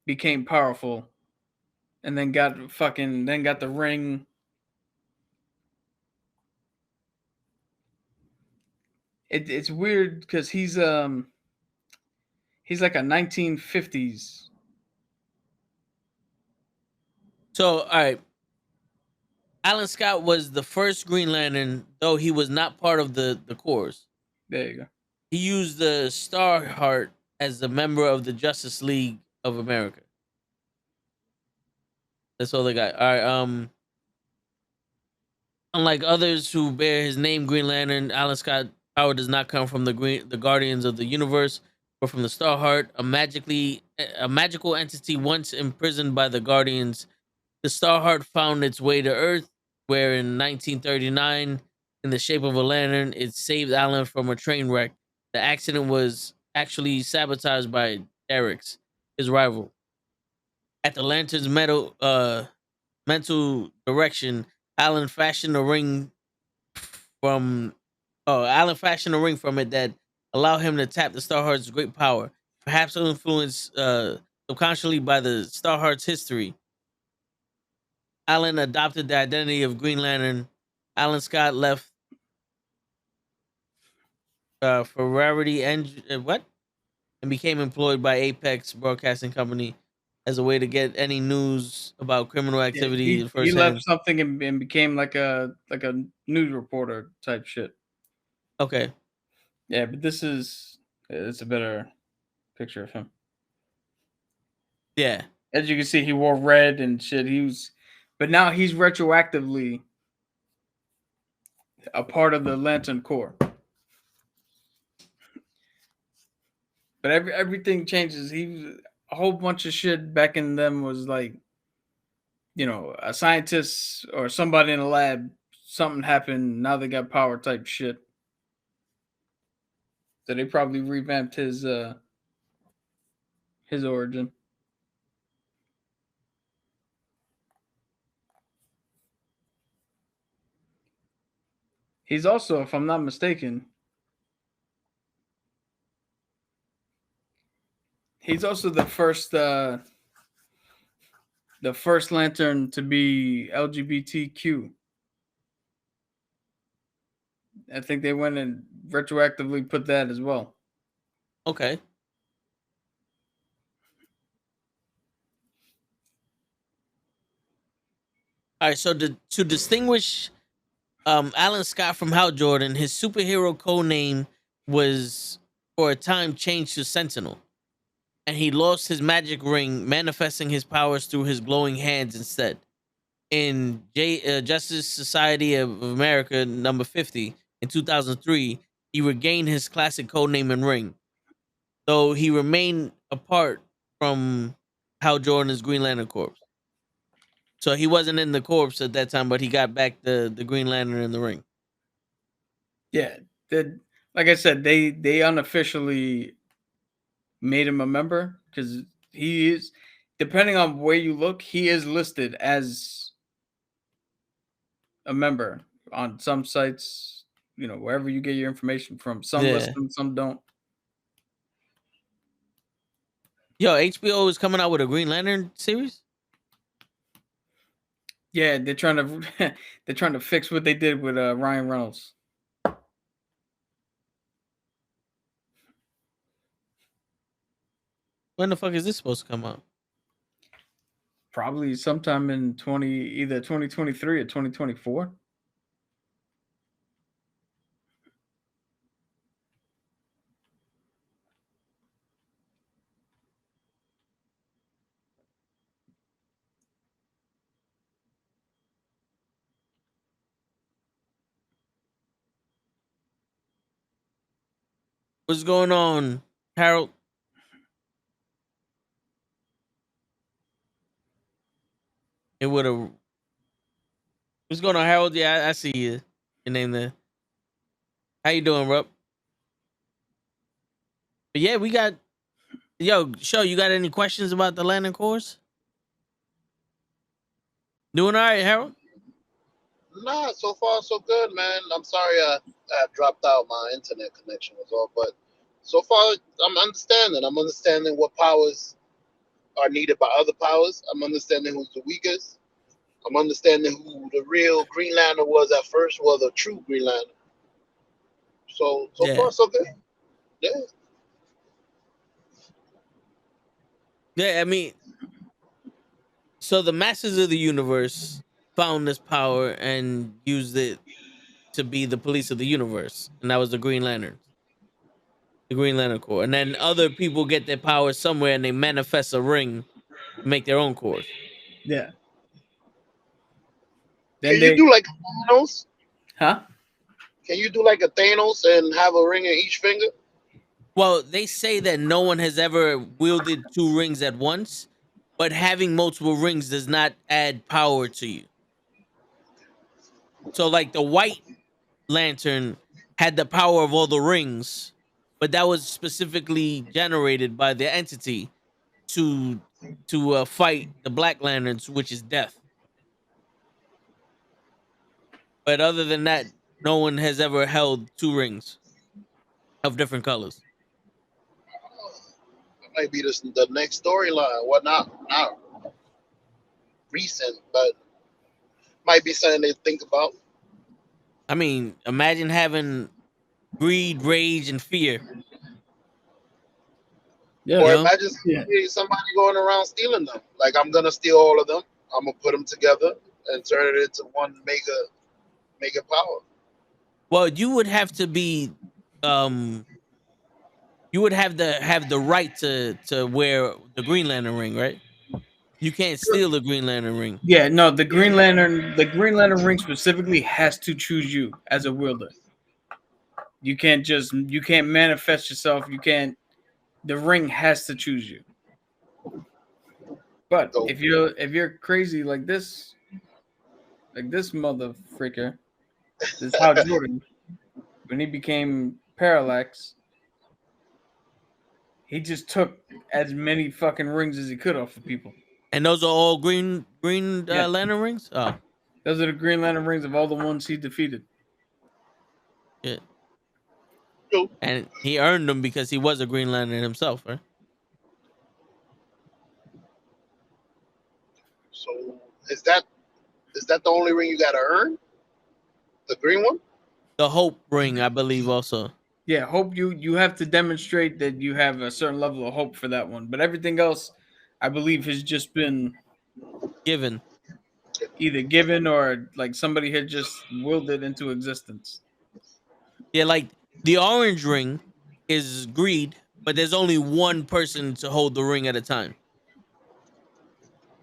became powerful, and then got the ring. It's weird because he's like a 1950s. So, all right, Alan Scott was the first Green Lantern, though he was not part of the Corps. There you go. He used the Star Heart as a member of the Justice League of America. That's all they got. All right. Unlike others who bear his name, Green Lantern, Alan Scott power does not come from the Guardians of the Universe, but from the Star Heart, a magical entity once imprisoned by the Guardians. The Star Heart found its way to Earth, where in 1939, in the shape of a lantern, it saved Alan from a train wreck. The accident was actually sabotaged by Eric's, his rival. At the lantern's mental direction, Alan fashioned a ring from Alan fashioned a ring from it that allowed him to tap the Starheart's great power, perhaps influenced subconsciously by the Starheart's history. Alan adopted the identity of Green Lantern. Alan Scott left for Rarity and became employed by Apex Broadcasting Company as a way to get any news about criminal Yeah, activity he left firsthand. something and became like a news reporter type shit. Okay. Yeah, but it's a better picture of him. Yeah. As you can see, he wore red and shit. But now he's retroactively a part of the Lantern Corps. But everything changes. He was a whole bunch of shit back in them was like, a scientist or somebody in a lab. Something happened. Now they got power type shit. So they probably revamped his origin. He's also, if I'm not mistaken, he's also the first Lantern to be LGBTQ. I think they went and retroactively put that as well. Okay. All right. So to distinguish Alan Scott from Hal Jordan, his superhero code name was for a time changed to Sentinel, and he lost his magic ring, manifesting his powers through his glowing hands instead. In Justice Society of America number 50 in 2003, he regained his classic code name and ring, though he remained apart from Hal Jordan's Green Lantern Corps. So he wasn't in the corpse at that time, but he got back the Green Lantern in the ring. Yeah, like I said, they unofficially made him a member because he is, depending on where you look, he is listed as a member on some sites. Wherever you get your information from, some list Yeah. them, some don't. Yo, HBO is coming out with a Green Lantern series. Yeah, they're trying to fix what they did with Ryan Reynolds. When the fuck is this supposed to come out? Probably sometime in either 2023 or 2024. What's going on, Harold? It would have. What's going on, Harold? Yeah, I see you. Your name there. How you doing, Rup? But yeah, we got. Yo, show you got any questions about the Lantern course? Doing all right, Harold? Nah, so far so good, man. I'm sorry I dropped out. My internet connection was off, but so far I'm understanding. I'm understanding what powers are needed by other powers. I'm understanding who's the weakest. I'm understanding who the real Green Lantern was at first, was a true Green Lantern. So Yeah. far so good. Yeah. Yeah, I mean, so the masters of the universe found this power and used it to be the police of the universe, and that was the Green Lantern, the Green Lantern Corps. And then other people get their powers somewhere, and they manifest a ring to make their own cores. Yeah. Then Can you they, do like Thanos? huh? Can you do like a Thanos and have a ring in each finger? Well, they say that no one has ever wielded two rings at once, but having multiple rings does not add power to you. So, like the White Lantern had the power of all the rings, but that was specifically generated by the entity to fight the Black Lanterns, which is death. But other than that, no one has ever held two rings of different colors. That might be the next storyline. Well, not recent, but might be something they think about. I mean, imagine having greed, rage, and fear. Yeah. You Or know, imagine somebody going around stealing them. Like, I'm gonna steal all of them. I'm gonna put them together and turn it into one mega power. well, you would have to be, um, you would have the right to wear the Green Lantern ring, right? You can't steal the Green Lantern ring. Yeah, no, the Green Lantern ring specifically has to choose you as a wielder. You can't manifest yourself. You can't. The ring has to choose you. But So if you're crazy like this mother freaker, this is how Jordan, when he became Parallax, he just took as many fucking rings as he could off of people. And those are all Green Yeah. Lantern rings. Oh, Those are the Green Lantern rings of all the ones he defeated. yeah. so And he earned them because he was a Green Lantern himself, right? so is that the only ring you gotta earn? The green one? The Hope ring, I believe, also Yeah, hope you have to demonstrate that you have a certain level of hope for that one. But everything else, I believe, has just been given. either given or like somebody had just willed it into existence. Yeah, like the orange ring is greed, but there's only one person to hold the ring at a time,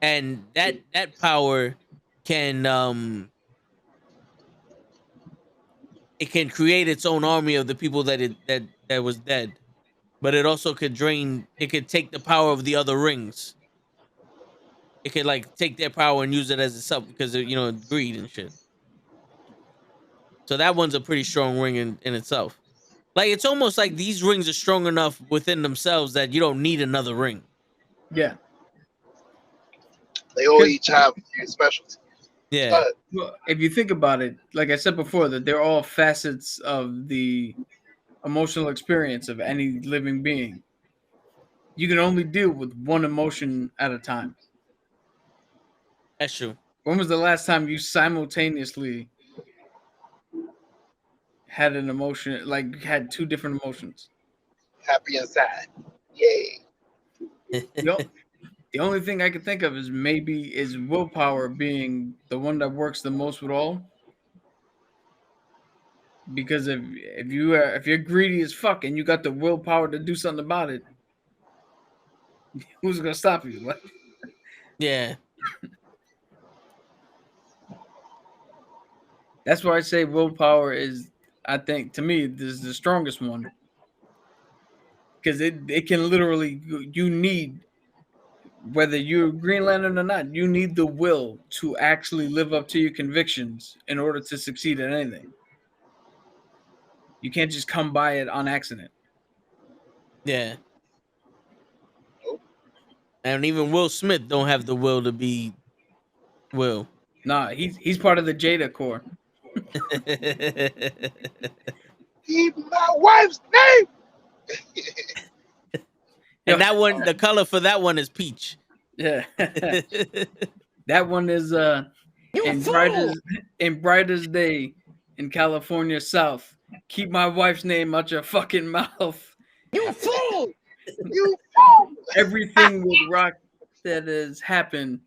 and that power can it can create its own army of the people that was dead, but it also could drain. It could take the power of the other rings. It could like take their power and use it as itself because of, greed and shit. So that one's a pretty strong ring in itself. Like it's almost like these rings are strong enough within themselves that you don't need another ring. Yeah. They all each have their specialty. Yeah. Well, if you think about it, like I said before, that they're all facets of the emotional experience of any living being. You can only deal with one emotion at a time. That's true. When was the last time you simultaneously had an emotion, like had two different emotions? Happy and sad. Yay. The only thing I can think of is maybe is willpower being the one that works the most with all. Because if you're greedy as fuck and you got the willpower to do something about it, who's gonna stop you? What? Yeah. That's why I say willpower is, I think, to me, this is the strongest one. Because it can literally, you need, whether you're Green Lantern or not, you need the will to actually live up to your convictions in order to succeed at anything. You can't just come by it on accident. Yeah. And even Will Smith don't have the will to be Will. Nah, he's part of the Jada Corps. Keep my wife's name. And that one, the color for that one is peach. Yeah. That one is in brightest day in California South. Keep my wife's name out your fucking mouth. You fool! You fool! Everything with rock that has happened,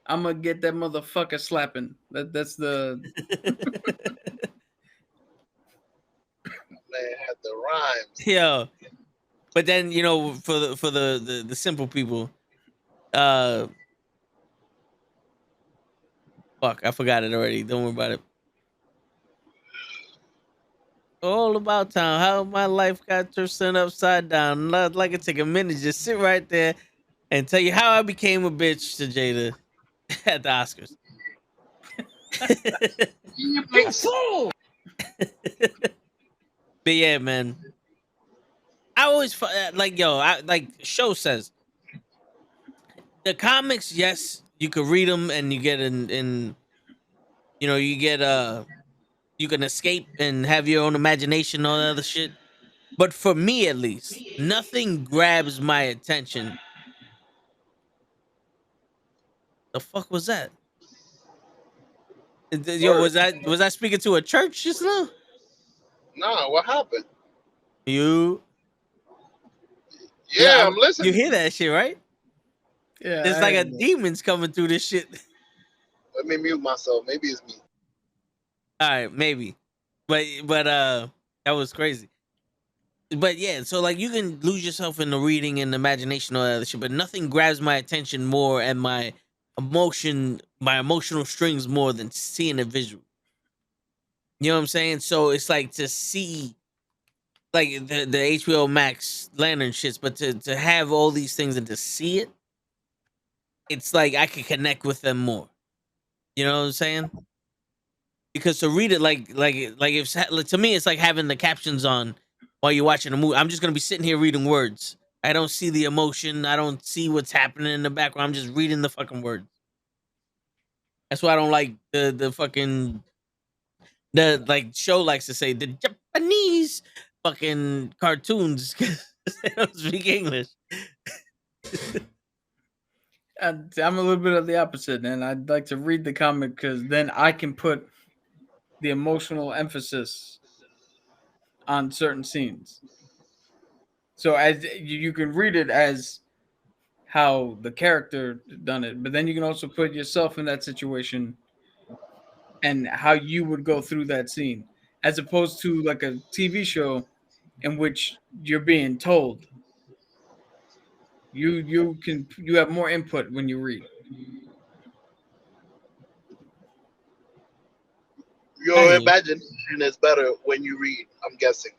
I'm gonna get that motherfucker slapping. That's the Man had the rhymes. Yo, but then for the simple people, fuck, I forgot it already. Don't worry about it. All about town. How my life got turned upside down. I'd like to take a minute, just sit right there, and tell you how I became a bitch to Jada at the Oscars. You big fool! But yeah, man. I always like show says the comics. Yes, you could read them and you get in you get you can escape and have your own imagination and all that other shit. But for me, at least, nothing grabs my attention. The fuck was that? Yo, Word. was I speaking to a church just now? Nah, what happened? You Yeah, I'm you listening. hear that shit, right? yeah. There's I like a heard that. demons coming through this shit. Let me mute myself. Maybe it's me. All right, maybe, but that was crazy. But yeah, so like you can lose yourself in the reading and imagination and all that other shit, but nothing grabs my attention more and my emotional strings more than seeing a visual. You know what I'm saying? So it's like to see like the HBO Max Lantern shits, but to have all these things and to see it, it's like I can connect with them more. You know what I'm saying? Because to read it like if to me it's like having the captions on while you're watching a movie. I'm just gonna be sitting here reading words. I don't see the emotion. I don't see what's happening in the background. I'm just reading the fucking words. That's why I don't like the fucking the like show likes to say the Japanese fucking cartoons because they don't speak English. I'm a little bit of the opposite, and I'd like to read the comic because then I can put the emotional emphasis on certain scenes. So as you can read it as how the character done it, but then you can also put yourself in that situation and how you would go through that scene, as opposed to like a TV show in which you're being told. You have more input when you read. I Your hear you. imagination is better when you read. I'm guessing.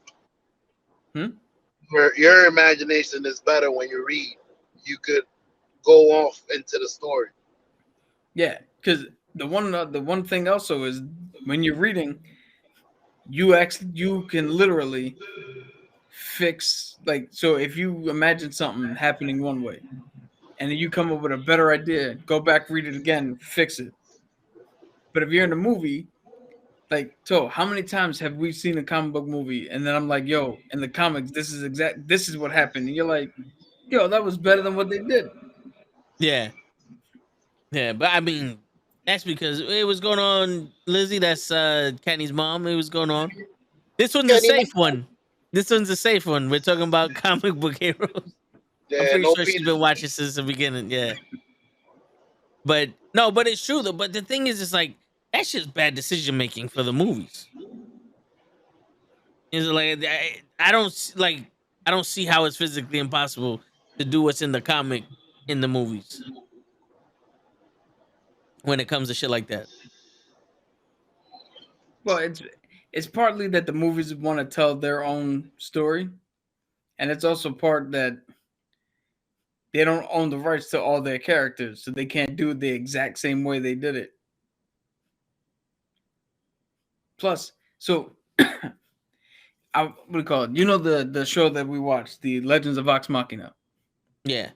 Hmm? Your imagination is better when you read. You could go off into the story. Yeah, because the one thing also is when you're reading, you can literally fix, like, so if you imagine something happening one way and then you come up with a better idea, go back, read it again, fix it. But if you're in a movie, like, so how many times have we seen a comic book movie and then I'm like, yo, in the comics this is what happened, and you're like, yo, that was better than what they did. Yeah, yeah, but I mean that's because it was going on. Lizzie, that's Kenny's mom. It was going on. This one's a Can't even. safe one. This one's a safe one. We're talking about comic book heroes. I'm Yeah, pretty no sure she's been penis. watching since the beginning. Yeah, but no, but it's true though. But the thing is, it's like that's just bad decision making for the movies. It's like I don't see how it's physically impossible to do what's in the comic in the movies when it comes to shit like that. Well, it's partly that the movies want to tell their own story, and it's also part that they don't own the rights to all their characters, so they can't do it the exact same way they did it. Plus, so what do you call it? You know the show that we watched, the Legends of Vox Machina. Yeah,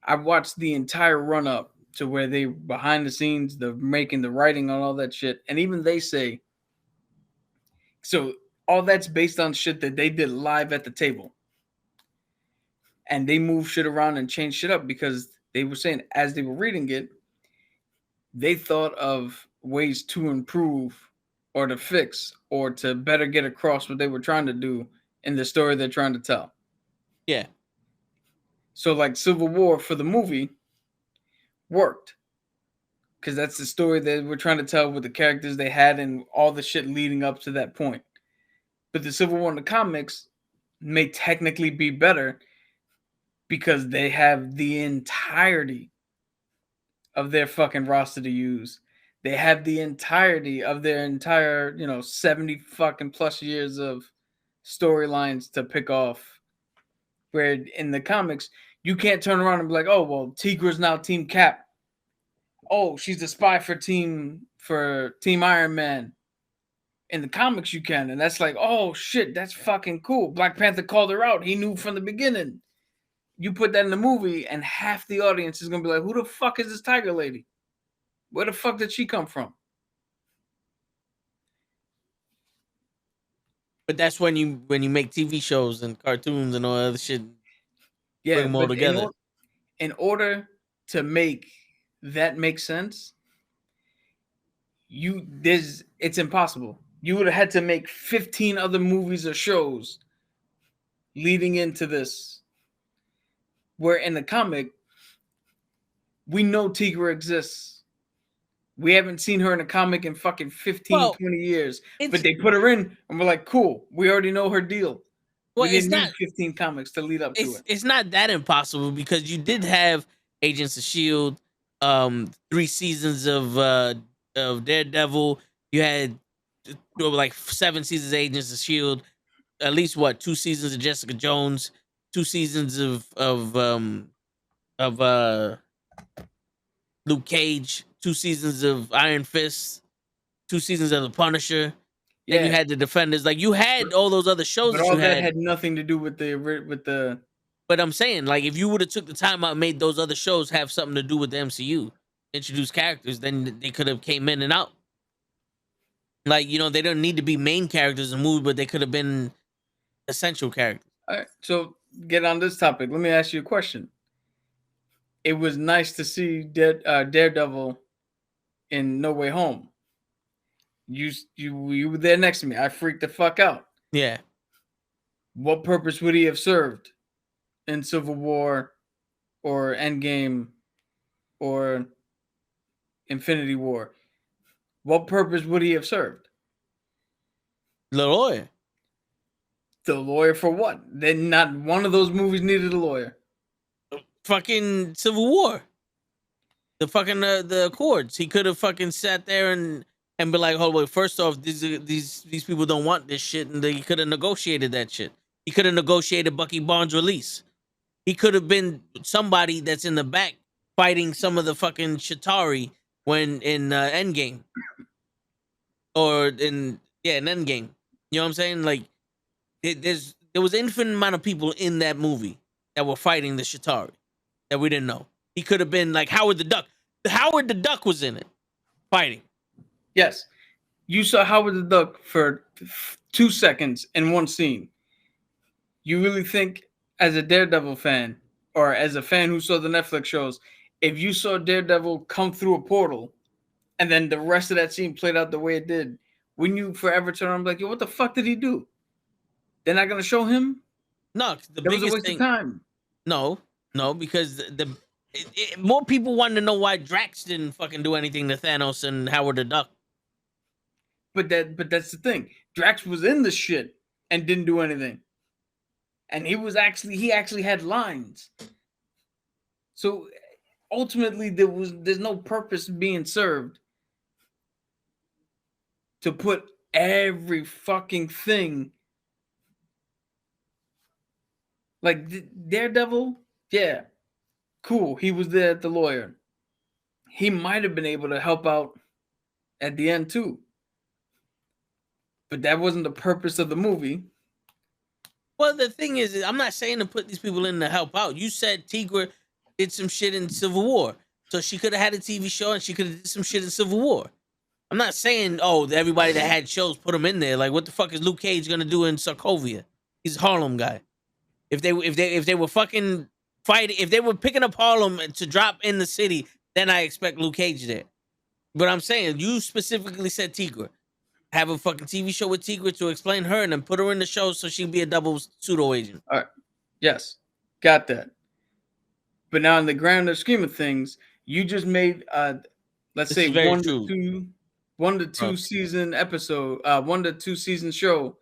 I watched the entire run up to where they behind the scenes, the making, the writing, on all that shit, and even they say so. All that's based on shit that they did live at the table, and they move shit around and change shit up because they were saying as they were reading it, they thought of ways to improve or to fix or to better get across what they were trying to do in the story they're trying to tell. Yeah. So like Civil War for the movie worked because that's the story that we're trying to tell with the characters they had and all the shit leading up to that point. But the Civil War in the comics may technically be better because they have the entirety of their fucking roster to use. They have the entirety of their entire, 70 fucking plus years of storylines to pick off. Where in the comics, you can't turn around and be like, oh, well, Tigra's now Team Cap. Oh, she's a spy for Team Iron Man. In the comics, you can. And that's like, oh, shit, that's fucking cool. Black Panther called her out. He knew from the beginning. You put that in the movie, and half the audience is going to be like, who the fuck is this Tiger lady? Where the fuck did she come from? But that's when you make TV shows and cartoons and all that other shit. Yeah, bring them all together. In order to make that make sense, it's impossible. You would have had to make 15 other movies or shows leading into this. Where in the comic, we know Tigra exists. We haven't seen her in a comic in fucking 15, 20 years. But they put her in, and we're like, cool, we already know her deal. Well, we didn't need 15 comics to lead up to it. It's not that impossible because you did have Agents of S.H.I.E.L.D., 3 seasons of Daredevil. You had like 7 seasons of Agents of S.H.I.E.L.D., at least 2 seasons of Jessica Jones, 2 seasons of Luke Cage, 2 seasons of Iron Fist, 2 seasons of The Punisher. Yeah, you had the Defenders. Like you had all those other shows, but all that had nothing to do with the. But I'm saying, like, if you would have took the time out and made those other shows have something to do with the MCU, introduce characters, then they could have came in and out. Like, they don't need to be main characters in the movie, but they could have been essential characters. All right, so get on this topic. Let me ask you a question. It was nice to see Daredevil in No Way Home. You were there next to me. I freaked the fuck out. Yeah. What purpose would he have served in Civil War or Endgame or Infinity War? What purpose would he have served? The lawyer. The lawyer for what? Then not one of those movies needed a lawyer. Fucking Civil War. The fucking the Accords. He could have fucking sat there and be like, "Oh wait, first off, these people don't want this shit," and he could have negotiated that shit. He could have negotiated Bucky Barnes' release. He could have been somebody that's in the back fighting some of the fucking Chitauri when in Endgame, or in Endgame. You know what I'm saying? Like, there was infinite amount of people in that movie that were fighting the Chitauri that we didn't know. He could have been like Howard the Duck. Howard the Duck was in it, fighting. Yes, you saw Howard the Duck for 2 seconds in one scene. You really think, as a Daredevil fan, or as a fan who saw the Netflix shows, if you saw Daredevil come through a portal, and then the rest of that scene played out the way it did, wouldn't you forever turn around and be like, yo, what the fuck did he do? They're not going to show him? No, the that biggest was a waste thing. Of time. No, because more people wanted to know why Drax didn't fucking do anything to Thanos and Howard the Duck. But that's the thing. Drax was in the shit and didn't do anything. And he actually had lines. So ultimately there's no purpose being served to put every fucking thing. Like Daredevil, yeah, cool. He was there at the lawyer. He might have been able to help out at the end too. But that wasn't the purpose of the movie. Well, the thing is, I'm not saying to put these people in to help out. You said Tigra did some shit in Civil War. So she could have had a TV show and she could have did some shit in Civil War. I'm not saying, everybody that had shows, put them in there. Like, what the fuck is Luke Cage going to do in Sokovia? He's a Harlem guy. If they were fucking fighting. If they were picking up Harlem to drop in the city, then I expect Luke Cage there. But I'm saying you specifically said Tigra. Have a fucking TV show with Tigra to explain her, and then put her in the show so she'd be a double pseudo agent. All right. Yes, got that. But now, in the grand scheme of things, you just made let's This say is very 1 true. to 2 season episode, 1 to 2 season show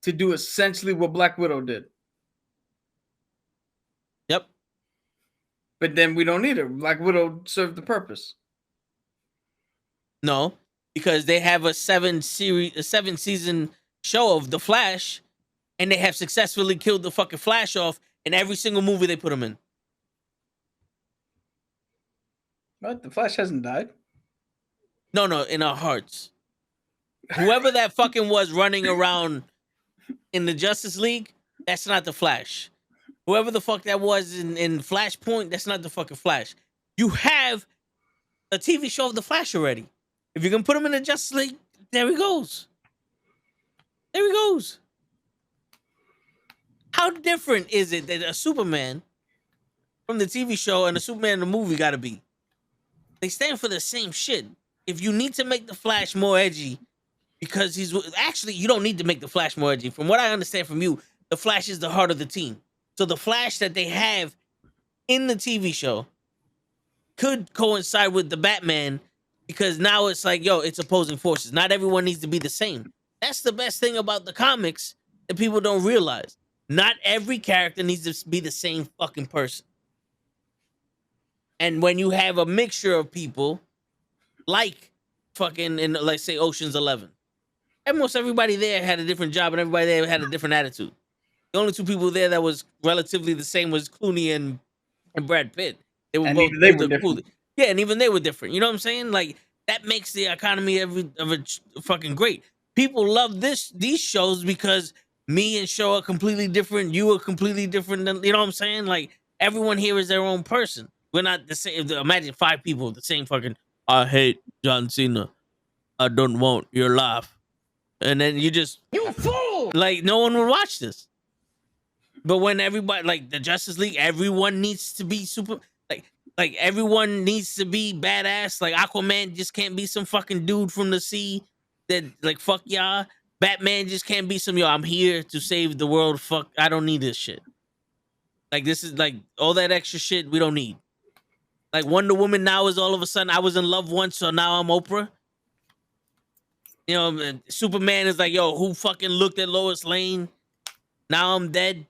to do essentially what Black Widow did. Yep. But then we don't need her. Black Widow served the purpose. No, because they have a 7-season show of the Flash, and they have successfully killed the fucking Flash off in every single movie they put him in. What? The Flash hasn't died? No, in our hearts. Whoever that fucking was running around in the Justice League, that's not the Flash. Whoever the fuck that was in Flashpoint, that's not the fucking Flash. You have a TV show of the Flash already. If you can put him in the Justice League, there he goes. There he goes. How different is it that a Superman from the TV show and a Superman in the movie gotta be? They stand for the same shit. If you need to make the Flash more edgy, because he's actually, you don't need to make the Flash more edgy. From what I understand from you, the Flash is the heart of the team. So the Flash that they have in the TV show could coincide with the Batman, because now it's like, yo, it's opposing forces. Not everyone needs to be the same. That's the best thing about the comics that people don't realize. Not every character needs to be the same fucking person. And when you have a mixture of people, like fucking in, like, say, Ocean's 11, almost everybody there had a different job and everybody there had a different attitude. The only two people there that was relatively the same was Clooney and Brad Pitt. They were both they were different. Yeah, and even they were different. You know what I'm saying? Like, that makes the economy of it fucking great. People love these shows because me and Show are completely different. You are completely different. You know what I'm saying? Like, everyone here is their own person. We're not the same. Imagine 5 people the same fucking. I hate John Cena. I don't want your laugh. And then you fool! Like, no one would watch this. But when everybody, like the Justice League, everyone needs to be super. Like everyone needs to be badass. Like, Aquaman just can't be some fucking dude from the sea that, like, fuck y'all. Batman just can't be some, yo, I'm here to save the world. Fuck, I don't need this shit. Like, this is like all that extra shit we don't need. Like, Wonder Woman now is all of a sudden, I was in love once, so now I'm Oprah. You know, Superman is like, yo, who fucking looked at Lois Lane? Now I'm dead.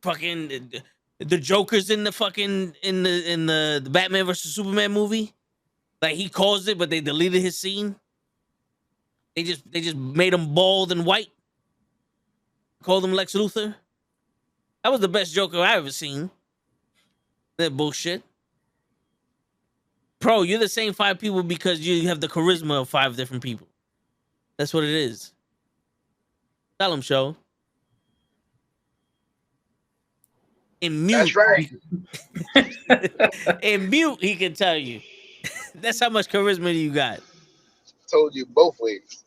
Fucking the Joker's in the fucking in the Batman versus Superman movie. Like, he caused it, but they deleted his scene. They just made him bald and white. Called him Lex Luthor. That was the best Joker I ever seen. That bullshit. Bro, you're the same 5 people because you have the charisma of 5 different people. That's what it is. Tell him, Show. In mute. That's right. In mute, he can tell you. That's how much charisma you got. Told you both ways.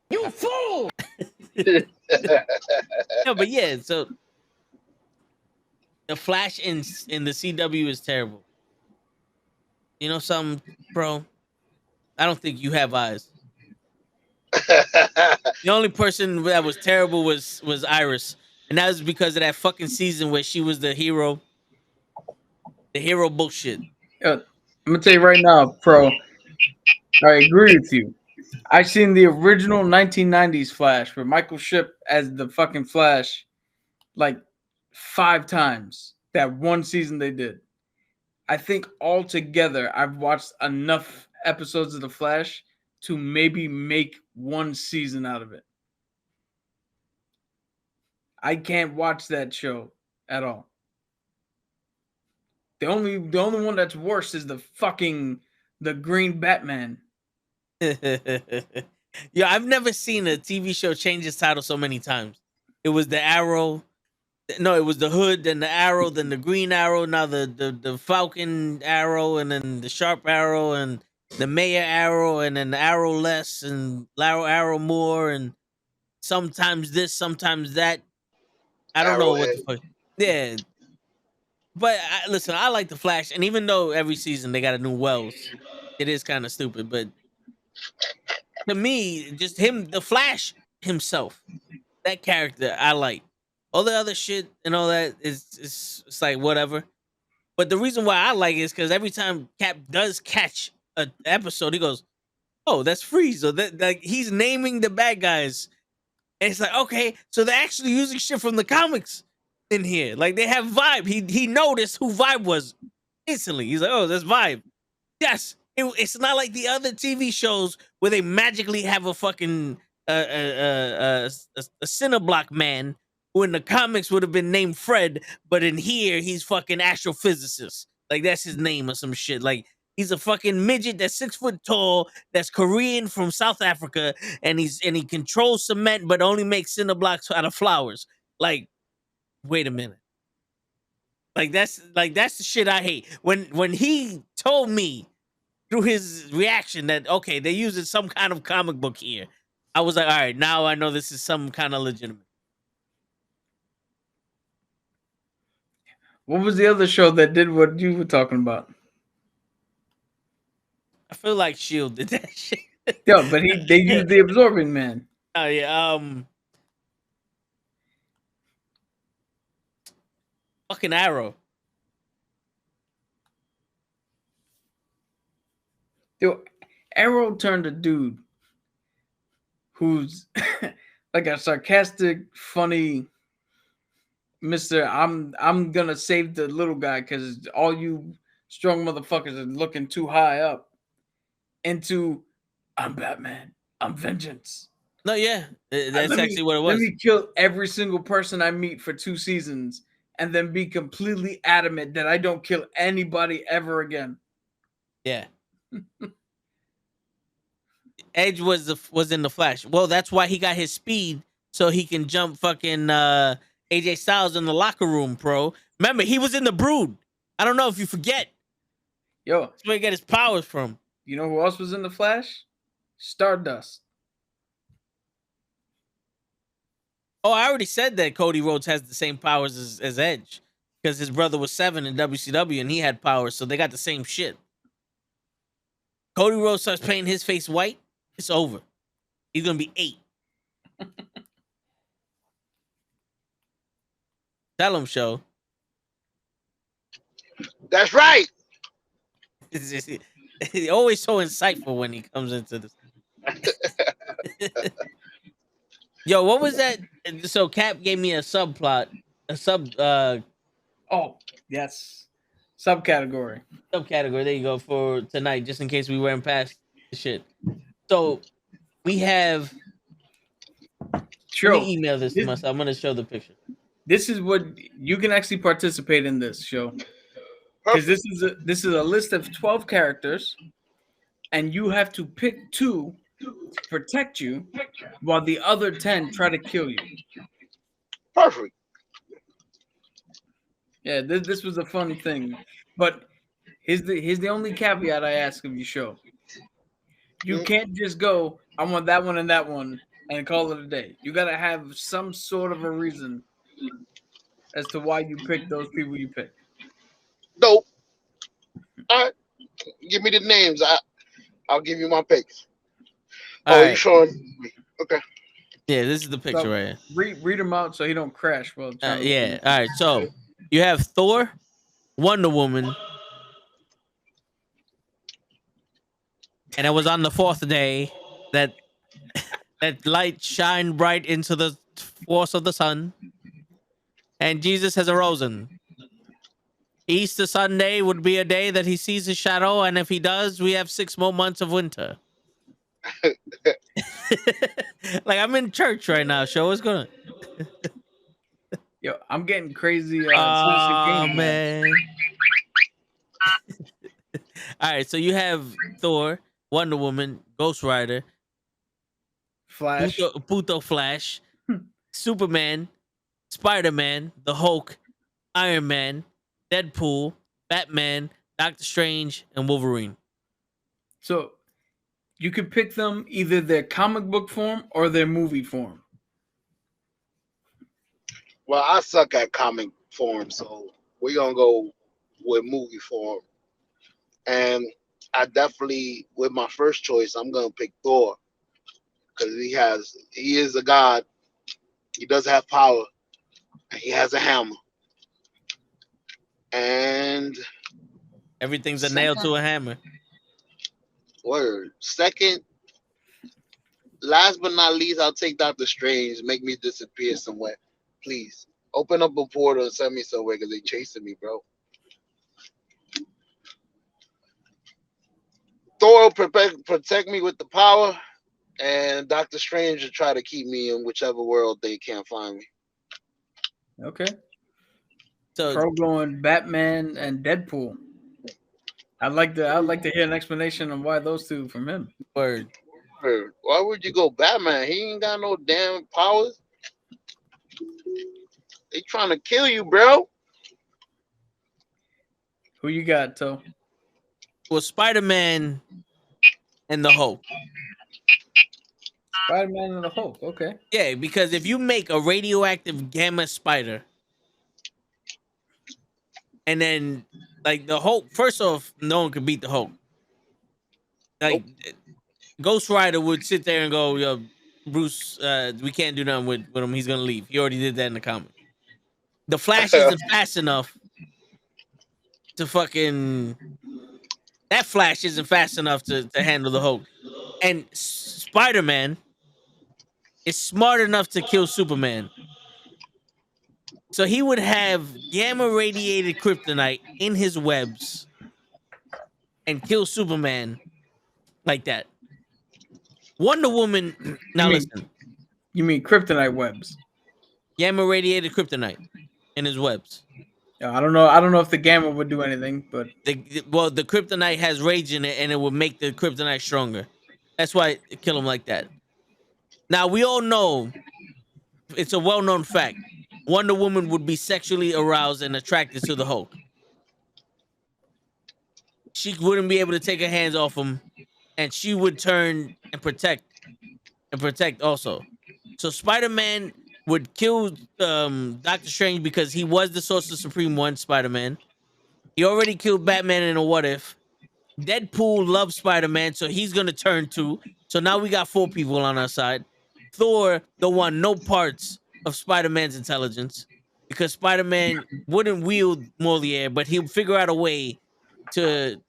You fool! No, but yeah, so the Flash in the CW is terrible. You know something, bro? I don't think you have eyes. The only person that was terrible was Iris. And that was because of that fucking season where she was the hero. The hero bullshit. I'm gonna tell you right now, Pro. I agree with you. I've seen the original 1990s Flash with Michael Shipp as the fucking Flash like 5 times. That one season they did. I think altogether I've watched enough episodes of The Flash to maybe make 1 season out of it. I can't watch that show at all. The only one that's worse is the Green Batman. Yeah, I've never seen a TV show change its title so many times. It was the Arrow. No, it was the Hood, then the Arrow, then the Green Arrow, now the Falcon Arrow, and then the Sharp Arrow, and the Mayor Arrow, and then the Arrow Less, and Arrow More, and sometimes this, sometimes that. I don't know what the fuck. Yeah, but listen, I like the Flash, and even though every season they got a new Wells, it is kind of stupid. But to me, just him, the Flash himself, that character, I like. All the other shit and all that is it's like whatever. But the reason why I like it is because every time Cap does catch an episode, he goes, "Oh, that's Freeze." So that like he's naming the bad guys, and it's like, okay, so they're actually using shit from the comics in here. Like they have Vibe. He noticed who Vibe was instantly. He's like, "Oh, that's Vibe." Yes, it's not like the other TV shows where they magically have a fucking a Cineblock man who in the comics would have been named Fred, but in here he's fucking astrophysicist. Like that's his name or some shit. Like he's a fucking midget that's 6 foot tall, that's Korean from South Africa, and he controls cement, but only makes cinder blocks out of flowers. Like, wait a minute. Like that's the shit I hate. When he told me through his reaction that okay, they're using some kind of comic book here, I was like, all right, now I know this is some kind of legitimate. What was the other show that did what you were talking about? I feel like Shield did that shit. Yeah, but they used the Absorbing Man. Oh yeah, fucking Arrow. Yo, Arrow turned a dude who's like a sarcastic, funny Mister. I'm gonna save the little guy because all you strong motherfuckers are looking too high up. Into I'm Batman. I'm vengeance. No, yeah, that's Let actually what it let was. me kill every single person I meet for 2 seasons, and then be completely adamant that I don't kill anybody ever again. Yeah. Edge was in the Flash. Well, that's why he got his speed so he can jump fucking AJ Styles in the locker room, bro. Remember, he was in the Brood. I don't know if you forget. Yo, That's where he got his powers from. you know who else was in the Flash? Stardust. Oh, I already said that Cody Rhodes has the same powers as Edge because his brother was 7 in WCW and he had powers, so they got the same shit. Cody Rhodes starts painting his face white, it's over. He's gonna be 8. Tell him, show. That's right. He's always so insightful when he comes into this. Yo, what was that? So Cap gave me a subplot, a Oh, yes. Subcategory. subcategory. There you go for tonight, just in case we weren't past the shit. So we have. Sure. Let me email this to myself. I'm gonna show the picture. This is what you can actually participate in this show. Because this is a list of 12 characters, and you have to pick 2 to protect you while the other 10 try to kill you. Perfect. Yeah, this was a funny thing. But here's the only caveat I ask of you, show. You can't just go, I want that one and call it a day. You gotta have some sort of a reason as to why you pick those people you pick. Dope. All right. Give me the names. I'll give you my picks. All You right. showing me? Okay. Yeah, this is the picture So, right here. read them out so he don't crash while trying to Yeah. All right. So you have Thor, Wonder Woman, and it was on the 4th day that light shined bright into the force of the sun, and Jesus has arisen. Easter Sunday would be a day that he sees his shadow, and if he does, we have 6 more months of winter. Like I'm in church right now. Show what's going on. Yo, I'm getting crazy. Oh man. All right, so you have Thor, Wonder Woman, Ghost Rider, Flash. Puto Flash, Superman, Spider-Man, the Hulk, Iron Man, Deadpool, Batman, Doctor Strange, and Wolverine. So you could pick them either their comic book form or their movie form. Well, I suck at comic form. So we're gonna go with movie form. And I definitely, with my first choice, I'm gonna pick Thor because he is a god. He does have power, and he has a hammer. And Everything's a nail second to a hammer. word, second, last but not least, I'll take Doctor Strange. Make me disappear somewhere, please. Open up a portal and send me somewhere because they chasing me, bro. Thor will protect me with the power, and Doctor Strange will try to keep me in whichever world they can't find me. Okay. So Pro going Batman and Deadpool. I'd like to hear an explanation on why those two from him. word. Why would you go Batman? He ain't got no damn powers. They trying to kill you, bro. Who you got, Toe? Well, Spider-Man and the Hulk. Spider-Man and the Hulk. Okay. Yeah, because if you make a radioactive gamma spider, and then like the Hulk, first off, no one could beat the Hulk. Like Ghost Rider would sit there and go, "Yo, Bruce, we can't do nothing with him. He's gonna leave. He already did that in the comic." The Flash isn't fast enough to fucking. That Flash isn't fast enough to handle the Hulk, and Spider-Man is smart enough to kill Superman. So he would have gamma radiated kryptonite in his webs and kill Superman like that. Wonder Woman. Now listen, You mean kryptonite webs? gamma radiated kryptonite in his webs. I don't know. I don't know if the gamma would do anything, but The kryptonite has rage in it, and it would make the kryptonite stronger. That's why it kill him like that. Now we all know it's a well-known fact. Wonder Woman would be sexually aroused and attracted to the Hulk. She wouldn't be able to take her hands off him, and she would turn and protect also. So Spider-Man would kill Doctor Strange because he was the Sorcerer Supreme one, Spider-Man. He already killed Batman in a What If. Deadpool loves Spider-Man, so he's gonna turn too. So now we got 4 people on our side. Thor don't want no parts of Spider-Man's intelligence because Spider-Man wouldn't wield Moliere, but he'll figure out a way to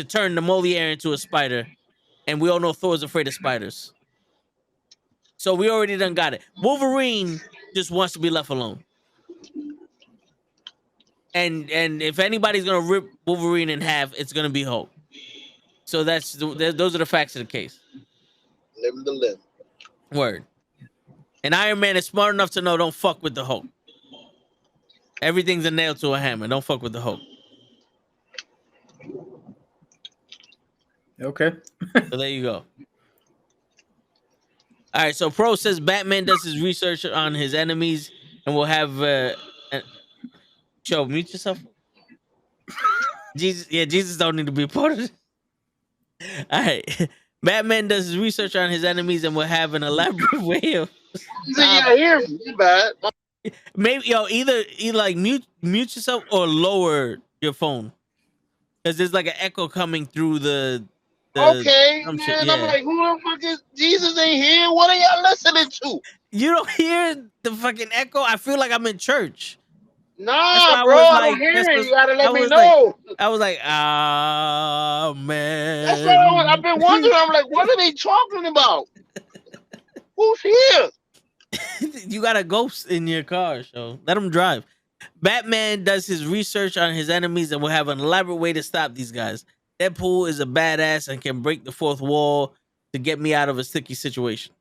turn the Moliere into a spider. And we all know Thor's afraid of spiders. So we already done got it. Wolverine just wants to be left alone. And if anybody's gonna rip Wolverine in half, it's gonna be Hulk. So those are the facts of the case. Live the live. Word. And Iron Man is smart enough to know don't fuck with the Hulk. Everything's a nail to a hammer. Don't fuck with the Hulk. okay. So there you go. All right. So Pro says Batman does his research on his enemies and will have. Joe, mute yourself. Jesus don't need to be a part of it. All right. Batman does his research on his enemies and will have an elaborate way of. Yeah, hear me. Bad. Maybe either like mute yourself or lower your phone because there's like an echo coming through the Okay, some man. shit, I'm like, who the fuck is Jesus ain't here? What are y'all listening to? You don't hear the fucking echo? I feel like I'm in church. Nah, bro, I don't hear it. You gotta let me know. I was like, ah, man. That's what I've been wondering. I'm like, what are they talking about? Who's here? You got a ghost in your car, so let him drive. Batman does his research on his enemies and will have an elaborate way to stop these guys. Deadpool is a badass and can break the fourth wall to get me out of a sticky situation.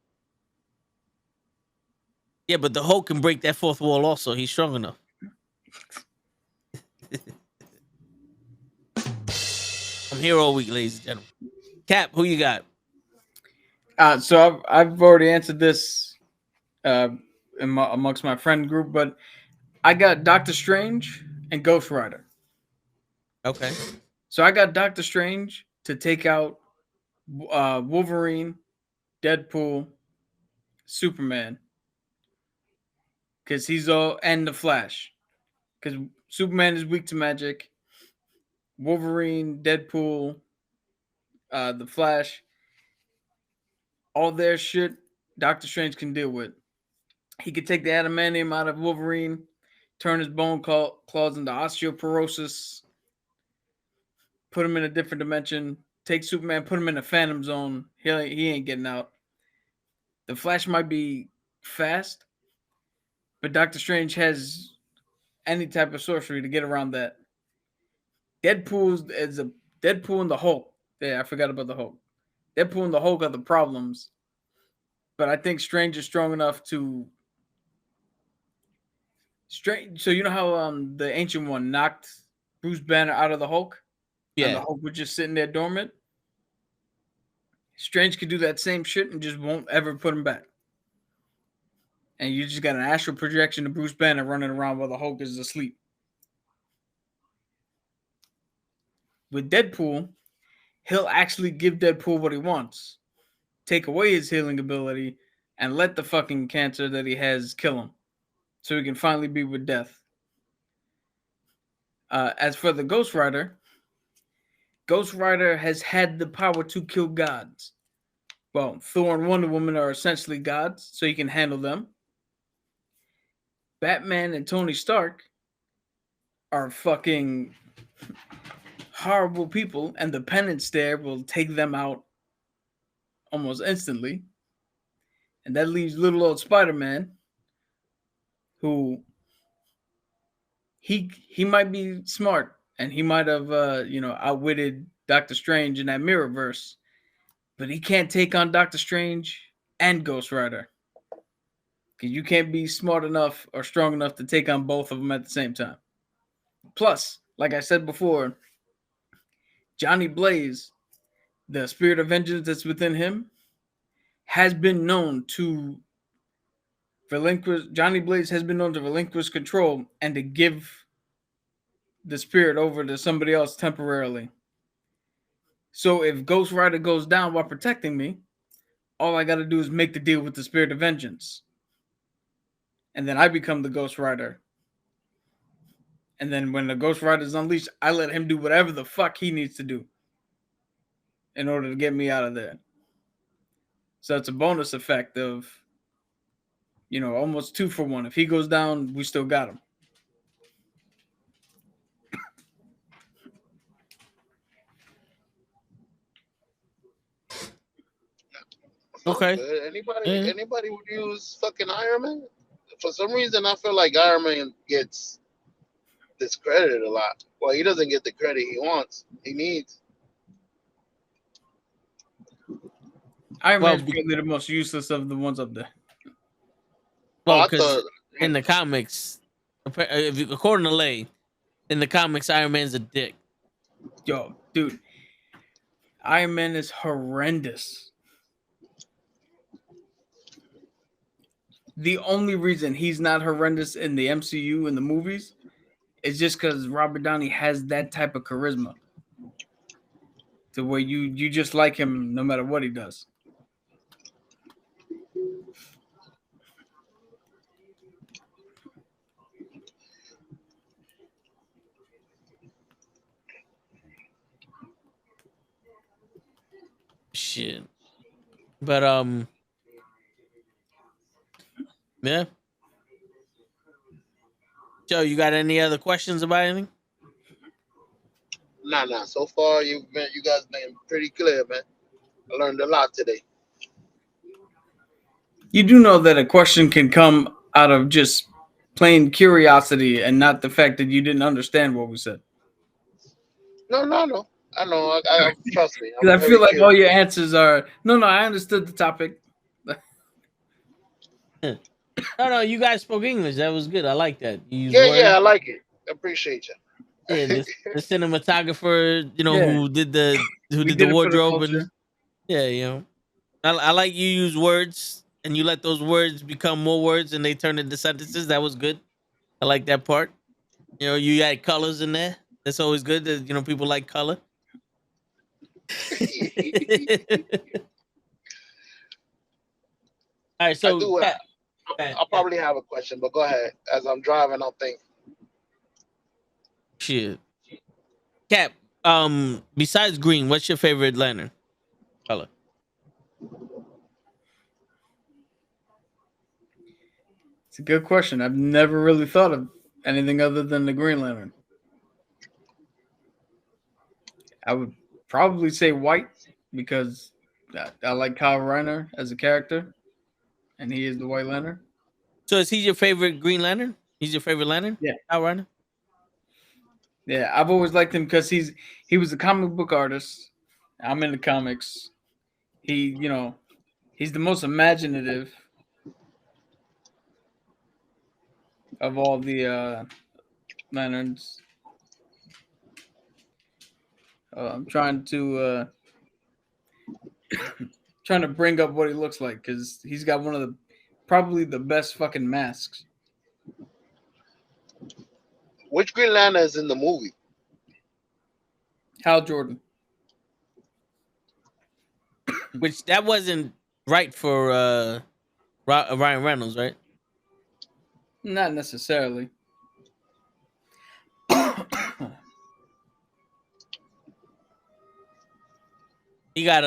Yeah, but the Hulk can break that fourth wall also. He's strong enough. I'm here all week, ladies and gentlemen. Cap, who you got? So I've already answered this amongst my friend group, but I got Doctor Strange and Ghost Rider. Okay. So I got Doctor Strange to take out Wolverine, Deadpool, Superman, because he's all and the Flash. because Superman is weak to magic. Wolverine, Deadpool, the Flash, all their shit, Doctor Strange can deal with. He could take the adamantium out of Wolverine, turn his bone claws into osteoporosis, put him in a different dimension, take Superman, put him in a phantom zone. He ain't getting out. The Flash might be fast, but Doctor Strange has any type of sorcery to get around that. Deadpool and the Hulk. Yeah, I forgot about the Hulk. Deadpool and the Hulk are the problems, but I think Strange is strong enough to. Strange. So you know how the Ancient One knocked Bruce Banner out of the Hulk, and the Yeah. Hulk was just sitting there dormant. Strange could do that same shit and just won't ever put him back. And you just got an astral projection of Bruce Banner running around while the Hulk is asleep. With Deadpool, he'll actually give Deadpool what he wants. Take away his healing ability and let the fucking cancer that he has kill him. So he can finally be with death. As for the Ghost Rider has had the power to kill gods. Well, Thor and Wonder Woman are essentially gods, so he can handle them. Batman and Tony Stark are fucking horrible people, and the penance stare will take them out almost instantly. And that leaves little old Spider-Man, who he might be smart, and he might have outwitted Doctor Strange in that Mirrorverse, but he can't take on Doctor Strange and Ghost Rider. Because you can't be smart enough or strong enough to take on both of them at the same time. Plus, like I said before, Johnny Blaze, the spirit of vengeance that's within him, has been known to Johnny Blaze has been known to relinquish control and to give the spirit over to somebody else temporarily. So if Ghost Rider goes down while protecting me, all I got to do is make the deal with the spirit of vengeance. And then I become the Ghost Rider. And then when the Ghost Rider is unleashed, I let him do whatever the fuck he needs to do in order to get me out of there. So it's a bonus effect of, almost 2 for 1. If he goes down, we still got him. Okay. Anybody would use fucking Iron Man? For some reason, I feel like Iron Man gets discredited a lot. Well, he doesn't get the credit he wants. He needs. Iron Man's probably the most useless of the ones up there. Well, because in the comics, according to Lay, in the comics, Iron Man's a dick. Yo, dude, Iron Man is horrendous. The only reason he's not horrendous in the MCU in the movies is just because Robert Downey has that type of charisma, to where you just like him no matter what he does. Shit. But yeah. Joe, you got any other questions about anything? Nah. So far, you guys been pretty clear, man. I learned a lot today. You do know that a question can come out of just plain curiosity and not the fact that you didn't understand what we said. No. I know. I trust me. I feel like all your answers are no. I understood the topic. No, you guys spoke English. That was good. I like that. You used words. I like it. I appreciate you. Yeah, the cinematographer, who did the wardrobe and I like you use words and you let those words become more words and they turn into sentences. That was good. I like that part. You add colors in there. That's always good. That people like color. All right, so I'll probably have a question, but go ahead. As I'm driving, I'll think. Shit. Cap. Besides green, what's your favorite lantern color? It's a good question. I've never really thought of anything other than the Green Lantern. I would probably say white because I like Kyle Reiner as a character, and he is the White Lantern. So is he your favorite Green Lantern? He's your favorite lantern? Yeah. Al Reiner? Yeah, I've always liked him because he was a comic book artist. I'm into comics. He's the most imaginative of all the lanterns. I'm trying to bring up what he looks like because he's got one of the probably the best fucking masks. Which Green Lantern is in the movie? Hal Jordan. Which that wasn't right for Ryan Reynolds, right? Not necessarily. He got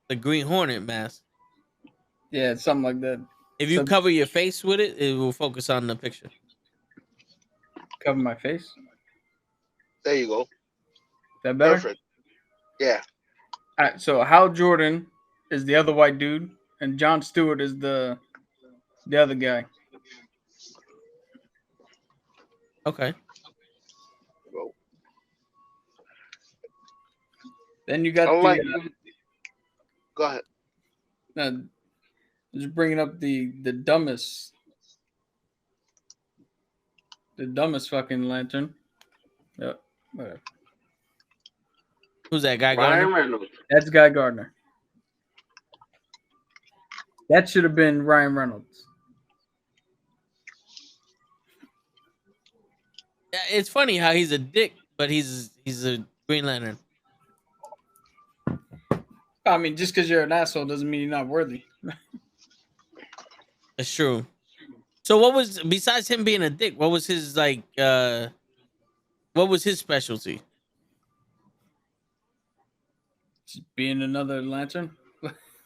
the Green Hornet mask. Yeah, it's something like that. If you So- cover your face with it, it will focus on the picture. Cover my face. Is There you go. that better? Perfect. Yeah. All right, so Hal Jordan is the other white dude, and John Stewart is the other guy. Okay. Well, Then you got I like. the Go ahead. just bringing up the dumbest fucking lantern. Yep, whatever. Who's that guy? Ryan Gardner? Reynolds. That's Guy Gardner. That should have been Ryan Reynolds. Yeah, it's funny how he's a dick, but he's a Green Lantern. I mean, just because you're an asshole doesn't mean you're not worthy. That's true. So what was besides him being a dick? What was his like? What was his specialty? Just being another lantern.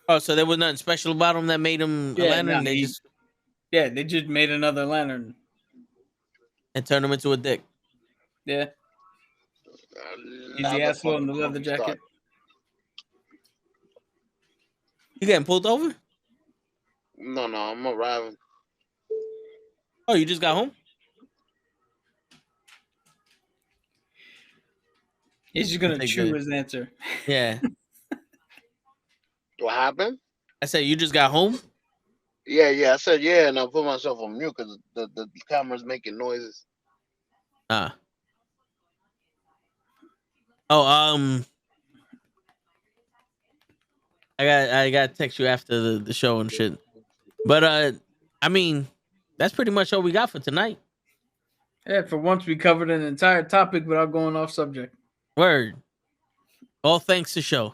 Oh, so there was nothing special about him that made him a Yeah, lantern. no, they just made another lantern. And turned him into a dick. Yeah, he's the asshole in the leather jacket. You getting pulled over? No, I'm arriving. Oh, you just got home? He's just gonna Okay, chew good. his answer. Yeah. What happened? I said you just got home. Yeah. I said yeah, and I put myself on mute because the camera's making noises. Ah. Oh, I got to text you after the show and shit. But I mean, that's pretty much all we got for tonight. Yeah, for once we covered an entire topic without going off subject. Word. All thanks to show.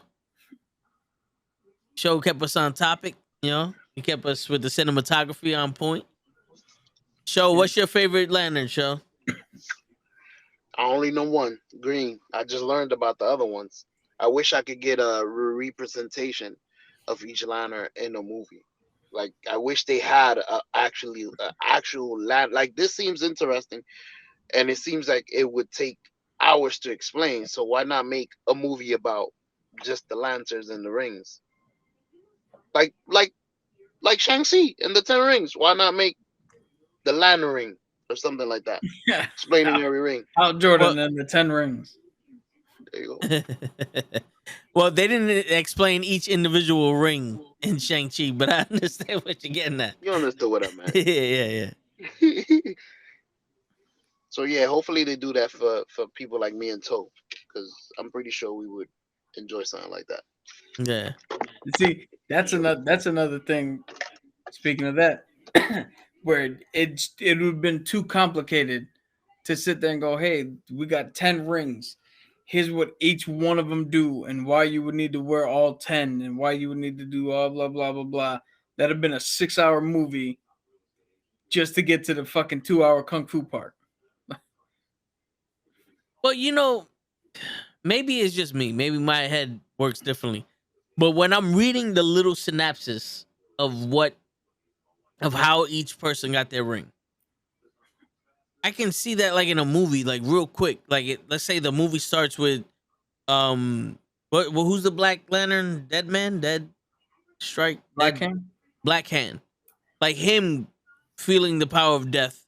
Show kept us on topic. You know, he kept us with the cinematography on point. Show, what's your favorite lantern? Show. I only know one, green. I just learned about the other ones. I wish I could get a representation of each lantern in a movie. Like I wish they had actual lantern. Like this seems interesting, and it seems like it would take hours to explain. So why not make a movie about just the lanterns and the rings? Like Shang-Chi and the Ten Rings. Why not make the lantern ring or something like that? Yeah, Explaining every ring. Hal Jordan and the 10 Rings. There you go. Well, they didn't explain each individual ring in Shang-Chi, but I understand what you're getting at. You understood what I meant. Yeah. So yeah, hopefully they do that for people like me and Toe, because I'm pretty sure we would enjoy something like that. Yeah. See, that's another thing. Speaking of that, where it would have been too complicated to sit there and go, "Hey, we got 10 rings. Here's what each one of them do, and why you would need to wear all 10, and why you would need to do all blah blah blah blah." That'd have been a 6-hour movie just to get to the fucking 2-hour kung fu part. But maybe it's just me. Maybe my head works differently. But when I'm reading the little synopsis of how each person got their ring, I can see that like in a movie, like real quick. Like let's say the movie starts with who's the Black Lantern? Dead Man, Dead Strike, Black Dead Hand. Black Hand. Like him feeling the power of death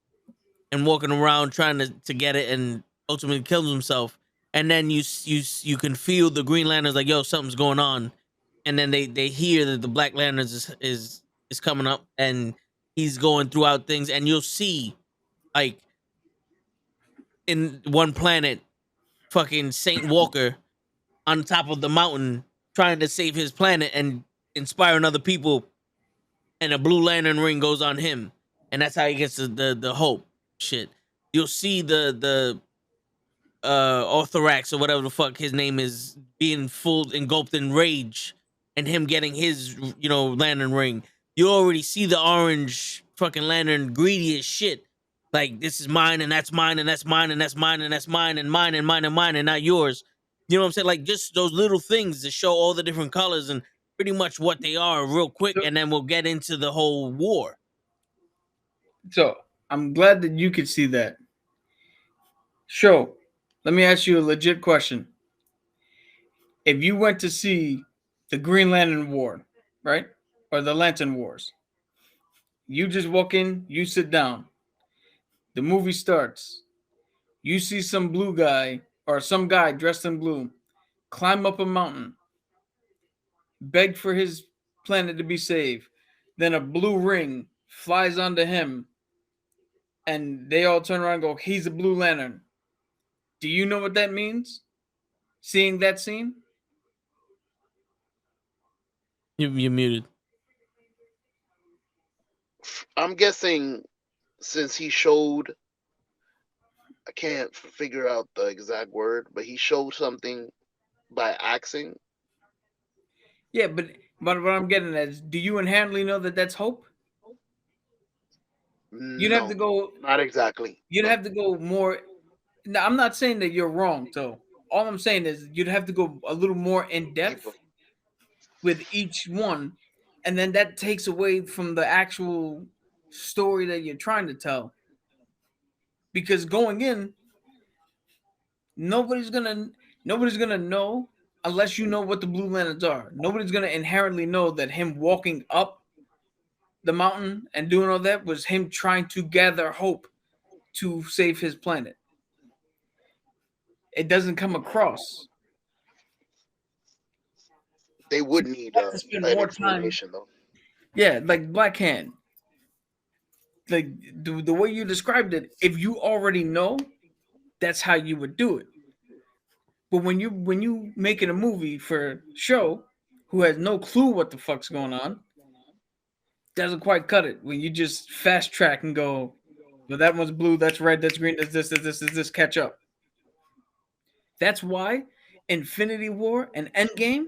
and walking around trying to get it, and ultimately kills himself. And then you can feel the Green Lanterns like, yo, something's going on. And then they hear that the Black Lanterns is coming up, and he's going throughout things, and you'll see like in one planet, fucking Saint Walker on top of the mountain trying to save his planet and inspiring other people, and a Blue Lantern ring goes on him, and that's how he gets the hope shit. You'll see the Orthorax or whatever the fuck his name is being full engulfed in rage, and him getting his lantern ring. You already see the orange fucking lantern greedy as shit. Like, this is mine, and that's mine, and that's mine, and that's mine, and that's mine, and mine, and mine, and mine, and not yours. You know what I'm saying? Like, just those little things to show all the different colors and pretty much what they are real quick, and then we'll get into the whole war. So I'm glad that you could see that. Show, let me ask you a legit question. If you went to see the Green Lantern War, right? Or the Lantern Wars, you just walk in, you sit down. The movie starts. You see some blue guy or some guy dressed in blue climb up a mountain, beg for his planet to be saved. Then a blue ring flies onto him, and they all turn around and go, he's a Blue Lantern. Do you know what that means? Seeing that scene? You're muted. I'm guessing since he showed, I can't figure out the exact word, but he showed something by axing. Yeah, but what I'm getting at is, do you inherently know that that's hope? You'd have to go. Not exactly. You'd have to go more. Now, I'm not saying that you're wrong. So all I'm saying is you'd have to go a little more in depth with each one, and then that takes away from the actual story that you're trying to tell. Because going in, nobody's gonna know unless you know what the Blue Lanterns are. Nobody's gonna inherently know that him walking up the mountain and doing all that was him trying to gather hope to save his planet. It doesn't come across. They would need to spend an more explanation, though. Yeah, like Black Hand. Like the way you described it, if you already know, that's how you would do it. But when you making a movie for show who has no clue what the fuck's going on, doesn't quite cut it. When you just fast track and go, well, that one's blue, that's red, that's green, that's this, catch up. That's why Infinity War and Endgame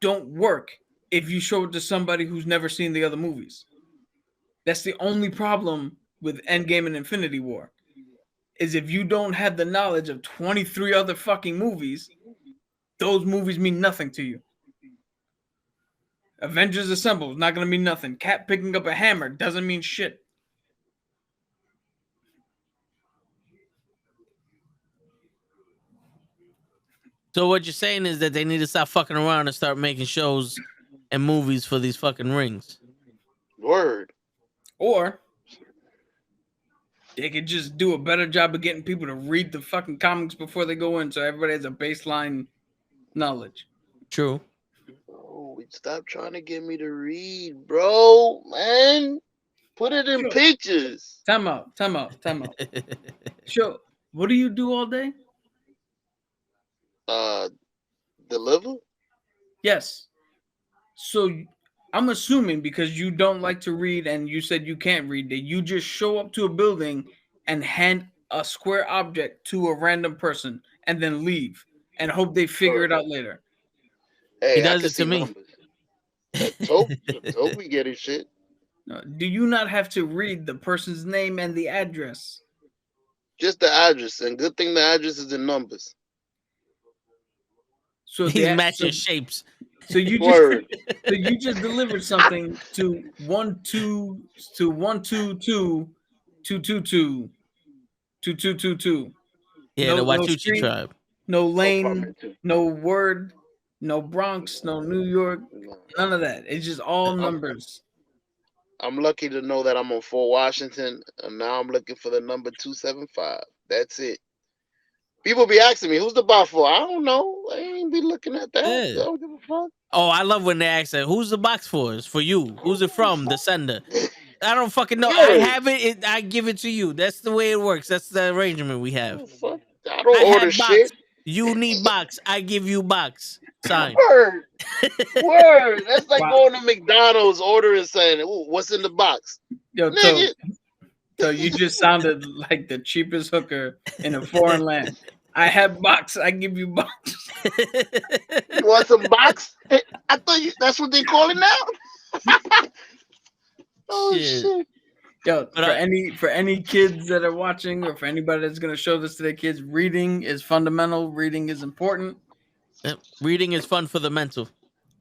don't work if you show it to somebody who's never seen the other movies. That's the only problem with Endgame and Infinity War. Is if you don't have the knowledge of 23 other fucking movies, those movies mean nothing to you. Avengers Assemble is not going to mean nothing. Cap picking up a hammer doesn't mean shit. So what you're saying is that they need to stop fucking around and start making shows and movies for these fucking rings. Word. Or they could just do a better job of getting people to read the fucking comics before they go in, so everybody has a baseline knowledge. True. Oh, stop trying to get me to read, bro. Man, put it in pictures. Time out. Sure. What do you do all day? Deliver? Yes. So I'm assuming because you don't like to read and you said you can't read, that you just show up to a building and hand a square object to a random person and then leave and hope they figure it out later. Hey, he does it to me. Toby getting shit. No, do you not have to read the person's name and the address? Just the address, and good thing the address is in numbers. So He's the matching so, shapes. so you just Word. so you just delivered something to 122222222. Yeah, the No Wachuchi street, tribe. no No lane, problem too. no word, no Bronx, no New York, No. none of that. It's just all I'm, numbers. I'm lucky to know that I'm on Fort Washington, and now I'm looking for the number 275. That's it. People be asking me, "Who's the box for?" I don't know. I ain't be looking at that. I Yeah. don't give a fuck. Oh, I love when they ask that. Who's the box for? It's for you. Who's it from? The sender. I don't fucking know. I Word. have it. I give it to you. That's the way it works. That's the arrangement we have. Fuck. I don't I order have box. shit. You need box. I give you box. Sign. Word. Word. That's like Wow. going to McDonald's ordering saying, "Ooh, what's in the box?" Yo, Nigga. so you just sounded like the cheapest hooker in a foreign land. I have box. I give you box. You want some box? I thought that's what they call it now. Oh Shit. shit. Yo, But, for any kids that are watching, or for anybody that's gonna show this to their kids, reading is fundamental. Reading is important. Reading is fun for the mental.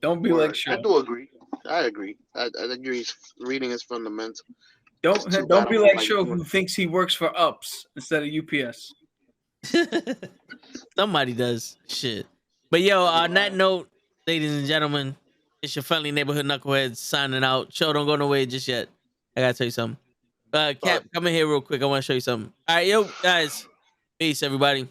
Don't be Word. like Shaw. I do agree. I agree. I agree. Reading is fundamental. Too Don't bad be I'm like like Shaw, doing- who thinks he works for UPS instead of UPS. Somebody does. Shit. But yo, on that note, ladies and gentlemen, it's your friendly neighborhood knuckleheads signing out. Show don't go nowhere just yet. I gotta tell you something. Cap, come in here real quick. I want to show you something. All right, yo, guys. Peace, everybody.